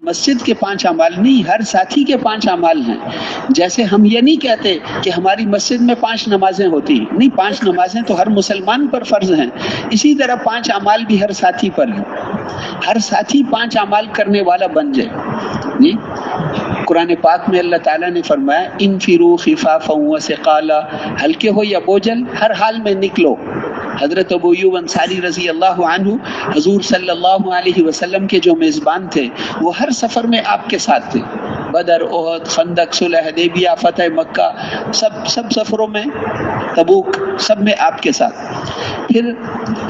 مسجد کے 5 اعمال نہیں، ہر ساتھی کے 5 اعمال ہیں. جیسے ہم یہ نہیں کہتے کہ ہماری مسجد میں 5 نمازیں ہوتی نہیں، 5 نمازیں تو ہر مسلمان پر فرض ہیں، اسی طرح 5 اعمال بھی ہر ساتھی پر ہیں. ہر ساتھی 5 اعمال کرنے والا بن جائے جی. قرآن پاک میں اللہ تعالیٰ نے فرمایا انفروا خفافا وثقالا، ہلکے ہو یا بوجھل ہر حال میں نکلو. حضرت ابو ایوب انصاری رضی اللہ عنہ حضور صلی اللہ علیہ وسلم کے جو میزبان تھے، وہ ہر سفر میں آپ کے ساتھ تھے. بدر، احد، خندق، صلح حدیبیہ، فتح مکہ، سب سفروں میں، تبوک، سب میں آپ کے ساتھ. پھر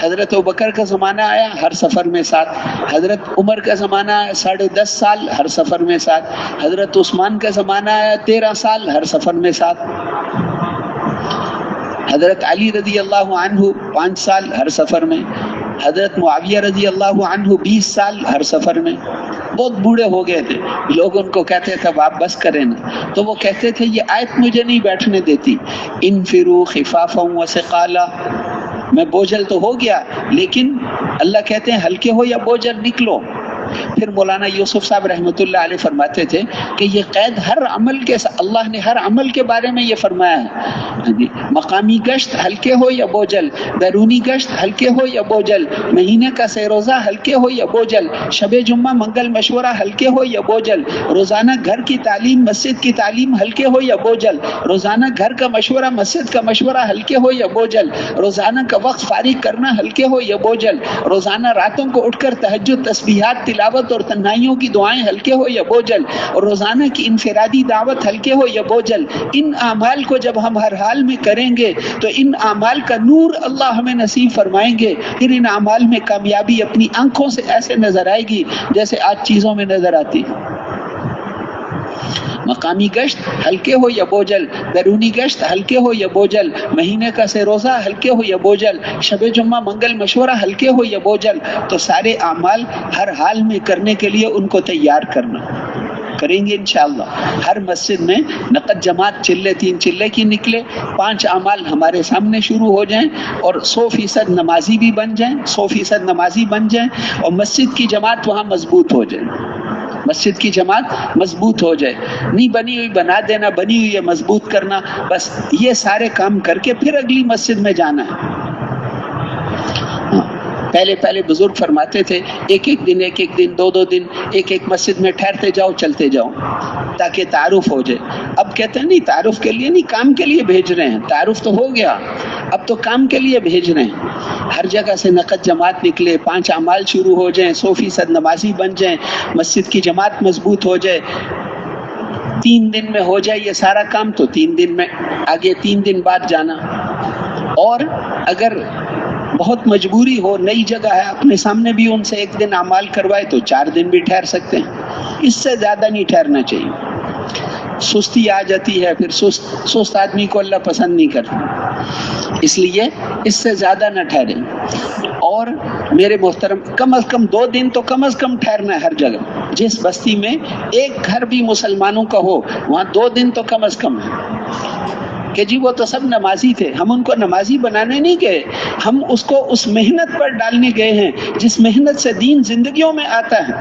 حضرت ابوبکر کا زمانہ آیا، ہر سفر میں ساتھ. حضرت عمر کا زمانہ آیا، 10.5 سال ہر سفر میں ساتھ. حضرت عثمان کا زمانہ آیا، 13 سال ہر سفر میں ساتھ. حضرت علی رضی اللہ عنہ 5 سال ہر سفر میں. حضرت معاویہ رضی اللہ عنہ 20 سال ہر سفر میں. بہت بوڑھے ہو گئے تھے، لوگ ان کو کہتے تھے آپ بس کریں نا، تو وہ کہتے تھے یہ آیت مجھے نہیں بیٹھنے دیتی. انفروا خفافا وثقالا، میں بوجھل تو ہو گیا لیکن اللہ کہتے ہیں ہلکے ہو یا بوجھل نکلو. پھر مولانا یوسف صاحب رحمۃ اللہ علیہ فرماتے تھے کہ یہ قید ہر عمل کے اللہ نے ہر عمل کے بارے میں یہ فرمایا ہے. مقامی گشت ہلکے ہو یا بوجھل، بیرونی گشت ہلکے ہو یا بوجھل، مہینے کا 3 روزہ ہلکے ہو یا بوجھل، شب جمعہ منگل مشورہ ہلکے ہو یا بوجھل، روزانہ گھر کی تعلیم مسجد کی تعلیم ہلکے ہو یا بوجھل، روزانہ گھر کا مشورہ مسجد کا مشورہ ہلکے ہو یا بوجھل، روزانہ کا وقت فارغ کرنا ہلکے ہو یا بوجھل، روزانہ راتوں کو اٹھ کر تہجد، تسبیحات، تلاوت اور تنہائیوں کی دعائیں ہلکے ہو یا بوجھل، اور روزانہ کی انفرادی دعوت ہلکے ہو یا بوجھل. ان اعمال کو جب ہم ہر حال میں کریں گے تو ان اعمال کا نور اللہ ہمیں نصیب فرمائیں گے. پھر ان اعمال میں کامیابی اپنی آنکھوں سے ایسے نظر آئے گی جیسے آج چیزوں میں نظر آتی. مقامی گشت ہلکے ہو یا بوجھل، بیرونی گشت ہلکے ہو یا بوجھل، مہینے کا 3 روزہ ہلکے ہو یا بوجھل، شب جمعہ منگل مشورہ ہلکے ہو یا بوجھل. تو سارے اعمال ہر حال میں کرنے کے لیے ان کو تیار کرنا. کریں گے انشاءاللہ. ہر مسجد میں نقد جماعت چلے 3 چلے کی نکلے، 5 اعمال ہمارے سامنے شروع ہو جائیں اور 100% نمازی بھی بن جائیں، 100% نمازی بن جائیں، اور مسجد کی جماعت وہاں مضبوط ہو جائے. مسجد کی جماعت مضبوط ہو جائے. نہیں بنی ہوئی بنا دینا، بنی ہوئی ہے مضبوط کرنا. بس یہ سارے کام کر کے پھر اگلی مسجد میں جانا ہے. پہلے بزرگ فرماتے تھے ایک دن 2 دن ایک مسجد میں ٹھہرتے جاؤ، چلتے جاؤ تاکہ تعارف ہو جائے. اب کہتے ہیں نہیں، تعارف کے لیے نہیں، کام کے لیے بھیج رہے ہیں. تعارف تو ہو گیا، اب تو کام کے لیے بھیج رہے ہیں. ہر جگہ سے نقد جماعت نکلے، 5 اعمال شروع ہو جائیں، 100% نمازی بن جائیں، مسجد کی جماعت مضبوط ہو جائے. 3 دن میں ہو جائے یہ سارا کام تو 3 دن میں، آگے 3 دن بعد جانا. اور اگر بہت مجبوری ہو، نئی جگہ ہے، اپنے سامنے بھی ان سے 1 دن اعمال کروائے تو 4 دن بھی ٹھہر سکتے ہیں. اس سے زیادہ نہیں ٹھہرنا چاہیے. سستی آ جاتی ہے، پھر سست آدمی کو اللہ پسند نہیں کرتا، اس لیے اس سے زیادہ نہ ٹھہریں. اور میرے محترم، کم از کم 2 دن تو کم از کم ٹھہرنا ہے ہر جگہ. جس بستی میں ایک گھر بھی مسلمانوں کا ہو وہاں 2 دن تو کم از کم ہے. کہ جی وہ تو سب نمازی تھے، ہم ان کو نمازی بنانے نہیں گئے، ہم اس کو اس محنت پر ڈالنے گئے ہیں جس محنت سے دین زندگیوں میں آتا ہے.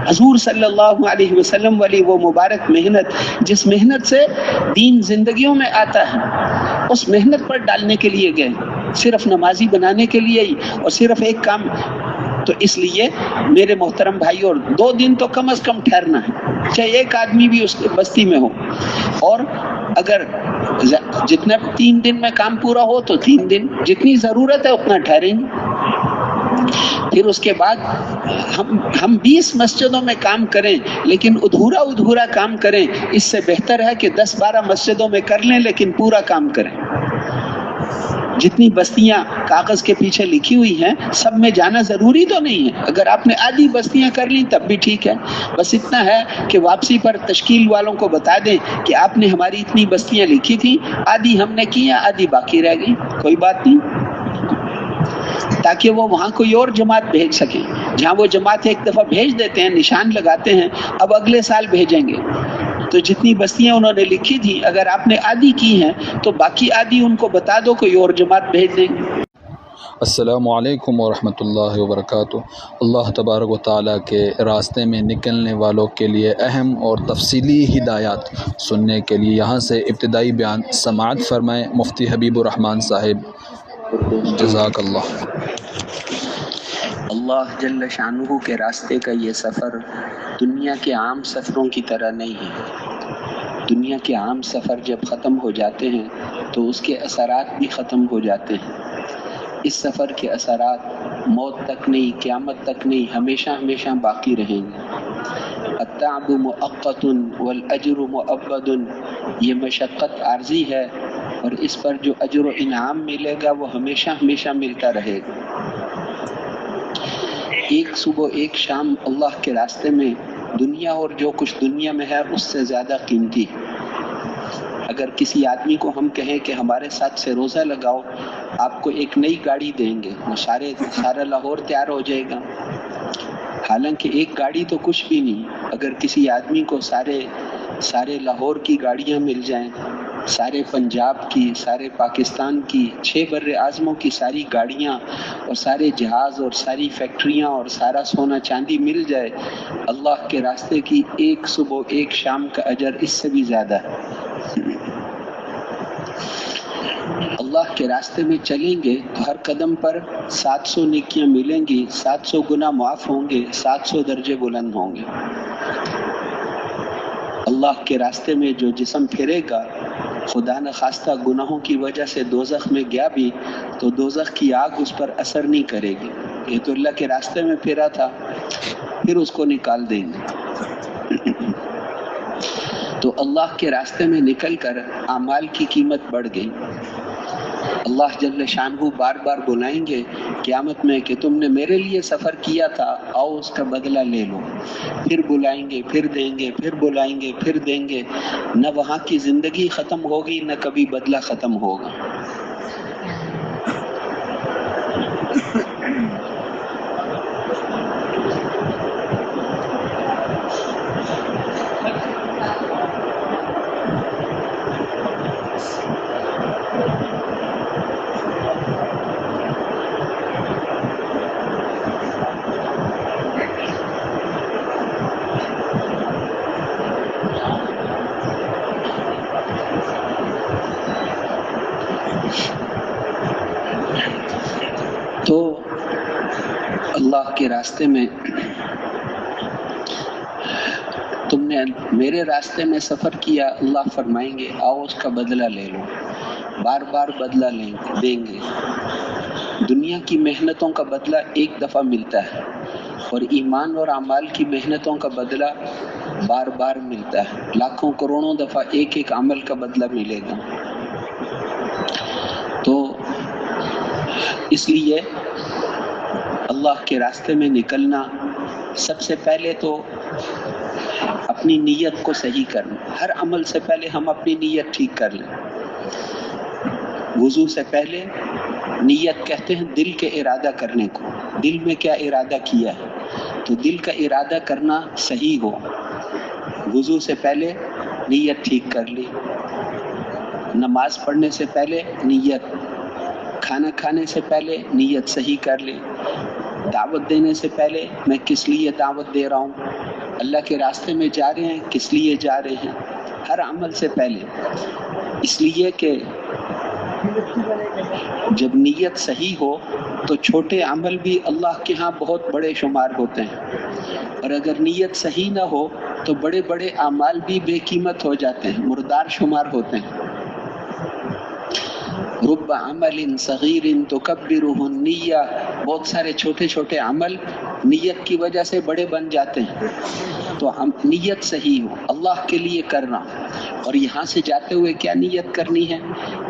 حضور صلی اللہ علیہ وسلم والی وہ مبارک محنت جس محنت سے دین زندگیوں میں آتا ہے، اس محنت پر ڈالنے کے لیے گئے، صرف نمازی بنانے کے لیے ہی، اور صرف ایک کام. تو اس لیے میرے محترم بھائی، اور 2 دن تو کم از کم ٹھہرنا ہے، چاہے ایک آدمی بھی اس بستی میں ہو. اور اگر جتنا 3 دن میں کام پورا ہو تو 3 دن، جتنی ضرورت ہے اتنا ٹھہریں گے. پھر اس کے بعد ہم 20 مسجدوں میں کام کریں لیکن ادھورا کام کریں، اس سے بہتر ہے کہ 10-12 مسجدوں میں کر لیں لیکن پورا کام کریں. جتنی بستیاں کاغذ کے پیچھے لکھی ہوئی ہیں سب میں جانا ضروری تو نہیں ہے. اگر آپ نے آدھی بستیاں کر لی تب بھی ٹھیک ہے. بس اتنا ہے کہ واپسی پر تشکیل والوں کو بتا دیں کہ آپ نے ہماری اتنی بستیاں لکھی تھی، آدھی ہم نے کی ہیں، آدھی باقی رہ گئی، کوئی بات نہیں، تاکہ وہ وہاں کوئی اور جماعت بھیج سکیں. جہاں وہ جماعت ایک دفعہ بھیج دیتے ہیں، نشان لگاتے ہیں، اب اگلے سال بھیجیں گے. تو جتنی بستیاں انہوں نے لکھی تھی اگر آپ نے آدھی کی ہیں تو باقی آدھی ان کو بتا دو، کوئی اور جماعت بھیج دیں گے. السلام علیکم ورحمۃ اللہ وبرکاتہ۔ اللہ تبارک و تعالیٰ کے راستے میں نکلنے والوں کے لیے اہم اور تفصیلی ہدایات سننے کے لیے یہاں سے ابتدائی بیان سماعت فرمائیں مفتی حبیب الرحمن صاحب، جزاک اللہ۔ اللہ جل شانہ کے راستے کا یہ سفر دنیا کے عام سفروں کی طرح نہیں ہے۔ دنیا کے عام سفر جب ختم ہو جاتے ہیں تو اس کے اثرات بھی ختم ہو جاتے ہیں۔ اس سفر کے اثرات موت تک نہیں، قیامت تک نہیں، ہمیشہ ہمیشہ باقی رہیں گے۔ التعب مؤقت والاجر مؤبد، یہ مشقت عارضی ہے اور اس پر جو اجر و انعام ملے گا وہ ہمیشہ ہمیشہ ملتا رہے گا۔ ایک صبح ایک شام اللہ کے راستے میں دنیا اور جو کچھ دنیا میں ہے اس سے زیادہ قیمتی ہے۔ اگر کسی آدمی کو ہم کہیں کہ ہمارے ساتھ سے روزہ لگاؤ، آپ کو ایک نئی گاڑی دیں گے، وہ سارا لاہور تیار ہو جائے گا۔ حالانکہ ایک گاڑی تو کچھ بھی نہیں، اگر کسی آدمی کو سارے لاہور کی گاڑیاں مل جائیں، سارے پنجاب کی، سارے پاکستان کی، 6 بر اعظموں کی ساری گاڑیاں اور سارے جہاز اور ساری فیکٹریاں اور سارا سونا چاندی مل جائے، اللہ کے راستے کی ایک صبح ایک شام کا اجر اس سے بھی زیادہ ہے۔ اللہ کے راستے میں چلیں گے تو ہر قدم پر 700 نیکیاں ملیں گی، 700 گناہ معاف ہوں گے، 700 درجے بلند ہوں گے۔ اللہ کے راستے میں جو جسم پھرے گا، خدا نخواستہ گناہوں کی وجہ سے دوزخ میں گیا بھی تو دوزخ کی آگ اس پر اثر نہیں کرے گی، یہ تو اللہ کے راستے میں پھرا تھا، پھر اس کو نکال دیں گے۔ تو اللہ کے راستے میں نکل کر اعمال کی قیمت بڑھ گئی۔ اللہ جل شانہ بار بار بلائیں گے قیامت میں کہ تم نے میرے لیے سفر کیا تھا، آؤ اس کا بدلہ لے لو۔ پھر بلائیں گے، پھر دیں گے، پھر بلائیں گے، پھر دیں گے۔ نہ وہاں کی زندگی ختم ہوگی، نہ کبھی بدلہ ختم ہوگا۔ تو اللہ کے راستے میں تم نے میرے راستے میں سفر کیا، اللہ فرمائیں گے آؤ اس کا بدلہ لے لو۔ بار بار بدلہ دیں گے۔ دنیا کی محنتوں کا بدلہ ایک دفعہ ملتا ہے اور ایمان اور اعمال کی محنتوں کا بدلہ بار بار ملتا ہے، لاکھوں کروڑوں دفعہ ایک ایک عمل کا بدلہ ملے گا۔ تو اس لیے اللہ کے راستے میں نکلنا، سب سے پہلے تو اپنی نیت کو صحیح کرنا۔ ہر عمل سے پہلے ہم اپنی نیت ٹھیک کر لیں۔ وضو سے پہلے نیت کہتے ہیں دل کے ارادہ کرنے کو، دل میں کیا ارادہ کیا ہے، تو دل کا ارادہ کرنا صحیح ہو۔ وضو سے پہلے نیت ٹھیک کر لی، نماز پڑھنے سے پہلے نیت، کھانا کھانے سے پہلے نیت صحیح کر لی، دعوت دینے سے پہلے میں کس لیے دعوت دے رہا ہوں، اللہ کے راستے میں جا رہے ہیں کس لیے جا رہے ہیں، ہر عمل سے پہلے۔ اس لیے کہ جب نیت صحیح ہو تو چھوٹے عمل بھی اللہ کے ہاں بہت بڑے شمار ہوتے ہیں، اور اگر نیت صحیح نہ ہو تو بڑے بڑے اعمال بھی بے قیمت ہو جاتے ہیں، مردار شمار ہوتے ہیں۔ رب عمل صغیر تکبرہ النیہ، بہت سارے چھوٹے چھوٹے عمل نیت کی وجہ سے بڑے بن جاتے ہیں۔ تو ہم نیت صحیح ہو، اللہ کے لیے کرنا، اور یہاں سے جاتے ہوئے کیا نیت کرنی ہے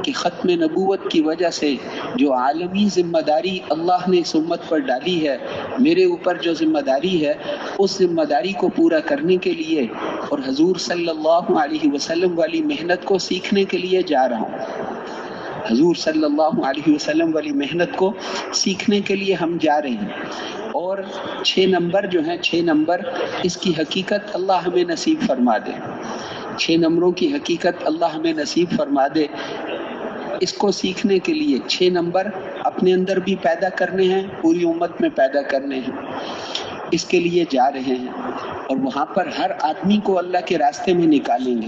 کہ ختم نبوت کی وجہ سے جو عالمی ذمہ داری اللہ نے اس امت پر ڈالی ہے، میرے اوپر جو ذمہ داری ہے، اس ذمہ داری کو پورا کرنے کے لیے اور حضور صلی اللہ علیہ وسلم والی محنت کو سیکھنے کے لیے جا رہا ہوں۔ حضور صلی اللہ علیہ وسلم والی محنت کو سیکھنے کے لیے ہم جا رہے ہیں، اور 6 نمبر جو ہیں، 6 نمبر اس کی حقیقت اللہ ہمیں نصیب فرما دے، 6 نمبروں کی حقیقت اللہ ہمیں نصیب فرما دے۔ اس کو سیکھنے کے لیے 6 نمبر اپنے اندر بھی پیدا کرنے ہیں، پوری امت میں پیدا کرنے ہیں، اس کے لیے جا رہے ہیں۔ اور وہاں پر ہر آدمی کو اللہ کے راستے میں نکالیں گے،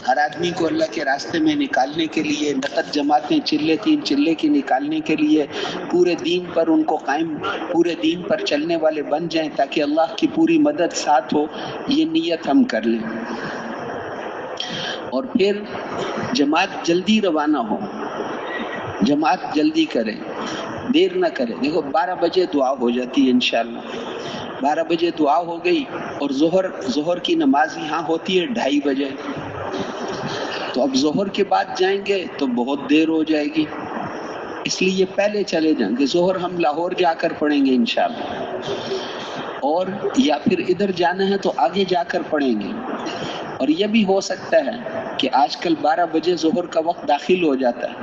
ہر آدمی کو اللہ کے راستے میں نکالنے کے لیے نقد جماعتیں چلے 3 چلے کی نکالنے کے لیے پورے دین پر ان کو قائم، پورے دین پر چلنے والے بن جائیں تاکہ اللہ کی پوری مدد ساتھ ہو، یہ نیت ہم کر لیں۔ اور پھر جماعت جلدی روانہ ہو، جماعت جلدی کرے، دیر نہ کرے۔ دیکھو 12 بجے دعا ہو جاتی ہے انشاءاللہ، 12 بجے دعا ہو گئی اور ظہر کی نماز یہاں ہوتی ہے 2:30 بجے، تو اب ظہر کے بعد جائیں گے تو بہت دیر ہو جائے گی، اس لیے پہلے چلے جائیں گے۔ ظہر ہم لاہور جا کر پڑھیں گے انشاءاللہ، اور یا پھر ادھر جانا ہے تو آگے جا کر پڑھیں گے۔ اور یہ بھی ہو سکتا ہے کہ آج کل 12 بجے ظہر کا وقت داخل ہو جاتا ہے،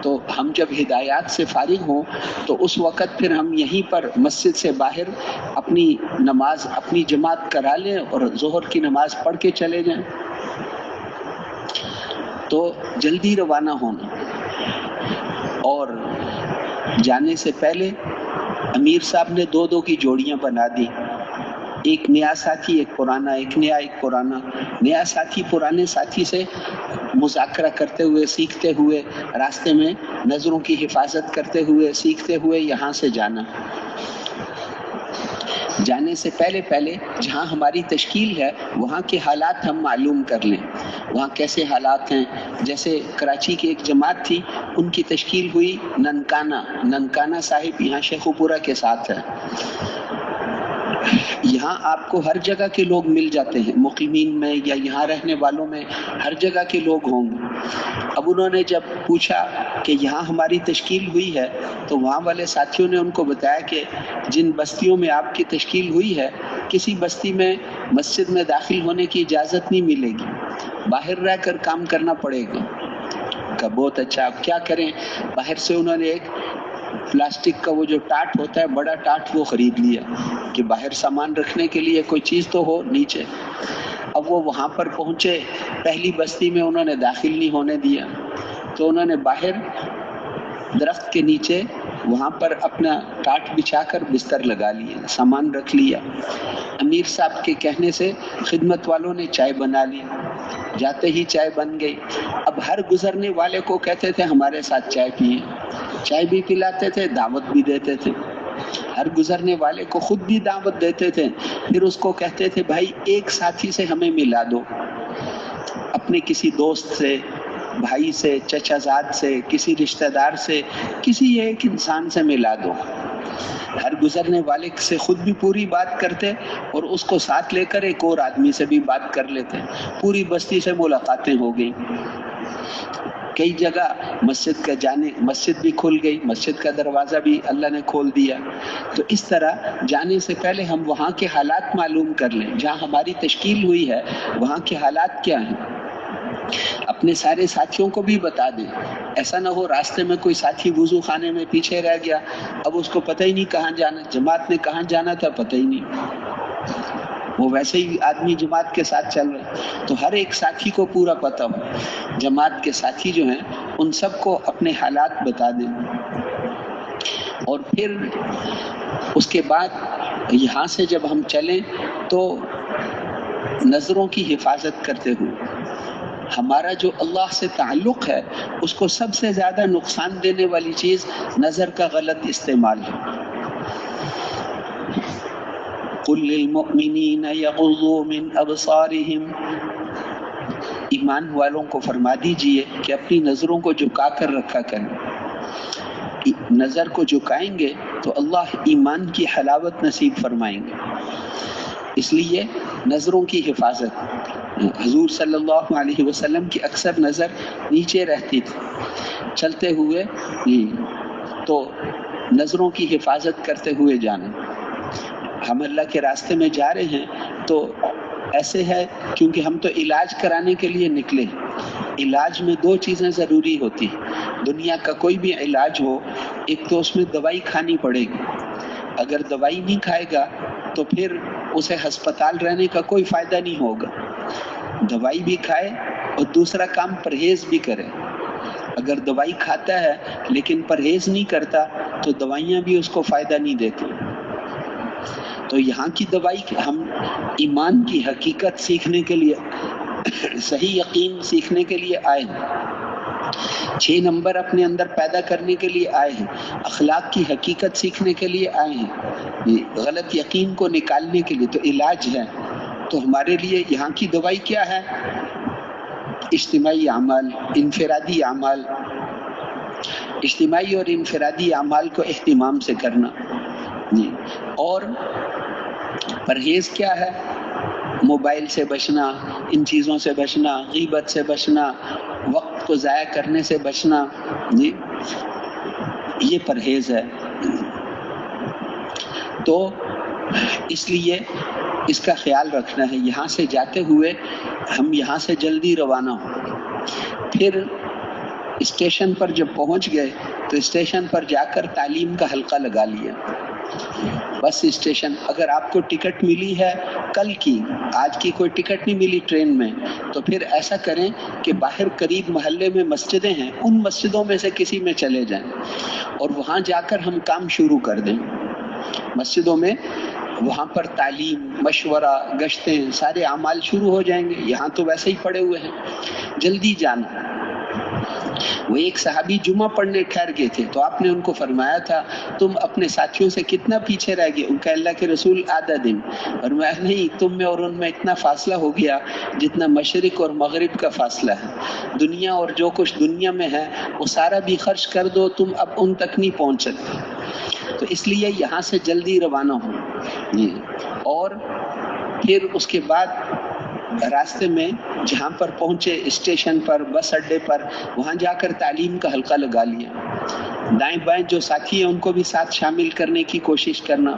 تو ہم جب ہدایات سے فارغ ہوں تو اس وقت پھر ہم یہیں پر مسجد سے باہر اپنی نماز، اپنی جماعت کرا لیں اور ظہر کی نماز پڑھ کے چلے جائیں۔ تو جلدی روانہ ہونا۔ اور جانے سے پہلے امیر صاحب نے 2 کی جوڑیاں بنا دی، ایک نیا ساتھی ایک پرانا، ایک نیا ایک پرانا۔ نیا ساتھی پرانے ساتھی سے مذاکرہ کرتے ہوئے، سیکھتے ہوئے، راستے میں نظروں کی حفاظت کرتے ہوئے، سیکھتے ہوئے یہاں سے جانا۔ جانے سے پہلے جہاں ہماری تشکیل ہے وہاں کے حالات ہم معلوم کر لیں، وہاں کیسے حالات ہیں۔ جیسے کراچی کی ایک جماعت تھی، ان کی تشکیل ہوئی ننکانہ صاحب یہاں شیخو پورہ کے ساتھ ہے۔ یہاں آپ کو ہر جگہ کے لوگ مل جاتے ہیں، مقیمین میں یا یہاں رہنے والوں میں ہر جگہ کے لوگ ہوں گے۔ اب انہوں نے جب پوچھا کہ یہاں ہماری تشکیل ہوئی ہے تو وہاں والے ساتھیوں نے ان کو بتایا کہ جن بستیوں میں آپ کی تشکیل ہوئی ہے کسی بستی میں مسجد میں داخل ہونے کی اجازت نہیں ملے گی، باہر رہ کر کام کرنا پڑے گا۔ کہ بہت اچھا، اب کیا کریں؟ باہر سے انہوں نے ایک پلاسٹک کا وہ جو ٹاٹ ہوتا ہے، بڑا ٹاٹ، وہ خرید لیا کہ باہر سامان رکھنے کے لیے کوئی چیز تو ہو نیچے۔ اب وہ وہاں پر پہنچے، پہلی بستی میں انہوں نے داخل نہیں ہونے دیا، تو انہوں نے باہر درخت کے نیچے وہاں پر اپنا ٹاٹ بچھا کر بستر لگا لیا، سامان رکھ لیا۔ امیر صاحب کے کہنے سے خدمت والوں نے چائے بنا لی، جاتے ہی چائے بن گئی۔ اب ہر گزرنے والے کو کہتے تھے ہمارے ساتھ چائے پیئے، چائے بھی پلاتے تھے، دعوت بھی دیتے تھے۔ ہر گزرنے والے کو خود بھی دعوت دیتے تھے، پھر اس کو کہتے تھے بھائی ایک ساتھی سے ہمیں ملا دو، اپنے کسی دوست سے، بھائی سے، چچا زاد سے، کسی رشتہ دار سے، کسی ایک انسان سے ملا دو۔ ہر گزرنے والے سے خود بھی پوری بات کرتے اور اس کو ساتھ لے کر ایک اور آدمی سے بھی بات کر لیتے۔ پوری بستی سے ملاقاتیں ہو گئی، کئی جگہ مسجد بھی کھل گئی، مسجد کا دروازہ بھی اللہ نے کھول دیا۔ تو اس طرح جانے سے پہلے ہم وہاں کے حالات معلوم کر لیں، جہاں ہماری تشکیل ہوئی ہے وہاں کے حالات کیا ہیں، اپنے سارے ساتھیوں کو بھی بتا دیں۔ ایسا نہ ہو راستے میں کوئی ساتھی وضو خانے میں پیچھے رہ گیا، اب اس کو پتہ ہی نہیں کہاں جانا، جماعت نے کہاں جانا تھا پتہ ہی نہیں، وہ ویسے ہی آدمی جماعت کے ساتھ چل رہے۔ تو ہر ایک ساتھی کو پورا پتہ ہو، جماعت کے ساتھی جو ہیں ان سب کو اپنے حالات بتا دیں۔ اور پھر اس کے بعد یہاں سے جب ہم چلیں تو نظروں کی حفاظت کرتے ہوئے، ہمارا جو اللہ سے تعلق ہے اس کو سب سے زیادہ نقصان دینے والی چیز نظر کا غلط استعمال ہے۔ قُلْ لِلْمُؤْمِنِينَ يَغُضُّوا مِنْ أَبْصَارِهِمْ، ایمان والوں کو فرما دیجئے کہ اپنی نظروں کو جھکا کر رکھا کریں۔ نظر کو جھکائیں گے تو اللہ ایمان کی حلاوت نصیب فرمائیں گے، اس لیے نظروں کی حفاظت۔ حضور صلی اللہ علیہ وسلم کی اکثر نظر نیچے رہتی تھی چلتے ہوئے، تو نظروں کی حفاظت کرتے ہوئے جانا۔ ہم اللہ کے راستے میں جا رہے ہیں تو ایسے ہے، کیونکہ ہم تو علاج کرانے کے لیے نکلے، علاج میں 2 چیزیں ضروری ہوتی ہیں۔ دنیا کا کوئی بھی علاج ہو، ایک تو اس میں دوائی کھانی پڑے گی، اگر دوائی نہیں کھائے گا تو پھر اسے ہسپتال رہنے کا کوئی فائدہ نہیں ہوگا۔ دوائی بھی کھائے اور دوسرا کام پرہیز بھی کرے، اگر دوائی کھاتا ہے لیکن پرہیز نہیں کرتا تو دوائیاں بھی اس کو فائدہ نہیں دیتی۔ تو یہاں کی دوائی ہم ایمان کی حقیقت سیکھنے کے لیے، صحیح یقین سیکھنے کے لیے آئے ہیں، 6 نمبر اپنے اندر پیدا کرنے کے لیے آئے ہیں، اخلاق کی حقیقت سیکھنے کے لیے آئے ہیں، غلط یقین کو نکالنے کے لیے، تو علاج ہے۔ تو ہمارے لیے یہاں کی دوائی کیا ہے؟ اجتماعی اعمال، انفرادی اعمال، اجتماعی اور انفرادی اعمال کو اہتمام سے کرنا۔ اور پرہیز کیا ہے؟ موبائل سے بچنا، ان چیزوں سے بچنا، غیبت سے بچنا، وقت کو ضائع کرنے سے بچنا، یہ پرہیز ہے۔ تو اس لیے اس کا خیال رکھنا ہے۔ یہاں سے جاتے ہوئے ہم یہاں سے جلدی روانہ ہوں، پھر اسٹیشن پر جب پہنچ گئے تو اسٹیشن پر جا کر تعلیم کا حلقہ لگا لیا۔ بس اسٹیشن، اگر آپ کو ٹکٹ ملی ہے کل کی، آج کی کوئی ٹکٹ نہیں ملی ٹرین میں، تو پھر ایسا کریں کہ باہر قریب محلے میں مسجدیں ہیں، ان مسجدوں میں سے کسی میں چلے جائیں اور وہاں جا کر ہم کام شروع کر دیں۔ مسجدوں میں وہاں پر تعلیم، مشورہ، گشتیں، سارے اعمال شروع ہو جائیں گے۔ یہاں تو ویسے ہی پڑے ہوئے ہیں، جلدی جانا۔ وہ ایک صحابی جمعہ پڑھنے ٹھہر گئے تھے تو آپ نے ان کو فرمایا تھا تم اپنے ساتھیوں سے کتنا پیچھے رہ گئے؟ ان کا اللہ کے رسول آدھا دن۔ فرمایا نہیں، تم میں اور ان میں اتنا فاصلہ ہو گیا جتنا مشرق اور مغرب کا فاصلہ ہے۔ دنیا اور جو کچھ دنیا میں ہے وہ سارا بھی خرچ کر دو، تم اب ان تک نہیں پہنچ سکتے۔ تو اس لیے یہاں سے جلدی روانہ ہو۔ اور پھر اس کے بعد راستے میں جہاں پر پہنچے، اسٹیشن پر، بس اڈے پر، وہاں جا کر تعلیم کا حلقہ لگا لیا۔ دائیں بائیں جو ساتھی ہیں ان کو بھی ساتھ شامل کرنے کی کوشش کرنا۔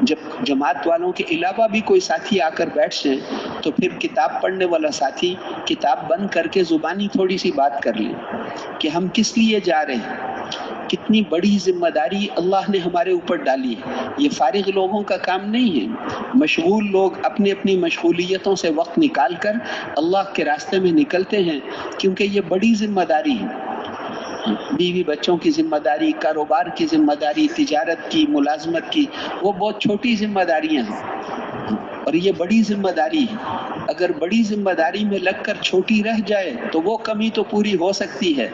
جب جماعت والوں کے علاوہ بھی کوئی ساتھی آ کر بیٹھ جائیں تو پھر کتاب پڑھنے والا ساتھی کتاب بند کر کے زبانی تھوڑی سی بات کر لیں کہ ہم کس لیے جا رہے ہیں، کتنی بڑی ذمہ داری اللہ نے ہمارے اوپر ڈالی ہے۔ یہ فارغ لوگوں کا کام نہیں ہے۔ مشغول لوگ اپنی اپنی مشغولیتوں سے وقت نکال کر اللہ کے راستے میں نکلتے ہیں، کیونکہ یہ بڑی ذمہ داری ہے۔ بیوی بچوں کی ذمہ داری، کاروبار کی ذمہ داری، تجارت کی، ملازمت کی، وہ بہت چھوٹی ذمہ داریاں ہیں اور یہ بڑی ذمہ داری ہے۔ اگر بڑی ذمہ داری میں لگ کر چھوٹی رہ جائے تو وہ کمی تو پوری ہو سکتی ہے،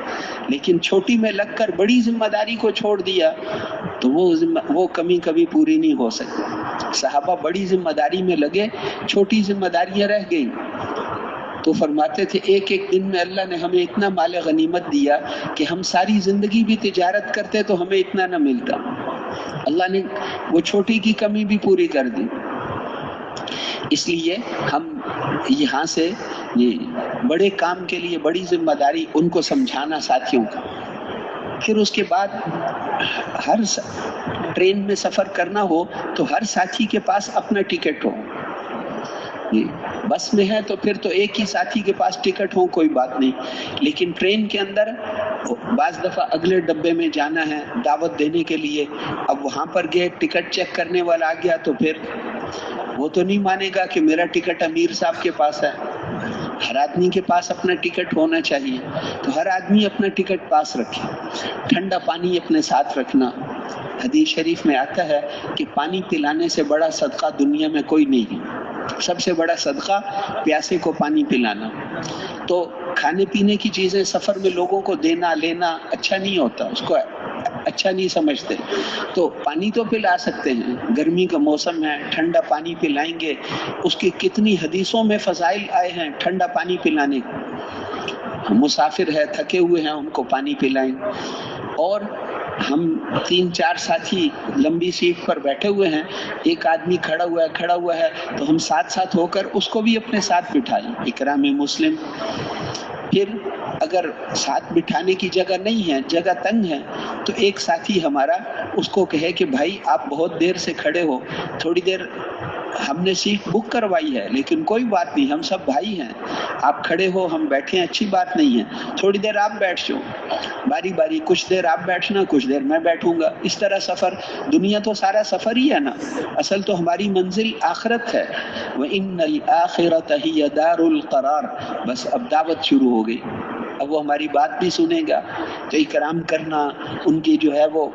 لیکن چھوٹی میں لگ کر بڑی ذمہ داری کو چھوڑ دیا تو وہ کمی کبھی پوری نہیں ہو سکتی۔ صحابہ بڑی ذمہ داری میں لگے، چھوٹی ذمہ داریاں رہ گئیں تو فرماتے تھے ایک ایک دن میں اللہ نے ہمیں اتنا مال غنیمت دیا کہ ہم ساری زندگی بھی تجارت کرتے تو ہمیں اتنا نہ ملتا۔ اللہ نے وہ چھوٹی کی کمی بھی پوری کر دی۔ اس لیے ہم یہاں سے بڑے کام کے لیے بڑی ذمہ داری ان کو سمجھانا ساتھیوں کا۔ پھر اس کے بعد ہر ٹرین میں سفر کرنا ہو تو ہر ساتھی کے پاس اپنا ٹکٹ ہو۔ بس میں ہے تو پھر تو ایک ہی ساتھی کے پاس ٹکٹ ہو، کوئی بات نہیں، لیکن ٹرین کے اندر بعض دفعہ اگلے ڈبے میں جانا ہے دعوت دینے کے لیے، اب وہاں پر گئے ٹکٹ چیک کرنے والا آ گیا تو پھر وہ تو نہیں مانے گا کہ میرا ٹکٹ امیر صاحب کے پاس ہے۔ ہر آدمی کے پاس اپنا ٹکٹ ہونا چاہیے، تو ہر آدمی اپنا ٹکٹ پاس رکھے۔ ٹھنڈا پانی اپنے ساتھ رکھنا۔ حدیث شریف میں آتا ہے کہ پانی پلانے سے بڑا صدقہ دنیا میں کوئی نہیں ہے۔ سب سے بڑا صدقہ پیاسے کو پانی پلانا۔ تو کھانے پینے کی چیزیں سفر میں لوگوں کو دینا لینا اچھا نہیں ہوتا، اس کو اچھا نہیں سمجھتے، تو پانی تو پلا سکتے ہیں۔ گرمی کا موسم ہے، ٹھنڈا پانی پلائیں گے، اس کی کتنی حدیثوں میں فضائل آئے ہیں ٹھنڈا پانی پلانے کو۔ مسافر ہے، تھکے ہوئے ہیں، ان کو پانی پلائیں۔ اور ہم 3-4 ساتھی لمبی سیٹ پر بیٹھے ہوئے ہیں، ایک آدمی کھڑا ہوا ہے تو ہم ساتھ ساتھ ہو کر اس کو بھی اپنے ساتھ بٹھائیں۔ اکرام مسلم۔ پھر اگر ساتھ بٹھانے کی جگہ نہیں ہے، جگہ تنگ ہے، تو ایک ساتھی ہمارا اس کو کہے کہ بھائی آپ بہت دیر سے کھڑے ہو، تھوڑی دیر ہم نے سیٹ بک کروائی ہے لیکن کوئی بات نہیں، ہم سب بھائی ہیں، آپ کھڑے ہو ہم بیٹھے ہیں، اچھی بات نہیں ہے، تھوڑی دیر آپ بیٹھ جاؤ، باری باری کچھ دیر آپ بیٹھنا، کچھ دیر میں بیٹھوں گا۔ اس طرح سفر، دنیا تو سارا سفر ہی ہے نا، اصل تو ہماری منزل آخرت ہے۔ وَإِنَّ الْآخِرَةَ هِيَ دَارُ الْقَرَارِ۔ بس اب دعوت شروع ہو گئی، اب وہ ہماری بات بھی سنے گا تو اکرام کرنا، ان کی جو ہے وہ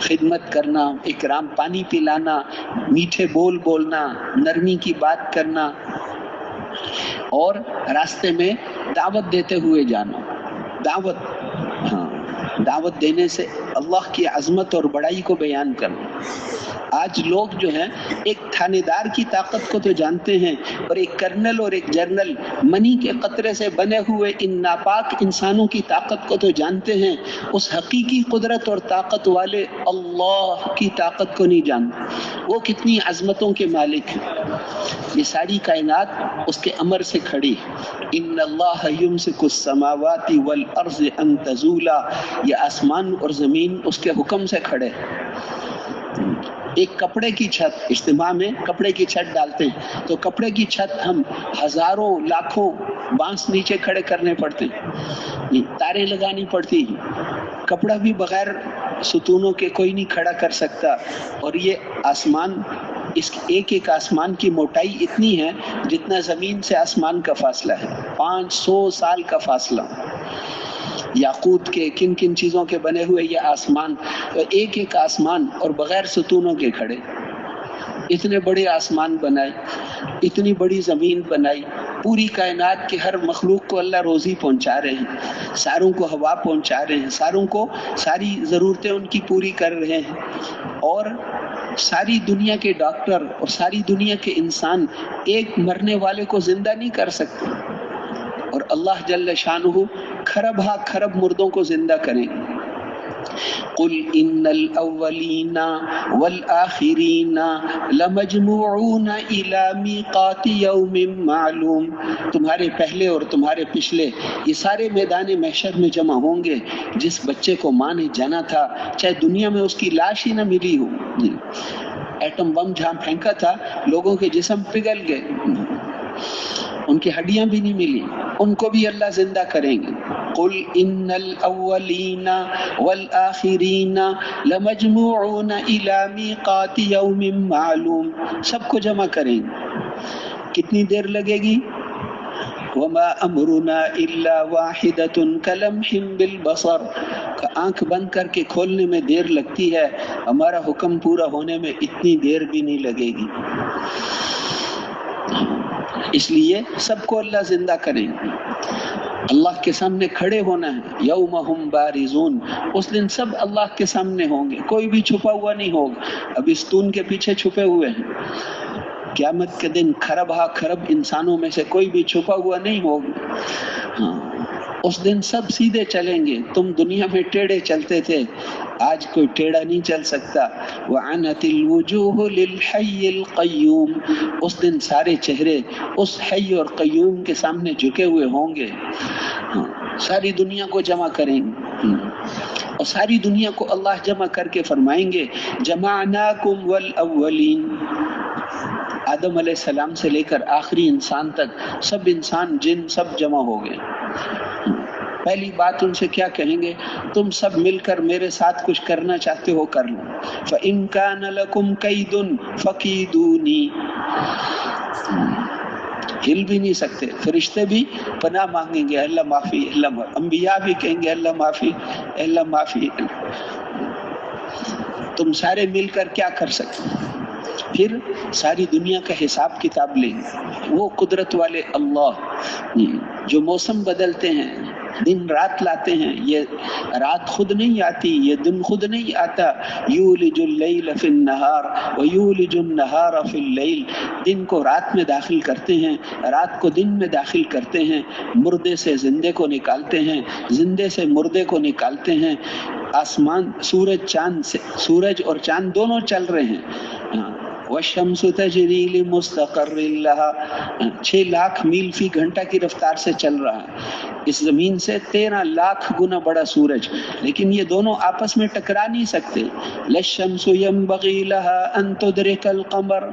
خدمت کرنا، اکرام پانی پلانا، میٹھے بول بولنا، نرمی کی بات کرنا، اور راستے میں دعوت دیتے ہوئے جانا. دعوت، ہاں، دعوت دینے سے اللہ کی عظمت اور بڑائی کو بیان کرنا. آج لوگ جو ہیں ایک تھانے دار کی طاقت کو تو جانتے ہیں، اور ایک کرنل اور ایک جنرل منی کے قطرے سے بنے ہوئے ان ناپاک انسانوں کی طاقت کو تو جانتے ہیں، اس حقیقی قدرت اور طاقت والے اللہ کی طاقت کو نہیں جانتے. وہ کتنی عظمتوں کے مالک ہیں. یہ ساری کائنات اس کے امر سے کھڑی. ان اللہ یمسک السماوات والارض ان تزولا، یہ آسمان اور زمین اس کے حکم سے کھڑے. ایک کپڑے کی چھت، اجتماع میں کپڑے کی چھت ڈالتے ہیں تو کپڑے کی چھت ہم ہزاروں لاکھوں بانس نیچے کھڑے کرنے پڑتے ہیں، تاریں لگانی پڑتی ہیں. کپڑا بھی بغیر ستونوں کے کوئی نہیں کھڑا کر سکتا. اور یہ آسمان، اس ایک ایک آسمان کی موٹائی اتنی ہے جتنا زمین سے آسمان کا فاصلہ ہے، 500 سال کا فاصلہ. یاقوت کے کن کن چیزوں کے بنے ہوئے یہ آسمان، ایک ایک آسمان اور بغیر ستونوں کے کھڑے. اتنے بڑے آسمان بنائے، اتنی بڑی زمین بنائی، پوری کائنات کے ہر مخلوق کو اللہ روزی پہنچا رہے ہیں، ساروں کو ہوا پہنچا رہے ہیں، ساروں کو ساری ضرورتیں ان کی پوری کر رہے ہیں. اور ساری دنیا کے ڈاکٹر اور ساری دنیا کے انسان ایک مرنے والے کو زندہ نہیں کر سکتے، اور اللہ جل شانہ کھرب ہا کھرب مردوں کو زندہ کریں. قل ان الاولین والآخرین لمجموعون الی میقات یوم معلوم. تمہارے پہلے اور تمہارے پچھلے یہ سارے میدان محشر میں جمع ہوں گے. جس بچے کو ماں نے جانا تھا، چاہے دنیا میں اس کی لاش ہی نہ ملی ہو، ایٹم بم جہاں پھینکا تھا لوگوں کے جسم پگھل گئے، ان کی ہڈیاں بھی نہیں ملی، ان کو بھی اللہ زندہ کریں گے. قل ان الاولین والآخرین لمجموعون الی میقات یوم معلوم. سب کو جمع کریں گے. کتنی دیر لگے گی؟ وما امرنا الا واحدۃ کلمح بالبصر. آنکھ بند کر کے کھولنے میں دیر لگتی ہے، ہمارا حکم پورا ہونے میں اتنی دیر بھی نہیں لگے گی. اس لیے سب کو اللہ زندہ کریں. اللہ کے سامنے کھڑے ہونا ہے. یوم ہم بارزون، اس دن سب اللہ کے سامنے ہوں گے، کوئی بھی چھپا ہوا نہیں ہوگا. اب ستون کے پیچھے چھپے ہوئے ہیں. قیامت کے دن کھرب ہا کھرب انسانوں میں سے کوئی بھی چھپا ہوا نہیں ہوگا. ہاں، اس دن سب سیدھے چلیں گے. تم دنیا میں ٹیڑھے چلتے تھے، آج کوئی ٹیڑھا نہیں چل سکتا. وعنت الوجوہ للحی القیوم. اس دن سارے چہرے اس حی اور قیوم کے سامنے جھکے ہوئے ہوں گے. ساری دنیا کو جمع کریں گے، اور ساری دنیا کو اللہ جمع کر کے فرمائیں گے جمعناکم والاولین. آدم علیہ السلام سے لے کر آخری انسان تک سب انسان جن سب جمع ہو گئے. پہلی بات ان سے کیا کہیں گے؟ تم سب مل کر میرے ساتھ کچھ کرنا چاہتے ہو کر لو. فَإِن كَانَ لَكُمْ كَيْدٌ فَكِيدُونِي. ہل بھی نہیں سکتے. فرشتے بھی پناہ مانگیں گے، اللہ معافی، اللہ معافی. انبیاء بھی کہیں گے اللہ معافی، اللہ معافی. تم سارے مل کر کیا کر سکتے؟ پھر ساری دنیا کا حساب کتاب لیں گے. وہ قدرت والے اللہ جو موسم بدلتے ہیں، دن رات لاتے ہیں. یہ رات خود نہیں آتی، یہ دن خود نہیں آتا. یولج اللیل فی النہار ویولج النہار فی اللیل. دن کو رات میں داخل کرتے ہیں، رات کو دن میں داخل کرتے ہیں. مردے سے زندے کو نکالتے ہیں، زندے سے مردے کو نکالتے ہیں. آسمان، سورج، چاند سے، سورج اور چاند دونوں چل رہے ہیں. والشمس تجری لمستقر لها. 6 لاکھ میل فی گھنٹہ کی رفتار سے چل رہا ہے. اس زمین سے 13 لاکھ گنا بڑا سورج، لیکن یہ دونوں آپس میں ٹکرا نہیں سکتے. للشمس ينبغي لها ان تدرك القمر.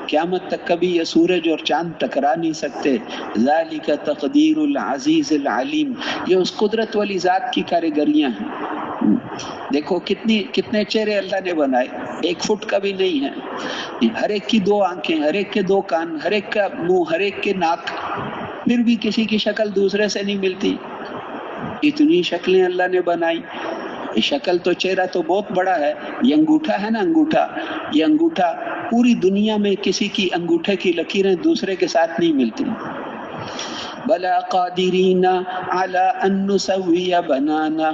قیامت تک کبھی یہ سورج اور چاند ٹکرا نہیں سکتے. ذالک تقدیر العزیز العلیم. یہ اس قدرت والی ذات کی کاریگریاں ہیں. دیکھو کتنے چہرے اللہ نے بنائے، 1 فٹ کا بھی نہیں ہے. ہر ایک کی 2 آنکھیں، ہر ایک کے 2 کان، ہر ایک کا منہ، ہر ایک کے ناک. پھر بھی کسی کی شکل دوسرے سے نہیں ملتی. اتنی شکلیں اللہ نے بنائی. یہ شکل تو چہرہ تو بہت بڑا ہے. یہ انگوٹھا ہے نا, انگوٹھا, یہ انگوٹھا پوری دنیا میں کسی کی انگوٹھے کی لکیریں دوسرے کے ساتھ نہیں ملتی. بلا قادرین علی ان نسوی بنانا.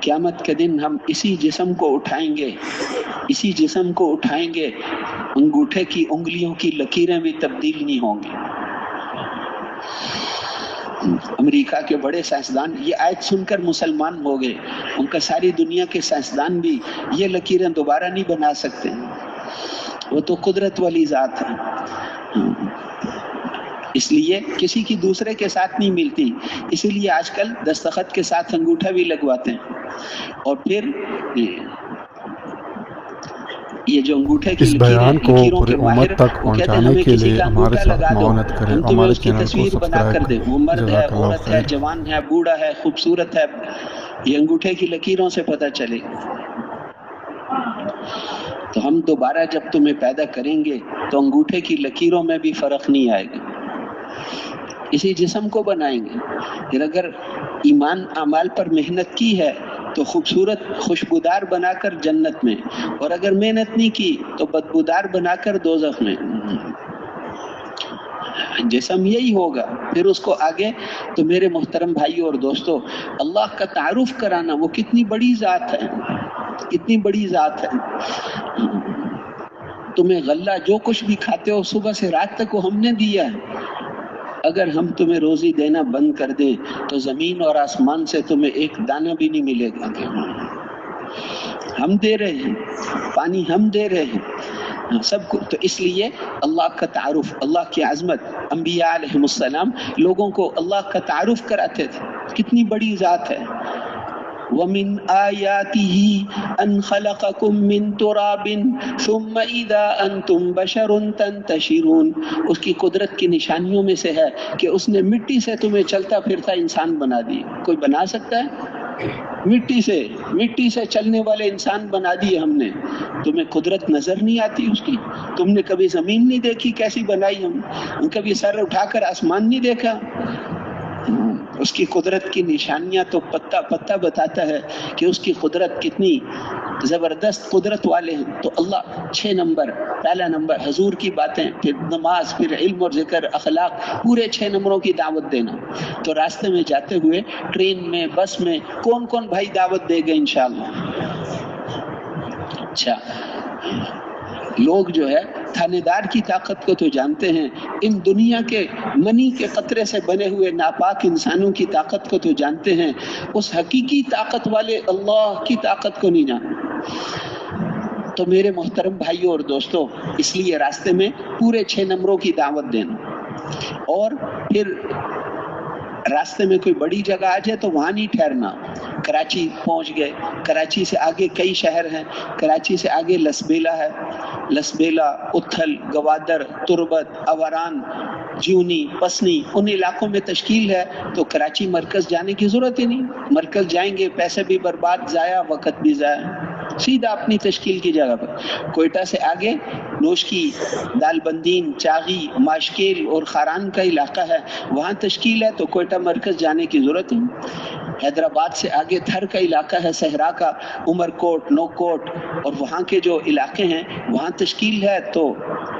قیامت کے دن ہم اسی جسم کو اٹھائیں گے, اسی جسم کو اٹھائیں گے, انگوٹھے کی انگلیوں کی لکیریں بھی تبدیل نہیں ہوں گی. امریکہ کے بڑے سائنسدان یہ آیت سن کر مسلمان ہو گئے. ان کا ساری دنیا کے سائنسدان بھی یہ لکیریں دوبارہ نہیں بنا سکتے. وہ تو قدرت والی ذات ہے, اس لیے کسی کی دوسرے کے ساتھ نہیں ملتی. اسی لیے آج کل دستخط کے ساتھ انگوٹھا بھی لگواتے ہیں. اور پھر یہ جو انگوٹھے کی اس بیان کو پوری امت تک پہنچانے کے لیے ہمارے ساتھ معاونت کریں. ہمارے چینل کو سبسکرائب کریں. وہ مرد ہے, جزاک اللہ عورت ہے, خیر. جوان ہے, بوڑھا ہے, خوبصورت ہے, یہ انگوٹھے کی لکیروں سے پتہ چلے. تو ہم دوبارہ جب تمہیں پیدا کریں گے تو انگوٹھے کی لکیروں میں بھی فرق نہیں آئے گا. اسی جسم کو بنائیں گے. پھر اگر ایمان اعمال پر محنت کی ہے تو خوبصورت خوشبودار بنا کر جنت میں, اور اگر محنت نہیں کی تو بدبودار بنا کر دوزخ میں. جسم یہی ہوگا. پھر اس کو آگے تو میرے محترم بھائیو اور دوستو, اللہ کا تعارف کرانا وہ کتنی بڑی ذات ہے, کتنی بڑی ذات ہے. تمہیں غلہ جو کچھ بھی کھاتے ہو صبح سے رات تک وہ ہم نے دیا ہے. اگر ہم تمہیں روزی دینا بند کر دیں تو زمین اور آسمان سے تمہیں ایک دانہ بھی نہیں ملے گا. ہم دے رہے ہیں, پانی ہم دے رہے ہیں, سب کو. تو اس لیے اللہ کا تعارف, اللہ کی عظمت, انبیاء علیہم السلام لوگوں کو اللہ کا تعارف کراتے تھے. کتنی بڑی ذات ہے. وَمِنْ آيَاتِهِ أَنْ خَلَقَكُم مِّن تُرَابٍ ثُمَّ إِذَا أَنْتُمْ بَشَرٌ تَنْتَشِرُونَ. اس کی قدرت کی نشانیوں میں سے ہے کہ اس نے مٹی سے تمہیں چلتا پھرتا انسان بنا دیا. کوئی بنا سکتا ہے؟ مٹی سے چلنے والے انسان بنا دیے ہم نے. تمہیں قدرت نظر نہیں آتی اس کی؟ تم نے کبھی زمین نہیں دیکھی کیسی بنائی ہم؟ کبھی سر اٹھا کر آسمان نہیں دیکھا؟ اس کی قدرت کی نشانیاں تو پتہ پتہ بتاتا ہے کہ اس کی قدرت کتنی زبردست قدرت والے ہیں. تو اللہ 6 نمبر, پہلا نمبر حضور کی باتیں, پھر نماز, پھر علم اور ذکر, اخلاق, پورے 6 نمبروں کی دعوت دینا. تو راستے میں جاتے ہوئے ٹرین میں, بس میں کون کون بھائی دعوت دے گا انشاءاللہ؟ اچھا, لوگ جو ہے تھانے دار کی طاقت کو تو جانتے ہیں, ان دنیا کے منی کے قطرے سے بنے ہوئے ناپاک انسانوں کی طاقت کو تو جانتے ہیں, اس حقیقی طاقت والے اللہ کی طاقت کو نہیں جانتے. تو میرے محترم بھائیوں اور دوستوں, اس لیے راستے میں پورے 6 نمبروں کی دعوت دینا. اور پھر راستے میں کوئی بڑی جگہ آ جائے تو وہاں نہیں ٹھہرنا. کراچی پہنچ گئے, کراچی سے آگے کئی شہر ہیں, کراچی سے آگے لسبیلا ہے, لسبیلا, اتھل, گوادر, تربت, اوران, جیونی, پسنی, ان علاقوں میں تشکیل ہے. تو کراچی مرکز جانے کی ضرورت ہی نہیں. مرکز جائیں گے پیسے بھی برباد, ضائع, وقت بھی ضائع, سیدھا اپنی تشکیل کی جگہ پر. کوئٹہ سے آگے نوشکی, دال بندین, چاغی, ماشکیل اور خاران کا علاقہ ہے, وہاں تشکیل ہے. تو کوئٹہ مرکز جانے کی ضرورت نہیں. حیدرآباد سے آگے تھر کا علاقہ ہے, صحرا کا, عمر کوٹ, نو کوٹ, اور وہاں کے جو علاقے ہیں وہاں تشکیل ہے. تو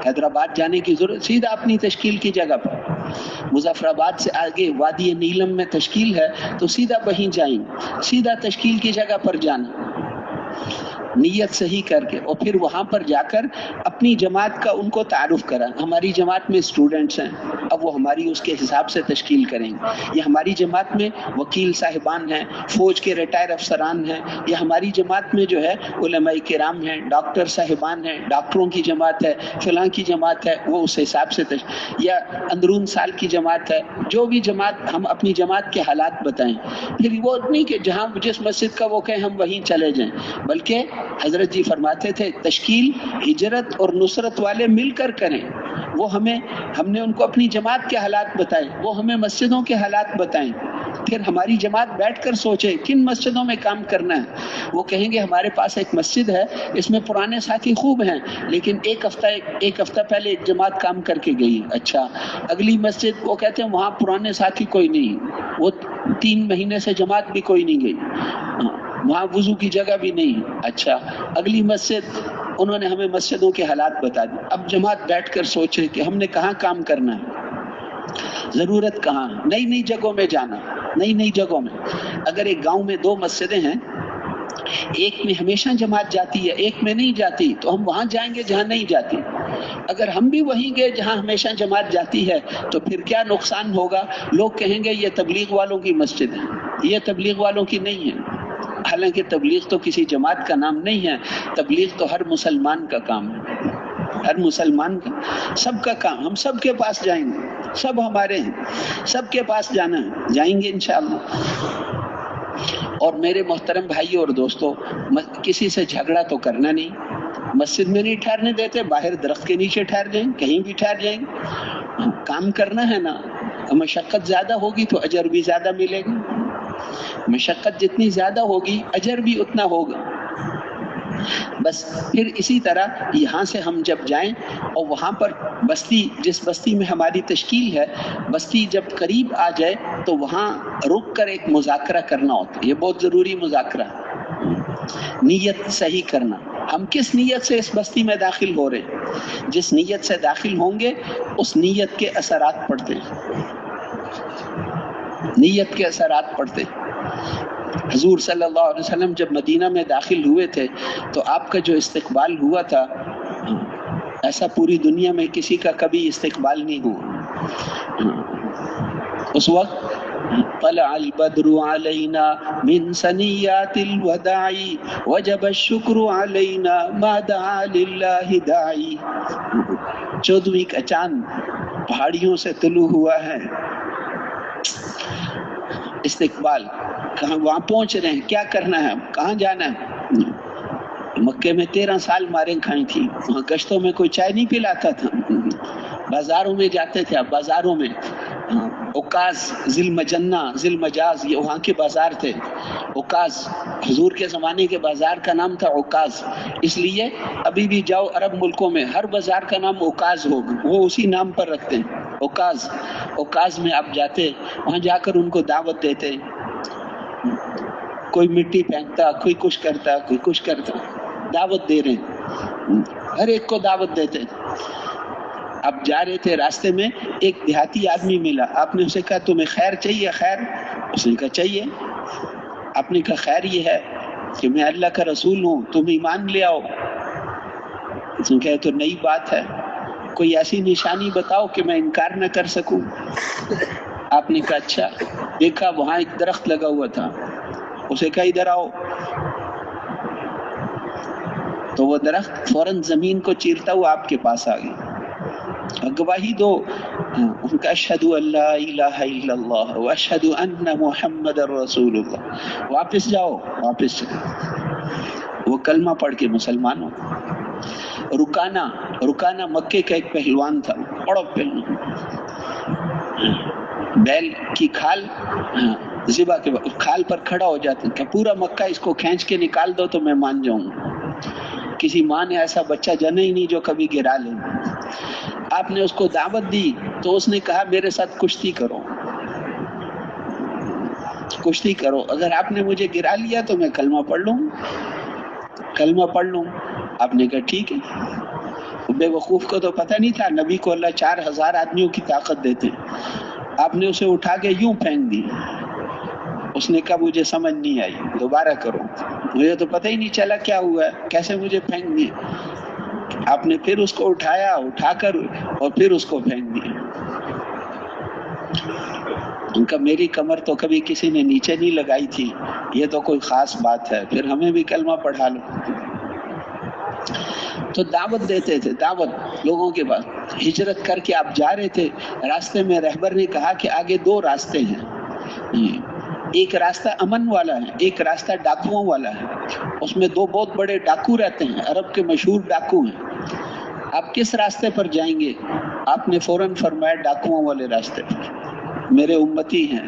حیدرآباد جانے کی ضرورت, سیدھا اپنی تشکیل کی جگہ پر. مظفر آباد سے آگے وادی نیلم میں تشکیل ہے, تو سیدھا وہیں جائیں, سیدھا تشکیل کی جگہ پر جانا, نیت صحیح کر کے. اور پھر وہاں پر جا کر اپنی جماعت کا ان کو تعارف کرا. ہماری جماعت میں اسٹوڈنٹس ہیں, اب وہ ہماری اس کے حساب سے تشکیل کریں گے. یا ہماری جماعت میں وکیل صاحبان ہیں, فوج کے ریٹائر افسران ہیں, یا ہماری جماعت میں جو ہے علماء کرام ہیں, ڈاکٹر صاحبان ہیں, ڈاکٹروں کی جماعت ہے, فلاں کی جماعت ہے, وہ اس حساب سے یا اندرون سال کی جماعت ہے. جو بھی جماعت, ہم اپنی جماعت کے حالات بتائیں. پھر وہ نہیں کہ جہاں جس مسجد کا وہ کہیں ہم وہیں چلے جائیں, بلکہ حضرت جی فرماتے تھے تشکیل ہجرت اور نصرت والے مل کر کریں. وہ ہم نے ان کو اپنی جماعت کے حالات بتائیں, وہ ہمیں مسجدوں کے حالات بتائیں. پھر ہماری جماعت بیٹھ کر سوچے کن مسجدوں میں کام کرنا ہے. وہ کہیں گے ہمارے پاس ایک مسجد ہے، اس میں پرانے ساتھی خوب ہیں، لیکن ایک ہفتہ پہلے ایک جماعت کام کر کے گئی. اچھا، اگلی مسجد وہ کہتے ہیں وہاں پرانے ساتھی کوئی نہیں، وہ 3 مہینے سے جماعت بھی کوئی نہیں گئی، وہاں وضو کی جگہ بھی نہیں. اچھا، اگلی مسجد انہوں نے ہمیں مسجدوں کے حالات بتا دی. اب جماعت بیٹھ کر سوچے کہ ہم نے کہاں کام کرنا ہے، ضرورت کہاں، نئی جگہوں میں جانا، نئی جگہوں میں. اگر ایک گاؤں میں 2 مسجدیں ہیں، ایک میں ہمیشہ جماعت جاتی ہے، ایک میں نہیں جاتی، تو ہم وہاں جائیں گے جہاں نہیں جاتی. اگر ہم بھی وہیں گئے جہاں ہمیشہ جماعت جاتی ہے تو پھر کیا نقصان ہوگا؟ لوگ کہیں گے یہ تبلیغ والوں کی مسجد ہے، یہ تبلیغ والوں کی نہیں ہے. حالانکہ تبلیغ تو کسی جماعت کا نام نہیں ہے، تبلیغ تو ہر مسلمان کا کام ہے، ہر مسلمان کا، سب کا کام. ہم سب کے پاس جائیں گے، سب ہمارے ہیں، سب کے پاس جانا ہے، جائیں گے انشاءاللہ. اور میرے محترم بھائی اور دوستو، کسی سے جھگڑا تو کرنا نہیں، مسجد میں نہیں ٹھہرنے دیتے، باہر درخت کے نیچے ٹھہر جائیں، کہیں بھی ٹھہر جائیں. کام کرنا ہے نا، مشقت زیادہ ہوگی تو اجر بھی زیادہ ملے گا، مشقت جتنی زیادہ ہوگی اجر بھی اتنا ہوگا. بس پھر اسی طرح یہاں سے ہم جب جائیں اور وہاں پر بستی، جس بستی میں ہماری تشکیل ہے، بستی جب قریب آ جائے تو وہاں رک کر ایک مذاکرہ کرنا ہوتا ہے. یہ بہت ضروری مذاکرہ، نیت صحیح کرنا. ہم کس نیت سے اس بستی میں داخل ہو رہے ہیں؟ جس نیت سے داخل ہوں گے اس نیت کے اثرات پڑتے ہیں، نیت کے اثرات پڑتے ہیں. حضور صلی اللہ علیہ وسلم جب مدینہ میں داخل ہوئے تھے تو آپ کا جو استقبال ہوا تھا، ایسا پوری دنیا میں کسی کا کبھی استقبال نہیں ہوا. اس وقت طلع البدر علینا من ثنیات الوداع وجب الشکر علینا ما دعا للہ داعی. 14ویں کا چاند پہاڑیوں سے طلوع ہوا ہے. استقبال کہاں، وہاں پہنچ رہے ہیں، کیا کرنا ہے، کہاں جانا ہے. مکے میں 13 سال ماریں کھائی تھی، وہاں گشتوں میں کوئی چائے نہیں پلاتا تھا، بازاروں میں جاتے تھے. اب بازاروں میں عکاظ، ذی المجنہ، ذی المجاز، یہ وہاں کے بازار تھے. عکاظ حضور کے زمانے کے بازار کا نام تھا عکاظ. اس لیے ابھی بھی جاؤ عرب ملکوں میں ہر بازار کا نام عکاظ ہوگا، وہ اسی نام پر رکھتے ہیں، عکاظ. عکاظ میں آپ جاتے، وہاں جا کر ان کو دعوت دیتے. کوئی مٹی پھینکتا، کوئی کچھ کرتا، کوئی کچھ کرتا، دعوت دے رہے ہیں، ہر ایک کو دعوت دیتے. اب جا رہے تھے، راستے میں ایک دیہاتی آدمی ملا. آپ نے اسے کہا تمہیں خیر چاہیے؟ خیر؟ اس نے کہا چاہیے. آپ نے کہا خیر یہ ہے کہ میں اللہ کا رسول ہوں، تم ایمان لے آؤ. اس نے کہا تو نئی بات ہے، کوئی ایسی نشانی بتاؤ کہ میں انکار نہ کر سکوں. آپ نے کہا اچھا. دیکھا وہاں ایک درخت لگا ہوا تھا، اسے کہا ادھر آؤ. تو وہ درخت فوراً زمین کو چیرتا ہوا آپ کے پاس آ گیا. گواہی دو. ان کا اشہد ان لا الہ الا اللہ واشہد ان محمد رسول اللہ. واپس جاؤ، واپس جاؤ. وہ کلمہ پڑھ کے مسلمان ہو. رکانہ مکے کا ایک پہلوان تھا، بڑا پہلوان. بیل کی کھال ذبح کے کھال پر کھڑا ہو جاتا کہ پورا مکہ اس کو کھینچ کے نکال دو تو میں مان جاؤں. کسی ماں نے ایسا بچہ جنا ہی نہیں جو کبھی گرا لے. آپ نے اس کو دعوت دی تو اس نے کہا میرے ساتھ کشتی کرو، کشتی کرو. اگر آپ نے مجھے گرا لیا تو میں کلمہ پڑھ لوں، کلمہ پڑھ لوں. آپ نے کہا ٹھیک ہے. بے وقوف کو تو پتہ نہیں تھا نبی کو اللہ 4000 آدمیوں کی طاقت دیتے. آپ نے اسے اٹھا کے یوں پھینک دی. اس نے کہا مجھے سمجھ نہیں آئی، دوبارہ کرو. مجھے تو پتہ ہی نہیں چلا کیا ہوا ہے، کیسے مجھے پھینک دیا. آپ نے پھر اس کو اٹھا کر اور پھر اس کو پھینک دیا. ان کا میری کمر تو کبھی کسی نے نیچے نہیں لگائی تھی، یہ تو کوئی خاص بات ہے، پھر ہمیں بھی کلمہ پڑھا لو. تو دعوت دیتے تھے، دعوت لوگوں کے پاس. ہجرت کر کے آپ جا رہے تھے، راستے میں رہبر نے کہا کہ آگے 2 راستے ہیں، ایک راستہ امن والا ہے، ایک راستہ ڈاکوؤں والا ہے. اس میں 2 بہت بڑے ڈاکو رہتے ہیں، عرب کے مشہور ڈاکو ہیں. آپ کس راستے پر جائیں گے؟ آپ نے فوراً فرمایا ڈاکوؤں والے راستے پر، میرے امتی ہیں.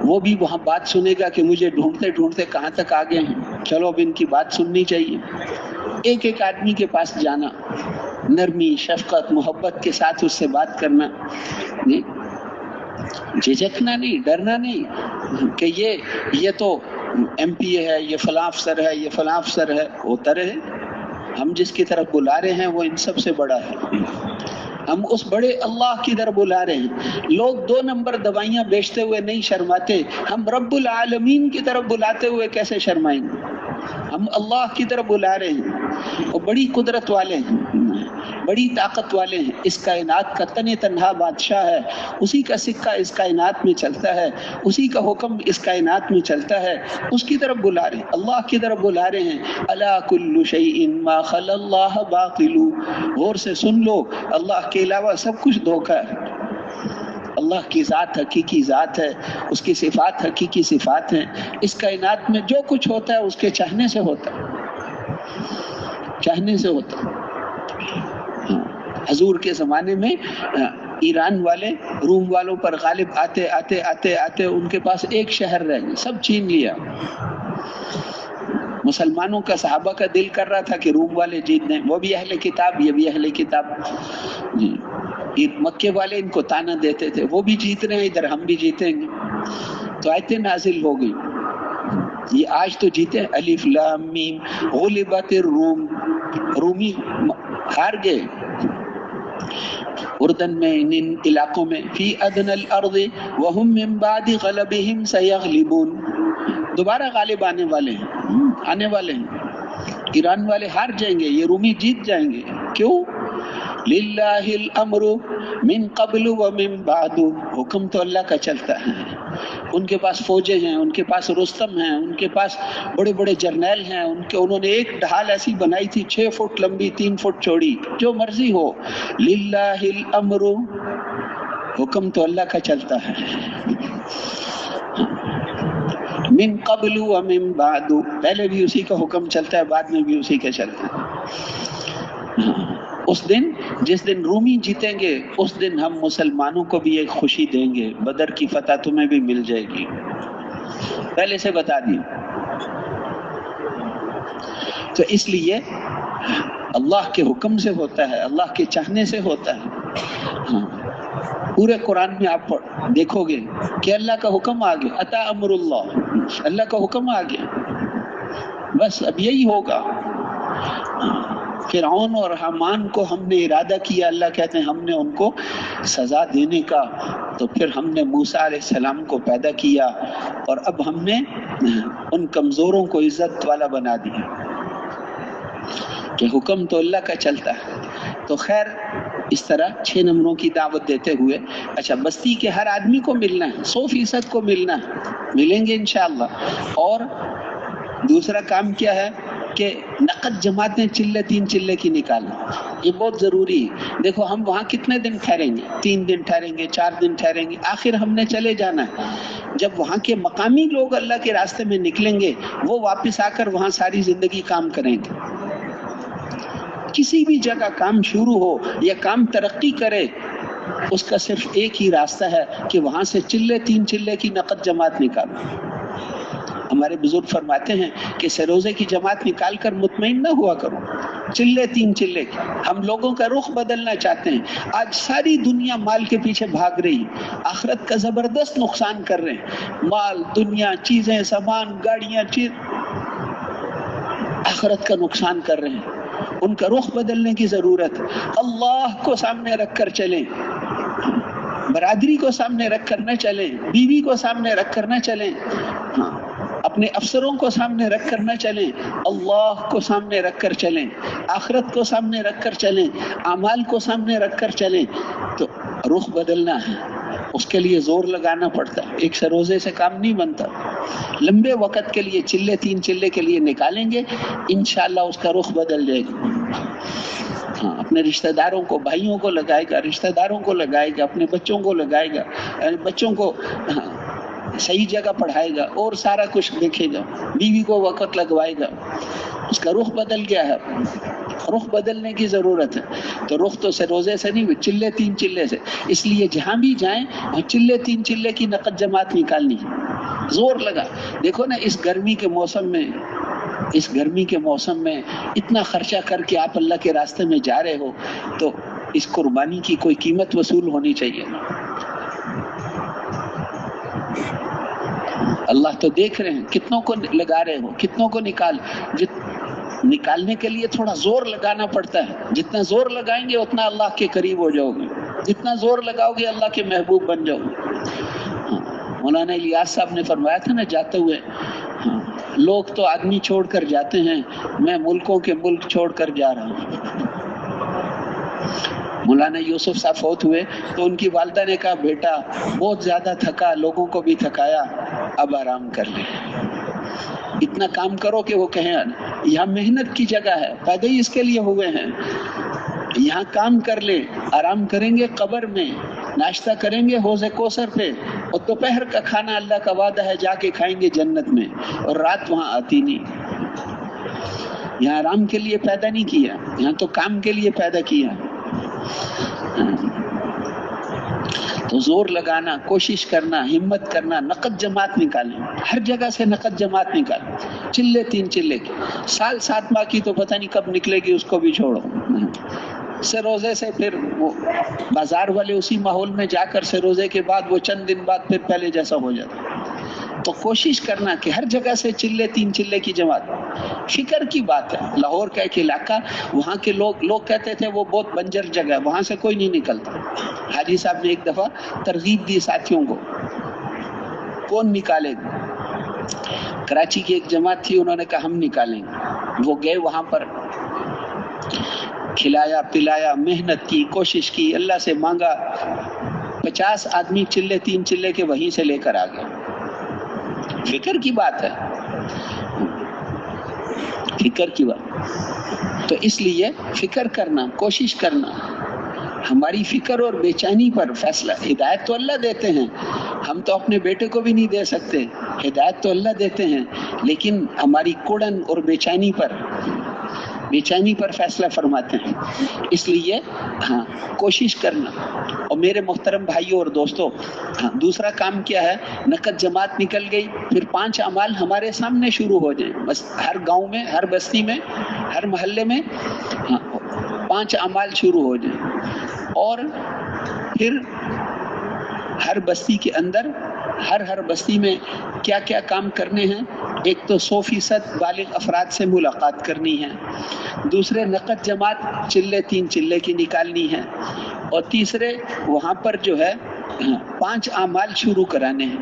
وہ بھی وہاں بات سنے گا کہ مجھے ڈھونڈتے ڈھونڈتے کہاں تک آ گئے ہیں، چلو اب ان کی بات سننی چاہیے۔ ایک ایک آدمی کے پاس جانا، نرمی، شفقت، محبت کے ساتھ اس سے بات کرنا، جھجکنا نہیں، ڈرنا نہیں کہ یہ تو ایم پی ہے، یہ فلاں افسر ہے، یہ فلاں افسر ہے۔ ہوتا رہے، ہم جس کی طرف بلا رہے ہیں وہ ان سب سے بڑا ہے، ہم اس بڑے اللہ کی طرف بلا رہے ہیں۔ لوگ 2 نمبر دوائیاں بیچتے ہوئے نہیں شرماتے، ہم رب العالمین کی طرف بلاتے ہوئے کیسے شرمائیں گے؟ ہم اللہ کی طرف بلا رہے ہیں، وہ بڑی قدرت والے ہیں، بڑی طاقت والے ہیں، اس کائنات کا تن تنہا بادشاہ ہے، اسی کا سکہ اس کائنات میں چلتا ہے، اسی کا حکم اس کائنات میں چلتا ہے، اس کی طرف بلا رہے ہیں، اللہ کی طرف بلا رہے ہیں۔ الا کل شیء ما خلا اللہ باطل، غور سے سن لو، اللہ کے علاوہ سب کچھ دھوکہ ہے۔ اللہ کی ذات حقیقی ذات ہے، اس کی صفات حقیقی صفات ہیں۔ اس کائنات میں جو کچھ ہوتا ہے اس کے چاہنے سے ہوتا ہے، چاہنے سے ہوتا ہے۔ حضور کے زمانے میں ایران والے روم والوں پر غالب آتے آتے آتے آتے ان کے پاس ایک شہر رہ گیا، سب چھین لیا۔ مسلمانوں کا، صحابہ کا دل کر رہا تھا کہ روم والے جیت دیں، وہ بھی اہل کتاب، یہ بھی اہل کتاب۔ مکے والے ان کو تانا دیتے تھے، وہ بھی جیت رہے ہیں، ادھر ہم بھی جیتیں گے۔ تو آیتیں نازل ہو گئی، یہ آج تو جیتے، الف لام میم غلبت الروم، رومی ہار گئے۔ اردن میں ان علاقوں میں فی ادن الارض وهم من بعد غلبهم سيغلبون، دوبارہ غالب آنے والے ہیں، آنے والے ہیں۔ ایران والے ہار جائیں گے، یہ رومی جیت جائیں گے۔ کیوں؟ للہ الامر من قبل ومن بعد، حکم تو اللہ کا چلتا ہے۔ ان کے پاس فوجیں ہیں، ان کے پاس رستم ہیں، ان کے پاس بڑے بڑے جرنیل ہیں، انہوں نے ایک ڈھال ایسی بنائی تھی 6 فٹ لمبی 3 فٹ چوڑی، جو مرضی ہو، للہ الامر، حکم تو اللہ کا چلتا ہے۔ من قبل ومن بعد، پہلے بھی اسی کا حکم چلتا ہے، بعد میں بھی اسی کا چلتا ہے۔ اس دن، جس دن رومی جیتیں گے، اس دن ہم مسلمانوں کو بھی ایک خوشی دیں گے، بدر کی فتح تمہیں بھی مل جائے گی، پہلے سے بتا دی۔ تو اس لیے اللہ کے حکم سے ہوتا ہے، اللہ کے چاہنے سے ہوتا ہے۔ پورے قرآن میں آپ دیکھو گے کہ اللہ کا حکم آ گیا، اتا امر اللہ، اللہ کا حکم آ گیا، بس اب یہی ہوگا۔ فرعون اور حامان کو ہم نے ارادہ کیا، اللہ کہتے ہیں ہم نے ان کو سزا دینے کا، تو پھر ہم نے موسیٰ علیہ السلام کو پیدا کیا، اور اب ہم نے ان کمزوروں کو عزت والا بنا دیا، کہ حکم تو اللہ کا چلتا ہے۔ تو خیر، اس طرح 6 نمبروں کی دعوت دیتے ہوئے، اچھا بستی کے ہر آدمی کو ملنا ہے، 100% کو ملنا ہے، ملیں گے انشاءاللہ۔ اور دوسرا کام کیا ہے کہ نقد جماعتیں چلے 3 چلے کی نکالنا، یہ بہت ضروری ہے۔ دیکھو ہم وہاں کتنے دن ٹھہریں گے، 3 دن ٹھہریں گے، 4 دن ٹھہریں گے، آخر ہم نے چلے جانا ہے۔ جب وہاں کے مقامی لوگ اللہ کے راستے میں نکلیں گے، وہ واپس آ کر وہاں ساری زندگی کام کریں گے۔ کسی بھی جگہ کام شروع ہو یا کام ترقی کرے، اس کا صرف ایک ہی راستہ ہے کہ وہاں سے 3 چلے کی نقد جماعت نکالو۔ ہمارے بزرگ فرماتے ہیں کہ سروزے کی جماعت نکال کر مطمئن نہ ہوا کرو، 3 چلے کی۔ ہم لوگوں کا رخ بدلنا چاہتے ہیں۔ آج ساری دنیا مال کے پیچھے بھاگ رہی، آخرت کا زبردست نقصان کر رہے ہیں۔ مال، دنیا، چیزیں، سامان، گاڑیاں، آخرت کا نقصان کر رہے ہیں۔ ان کا رخ بدلنے کی ضرورت ہے۔ اللہ کو سامنے رکھ کر چلیں، برادری کو سامنے رکھ کر نہ چلیں، بیوی کو سامنے رکھ کر نہ چلیں، اپنے افسروں کو سامنے رکھ کر نہ چلیں، اللہ کو سامنے رکھ کر چلیں، آخرت کو سامنے رکھ کر چلیں، اعمال کو سامنے رکھ کر چلیں۔ تو رخ بدلنا ہے، اس کے لیے زور لگانا پڑتا ہے، ایک سروزے سے کام نہیں بنتا۔ لمبے وقت کے لیے 3 چلے کے لیے نکالیں گے، انشاءاللہ اس کا رخ بدل جائے گا۔ اپنے رشتہ داروں کو، بھائیوں کو لگائے گا، رشتہ داروں کو لگائے گا، اپنے بچوں کو لگائے گا، بچوں کو صحیح جگہ پڑھائے گا اور سارا کچھ دیکھے گا، بیوی کو وقت لگوائے گا، اس کا رخ بدل گیا ہے، رخ بدلنے کی ضرورت ہے۔ تو رخ تو سے روزے سے نہیں، چلے تین چلے سے، اس لیے جہاں بھی جائیں چلے تین چلے کی نقد جماعت نکالنی ہے، زور لگا۔ دیکھو نا اس گرمی کے موسم میں اتنا خرچہ کر کے آپ اللہ کے راستے میں جا رہے ہو تو اس قربانی کی کوئی قیمت وصول ہونی چاہیے۔ اللہ تو دیکھ رہے ہیں کتنوں کو لگا رہے ہو، کتنوں کو نکالنے کے لیے تھوڑا زور لگانا پڑتا ہے، جتنا زور لگائیں گے اتنا اللہ کے قریب ہو جاؤ گے، جتنا زور لگاؤ گے اللہ کے محبوب بن جاؤ گے۔ مولانا الیاس صاحب نے فرمایا تھا نا جاتے ہوئے، لوگ تو آدمی چھوڑ کر جاتے ہیں، میں ملکوں کے ملک چھوڑ کر جا رہا ہوں۔ مولانا یوسف صاحب فوت ہوئے تو ان کی والدہ نے کہا بیٹا بہت زیادہ تھکا، لوگوں کو بھی تھکایا، اب آرام کر لے، اتنا کام کرو کہ وہ کہیں یہاں محنت کی جگہ ہے، پیدا ہی اس کے لیے ہوئے ہیں، یہاں کام کر لے، آرام کریں گے قبر میں، ناشتہ کریں گے حوض کوثر پہ، اور دوپہر کا کھانا اللہ کا وعدہ ہے جا کے کھائیں گے جنت میں، اور رات وہاں آتی نہیں۔ یہاں آرام کے لیے پیدا نہیں کیا، یہاں تو کام کے لیے پیدا کیا۔ تو زور لگانا، کوشش کرنا، ہمت کرنا، نقد جماعت نکالیں، ہر جگہ سے نقد جماعت نکالیں، چلے تین چلے کی، سال 7 ماہ کی تو پتہ نہیں کب نکلے گی، اس کو بھی چھوڑو۔ سے روزے سے پھر وہ بازار والے اسی ماحول میں جا کر سے روزے کے بعد وہ چند دن بعد پھر پہلے جیسا ہو جاتا۔ تو کوشش کرنا کہ ہر جگہ سے چلے تین چلے کی جماعت۔ فکر کی بات ہے، لاہور کا ایک علاقہ، وہاں کے لوگ کہتے تھے وہ بہت بنجر جگہ ہے، وہاں سے کوئی نہیں نکلتا۔ حاجی صاحب نے ایک دفعہ ترغیب دی ساتھیوں کو، کون نکالے گا؟ کراچی کی ایک جماعت تھی، انہوں نے کہا ہم نکالیں گے۔ وہ گئے وہاں پر، کھلایا پلایا، محنت کی، کوشش کی، اللہ سے مانگا، 50 آدمی چلے تین چلے کے وہیں سے لے کر آ گئے۔ فکر کی بات ہے، فکر کی بات۔ تو اس لیے فکر کرنا، کوشش کرنا، ہماری فکر اور بے چینی پر فیصلہ۔ ہدایت تو اللہ دیتے ہیں، ہم تو اپنے بیٹے کو بھی نہیں دے سکتے، ہدایت تو اللہ دیتے ہیں، لیکن ہماری کوڑن اور بے چینی پر فیصلہ فرماتے ہیں۔ اس لیے کوشش کرنا۔ اور میرے محترم بھائیوں اور دوستوں، دوسرا کام کیا ہے؟ نقد جماعت نکل گئی، پھر 5 اعمال ہمارے سامنے شروع ہو جائیں، بس ہر گاؤں میں، ہر بستی میں، ہر محلے میں 5 اعمال شروع ہو جائیں، اور پھر ہر بستی کے اندر، ہر بستی میں کیا کیا کام کرنے ہیں؟ ایک تو 100% بالغ افراد سے ملاقات کرنی ہے، دوسرے نقد جماعت چلے تین چلے کی نکالنی ہے، اور تیسرے وہاں پر جو ہے 5 اعمال شروع کرانے ہیں۔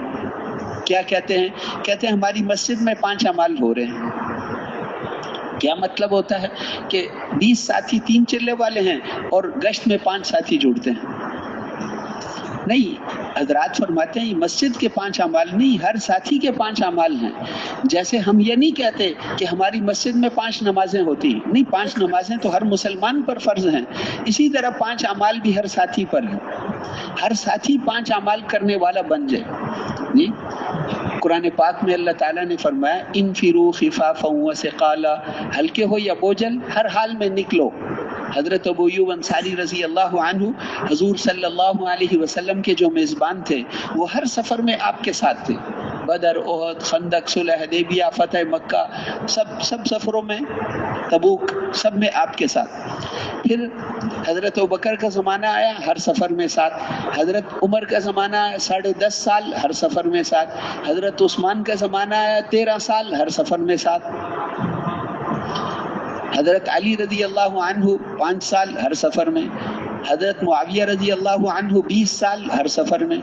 کیا کہتے ہیں؟ کہتے ہیں ہماری مسجد میں 5 اعمال ہو رہے ہیں۔ کیا مطلب ہوتا ہے کہ 20 ساتھی 3 چلے والے ہیں اور گشت میں 5 ساتھی جڑتے ہیں؟ نہیں، حضرات فرماتے ہیں مسجد کے 5 اعمال نہیں، ہر ساتھی کے 5 اعمال ہیں۔ جیسے ہم یہ نہیں کہتے کہ ہماری مسجد میں 5 نمازیں ہوتی ہیں، نہیں، 5 نمازیں تو ہر مسلمان پر فرض ہیں، اسی طرح 5 اعمال بھی ہر ساتھی پر ہیں۔ ہر ساتھی 5 اعمال کرنے والا بن جائے۔ جی قرآن پاک میں اللہ تعالیٰ نے فرمایا انفروا خفافا وثقالا، ہلکے ہو یا بوجھل ہر حال میں نکلو۔ حضرت ابو ایوب انصاری رضی اللہ عنہ حضور صلی اللہ علیہ وسلم کے جو میزبان تھے، وہ ہر سفر میں آپ کے ساتھ تھے، بدر، احد، خندق، صلح حدیبیہ، فتح مکہ، سب سفروں میں، تبوک، سب میں آپ کے ساتھ۔ پھر حضرت ابوبکر کا زمانہ آیا، ہر سفر میں ساتھ۔ حضرت عمر کا زمانہ آیا، 10.5 سال، ہر سفر میں ساتھ۔ حضرت عثمان کا زمانہ آیا، 13 سال، ہر سفر میں ساتھ۔ حضرت علی رضی اللہ عنہ 5 سال، ہر سفر میں۔ حضرت معاویہ رضی اللہ عنہ 20 سال، ہر سفر میں۔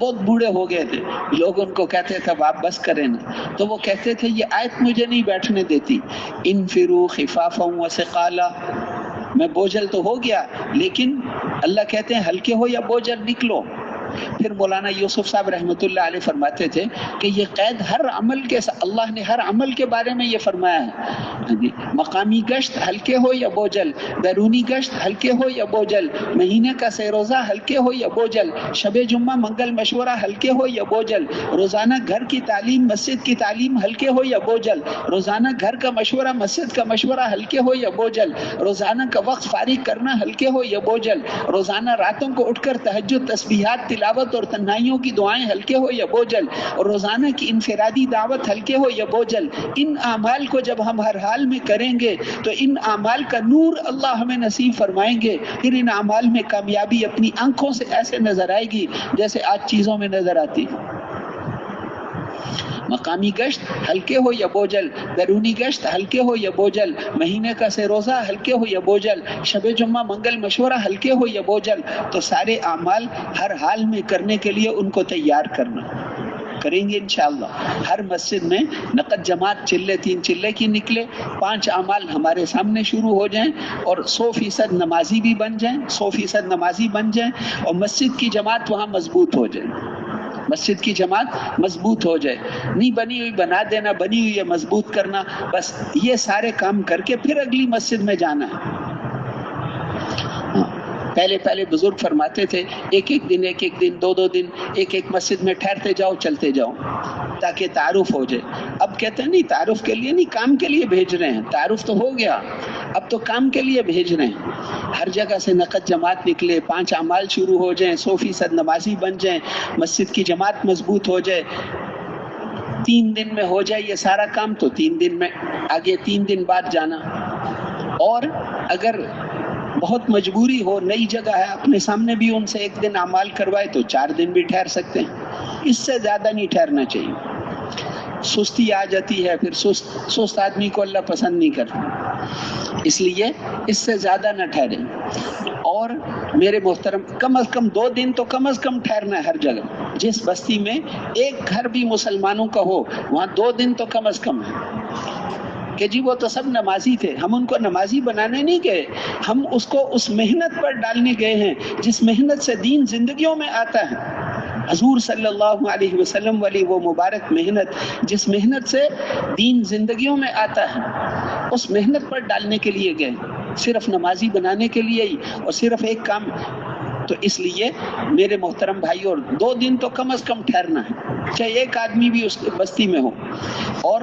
بہت بوڑھے ہو گئے تھے، لوگ ان کو کہتے تھے آپ بس کریں نا، تو وہ کہتے تھے یہ آیت مجھے نہیں بیٹھنے دیتی، انفروا خفافا وثقالا، میں بوجھل تو ہو گیا، لیکن اللہ کہتے ہیں ہلکے ہو یا بوجھل نکلو۔ پھر مولانا یوسف صاحب رحمۃ اللہ علیہ فرماتے تھے کہ یہ قید ہر عمل کے اللہ نے ہر عمل کے بارے میں یہ فرمایا ہے، مقامی گشت ہلکے ہو یا بوجھل، بیرونی گشت ہلکے ہو یا بوجھل، مہینے کا سہ روزہ ہلکے ہو یا بوجھل، شب جمعہ منگل مشورہ ہلکے ہو یا بوجھل، روزانہ گھر کی تعلیم مسجد کی تعلیم ہلکے ہو یا بوجھل، روزانہ گھر کا مشورہ مسجد کا مشورہ ہلکے ہو یا بوجھل، روزانہ کا وقت فارغ کرنا ہلکے ہو یا بوجھل، روزانہ راتوں کو اٹھ کر تہجد تسبیحات تلاوت اور تنہائیوں کی دعائیں ہلکے ہو یا بوجھل، اور روزانہ کی انفرادی دعوت ہلکے ہو یا بوجھل۔ ان اعمال کو جب ہم ہر حال میں کریں گے تو ان اعمال کا نور اللہ ہمیں نصیب فرمائیں گے، پھر ان اعمال میں کامیابی اپنی آنکھوں سے ایسے نظر آئے گی جیسے آج چیزوں میں نظر آتی۔ مقامی گشت ہلکے ہو یا بوجھل، بیرونی گشت ہلکے ہو یا بوجھل، مہینے کا سہ روزہ ہلکے ہو یا بوجھل، شب جمعہ منگل مشورہ ہلکے ہو یا بوجھل، تو سارے اعمال ہر حال میں کرنے کے لیے ان کو تیار کرنا کریں گے انشاءاللہ۔ ہر مسجد میں نقد جماعت چلے 3 چلے کی نکلے، 5 اعمال ہمارے سامنے شروع ہو جائیں اور 100% نمازی بھی بن جائیں، 100% نمازی بن جائیں، اور مسجد کی جماعت وہاں مضبوط ہو جائے، مسجد کی جماعت مضبوط ہو جائے، نہیں بنی ہوئی بنا دینا، بنی ہوئی ہے مضبوط کرنا، بس یہ سارے کام کر کے پھر اگلی مسجد میں جانا ہے۔ پہلے بزرگ فرماتے تھے ایک ایک دن 2 دن ایک مسجد میں ٹھہرتے جاؤ چلتے جاؤ تاکہ تعارف ہو جائے۔ اب کہتے ہیں نہیں تعارف کے لیے نہیں، کام کے لیے بھیج رہے ہیں، تعارف تو ہو گیا، اب تو کام کے لیے بھیج رہے ہیں۔ ہر جگہ سے نقد جماعت نکلے، 5 اعمال شروع ہو جائیں، 100% نمازی بن جائیں، مسجد کی جماعت مضبوط ہو جائے، 3 دن میں ہو جائے یہ سارا کام تو 3 دن میں، آگے 3 دن بعد جانا۔ اور اگر بہت مجبوری ہو، نئی جگہ ہے، اپنے سامنے بھی ان سے 1 دن اعمال کروائے تو 4 دن بھی ٹھہر سکتے ہیں، اس سے زیادہ نہیں ٹھہرنا چاہیے۔ سستی آ جاتی ہے، پھر سست آدمی کو اللہ پسند نہیں کرتا، اس لیے اس سے زیادہ نہ ٹھہریں۔ اور میرے محترم کم از کم 2 دن تو کم از کم ٹھہرنا ہے ہر جگہ۔ جس بستی میں ایک گھر بھی مسلمانوں کا ہو وہاں 2 دن تو کم از کم ہے، کہ جی وہ تو سب نمازی تھے، ہم ان کو نمازی بنانے نہیں گئے، ہم اس کو اس محنت پر ڈالنے گئے ہیں جس محنت سے دین زندگیوں میں آتا ہے۔ حضور صلی اللہ علیہ وسلم والی وہ مبارک محنت جس محنت سے دین زندگیوں میں آتا ہے، اس محنت پر ڈالنے کے لیے گئے، صرف نمازی بنانے کے لیے ہی، اور صرف ایک کام۔ تو اس لیے میرے محترم بھائی، اور 2 دن تو کم از کم ٹھہرنا ہے، چاہے ایک آدمی بھی اس بستی میں ہو، اور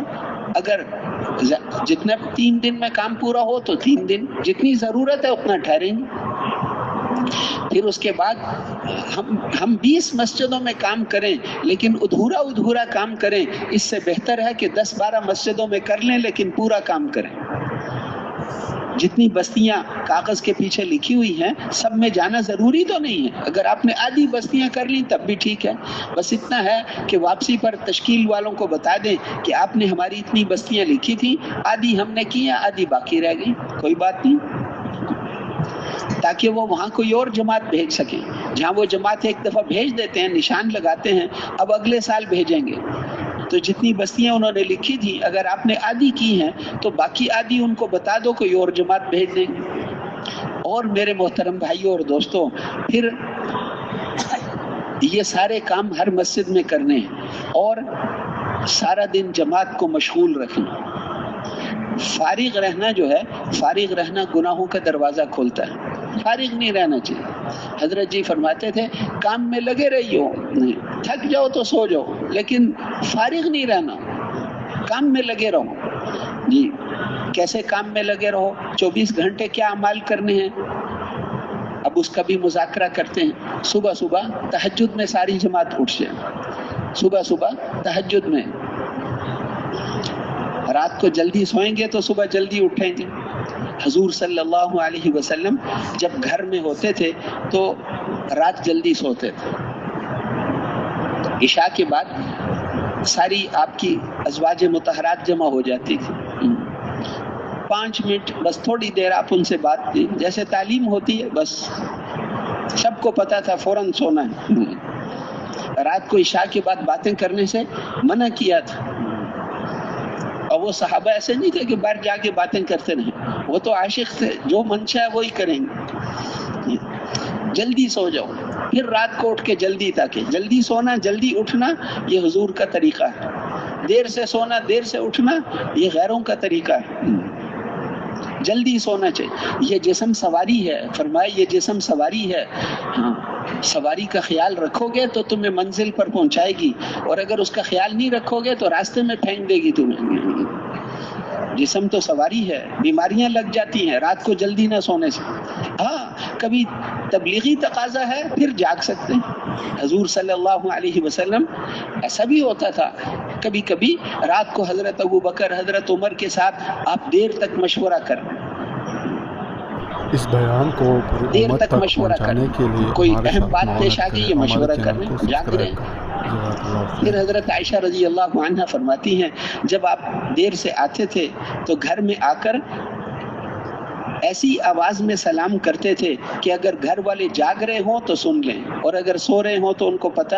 اگر جتنے 3 دن میں کام پورا ہو تو 3 دن، جتنی ضرورت ہے اتنا ٹھہریں گے۔ پھر اس کے بعد ہم 20 مسجدوں میں کام کریں لیکن ادھورا کام کریں، اس سے بہتر ہے کہ 10-12 مسجدوں میں کر لیں لیکن پورا کام کریں۔ جتنی بستیاں کاغذ کے پیچھے لکھی ہوئی ہیں سب میں جانا ضروری تو نہیں ہے، اگر آپ نے آدھی بستیاں کر لی تب بھی ٹھیک ہے، بس اتنا ہے کہ واپسی پر تشکیل والوں کو بتا دیں کہ آپ نے ہماری اتنی بستیاں لکھی تھیں، آدھی ہم نے کی ہیں، آدھی باقی رہ گئی، کوئی بات نہیں، تاکہ وہ وہاں کوئی اور جماعت بھیج سکیں۔ جہاں وہ جماعت ایک دفعہ بھیج دیتے ہیں، نشان لگاتے ہیں، اب اگلے سال بھیجیں گے، تو جتنی بستیاں انہوں نے لکھی تھی اگر آپ نے آدھی کی ہیں تو باقی آدھی ان کو بتا دو، کوئی اور جماعت بھیج دیں گے۔ اور میرے محترم بھائیوں اور دوستوں، پھر یہ سارے کام ہر مسجد میں کرنے ہیں، اور سارا دن جماعت کو مشغول رکھنا۔ فارغ رہنا جو ہے، فارغ رہنا گناہوں کا دروازہ کھولتا ہے، فارغ نہیں رہنا چاہیے۔ حضرت جی فرماتے تھے کام میں لگے رہیو، تھک جاؤ تو سو جاؤ لیکن فارغ نہیں رہنا، کام میں لگے رہو۔ جی کیسے کام میں لگے رہو؟ 24 گھنٹے کیا اعمال کرنے ہیں، اب اس کا بھی مذاکرہ کرتے ہیں۔ صبح تہجد میں ساری جماعت اٹھ جائے، صبح تہجد میں، رات کو جلدی سوئیں گے تو صبح جلدی اٹھیں گے۔ حضور صلی اللہ علیہ وسلم جب گھر میں ہوتے تھے تو رات جلدی سوتے تھے، عشاء کے بعد ساری آپ کی ازواج مطہرات جمع ہو جاتی تھی، 5 منٹ بس تھوڑی دیر آپ ان سے بات کی، جیسے تعلیم ہوتی ہے، بس سب کو پتا تھا فوراً سونا ہے۔ رات کو عشاء کے بعد باتیں کرنے سے منع کیا تھا، اور وہ صحابہ ایسے نہیں تھے کہ باہر جا کے باتیں کرتے رہیں، وہ تو عاشق تھے، جو منشا ہے وہی کریں گے، جلدی سو جاؤ۔ پھر رات کو اٹھ کے جلدی تاکہ جلدی سونا جلدی اٹھنا یہ حضور کا طریقہ ہے، دیر سے سونا دیر سے اٹھنا یہ غیروں کا طریقہ ہے۔ جلدی سونا چاہیے۔ یہ جسم سواری ہے، فرمائے یہ جسم سواری ہے، ہاں سواری کا خیال رکھو گے تو تمہیں منزل پر پہنچائے گی، اور اگر اس کا خیال نہیں رکھو گے تو راستے میں پھینک دے گی تمہیں۔ جسم تو سواری ہے، بیماریاں لگ جاتی ہیں رات کو جلدی نہ سونے سے۔ ہاں کبھی تبلیغی تقاضا ہے پھر جاگ سکتے ہیں۔ حضور صلی اللہ علیہ وسلم ایسا بھی ہوتا تھا، کبھی کبھی رات کو حضرت ابوبکر حضرت عمر کے ساتھ آپ دیر تک مشورہ کریں، اس بیان کو پوری دیر امت تک تک مشورہ پہنچانے کے لیے کوئی ہمارے اہم ساتھ بات معاونت پیش آ گئی کریں، یہ ہمارے مشورہ چینل کریں، کو جاگ رہے سبسکرائب ہیں۔ کریں۔ جزاک اللہ خیر۔ پھر حضرت عائشہ رضی اللہ عنہا فرماتی ہیں جب آپ دیر سے آتے تھے تو گھر میں آ کر ایسی آواز میں سلام کرتے تھے کہ اگر گھر والے جاگ رہے ہوں تو سن لیں، اور اگر سو رہے ہوں تو ان کو پتہ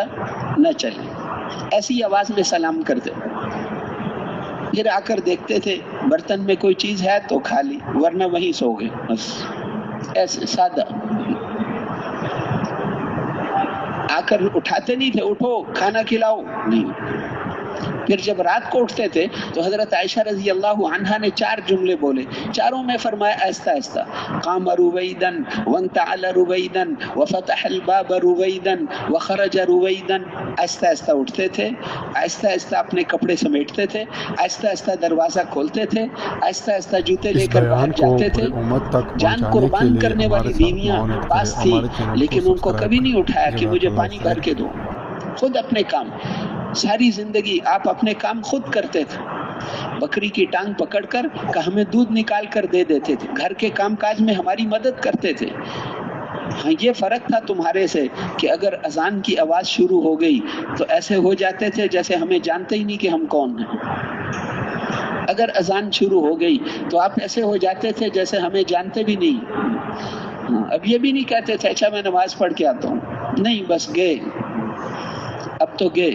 نہ چلے، ایسی آواز میں سلام کرتے۔ پھر آ کر دیکھتے تھے برتن میں کوئی چیز ہے تو کھا لی، ورنہ وہیں سو گئے، بس ایسے سادہ۔ آ کر اٹھاتے نہیں تھے اٹھو کھانا کھلاؤ، نہیں۔ پھر جب رات کو اٹھتے تھے تو حضرت عائشہ رضی اللہ عنہا نے 4 جملے بولے، چاروں میں فرمایا آہستہ آہستہ، قام رویدن وانتعل رویدن وفتح الباب رویدن وخرج رویدن۔ آہستہ آہستہ اٹھتے تھے، آہستہ آہستہ اپنے کپڑے سمیٹتے تھے، آہستہ آہستہ دروازہ کھولتے تھے، آہستہ آہستہ جوتے لے اس کر باہر بیان کو جاتے تھے۔ پوری امت تک جان پہنچانے کے قربان لیے کرنے والی ہمارے ساتھ بیویاں معاونت پاس کریں، تھی، ہمارے چینل کو لیکن ان کو سبسکرائب کبھی نہیں اٹھایا کہ جزاک مجھے اللہ پانی خیر۔ بھر کے دو۔ خود اپنے کام، ساری زندگی آپ اپنے کام خود کرتے تھے۔ بکری کی ٹانگ پکڑ کر کہ ہمیں دودھ نکال کر دے دیتے تھے، گھر کے کام کاج میں ہماری مدد کرتے تھے۔ ہاں یہ فرق تھا تمہارے سے کہ اگر اذان کی آواز شروع ہو گئی تو ایسے ہو جاتے تھے جیسے ہمیں جانتے ہی نہیں کہ ہم کون ہیں۔ اگر اذان شروع ہو گئی تو آپ ایسے ہو جاتے تھے جیسے ہمیں جانتے بھی نہیں۔ اب یہ بھی نہیں کہتے تھے اچھا میں نماز پڑھ کے آتا ہوں، نہیں بس گئے، اب تو گئے۔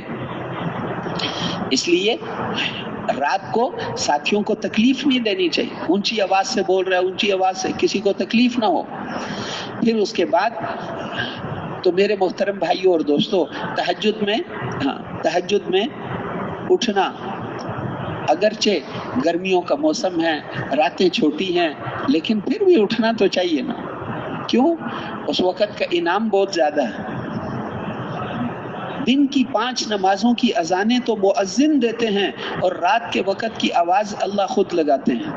اس لیے رات کو ساتھیوں کو تکلیف نہیں دینی چاہیے، اونچی آواز سے بول رہا ہے، اونچی آواز سے کسی کو تکلیف نہ ہو۔ پھر اس کے بعد تو میرے محترم بھائیوں اور دوستوں، تہجد میں اٹھنا، اگرچہ گرمیوں کا موسم ہے، راتیں چھوٹی ہیں، لیکن پھر بھی اٹھنا تو چاہیے نا۔ کیوں؟ اس وقت کا انعام بہت زیادہ ہے۔ دن کی 5 نمازوں کی اذانیں تو مؤذن دیتے ہیں، اور رات کے وقت کی آواز اللہ خود لگاتے ہیں۔